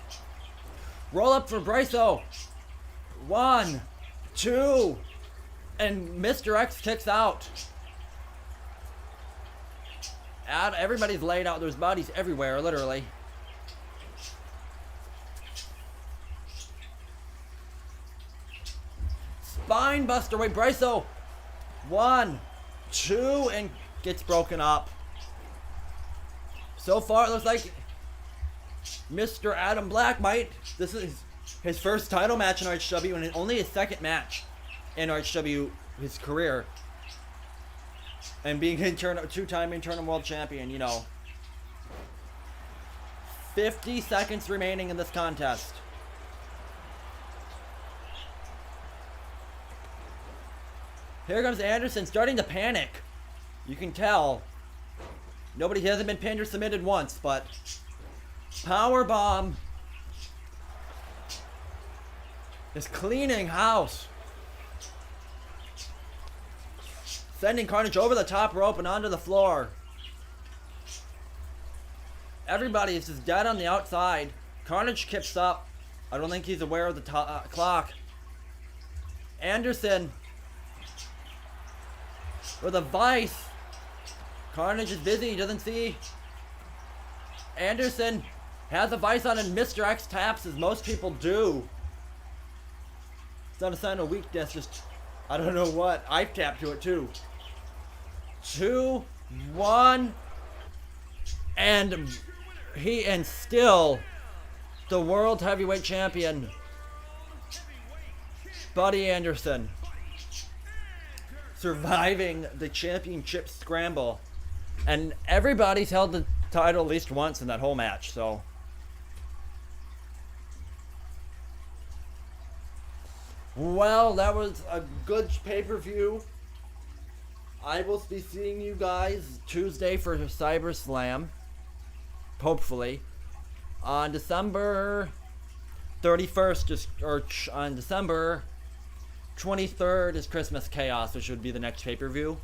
Roll up for Bryso. 1, 2. And Mr. X kicks out. Everybody's laid out. There's bodies everywhere, literally. Spine buster. Wait, Bryso. 1, 2, and gets broken up. So far, it looks like Mr. Adam Black might. This is his first title match in RHW and only his second match in RHW his career. And being two-time internal world champion, you know. 50 seconds remaining in this contest. Here comes Anderson starting to panic. You can tell. Nobody hasn't been pinned or submitted once, but power bomb is cleaning house. Sending Carnage over the top rope and onto the floor. Everybody is just dead on the outside. Carnage kicks up. I don't think he's aware of the clock. Anderson with a vice. Carnage is busy. He doesn't see. Anderson has a vice on and Mr. X taps, as most people do. It's not a sign of weakness, just I don't know what. I've tapped to it too. 2, 1, and still the world heavyweight champion, Buddy Anderson, surviving the championship scramble, and everybody's held the title at least once in that whole match. So well, that was a good pay-per-view. I will be seeing you guys Tuesday for Cyber Slam, hopefully, on December 31st, or on December 23rd is Christmas Chaos, which would be the next pay-per-view.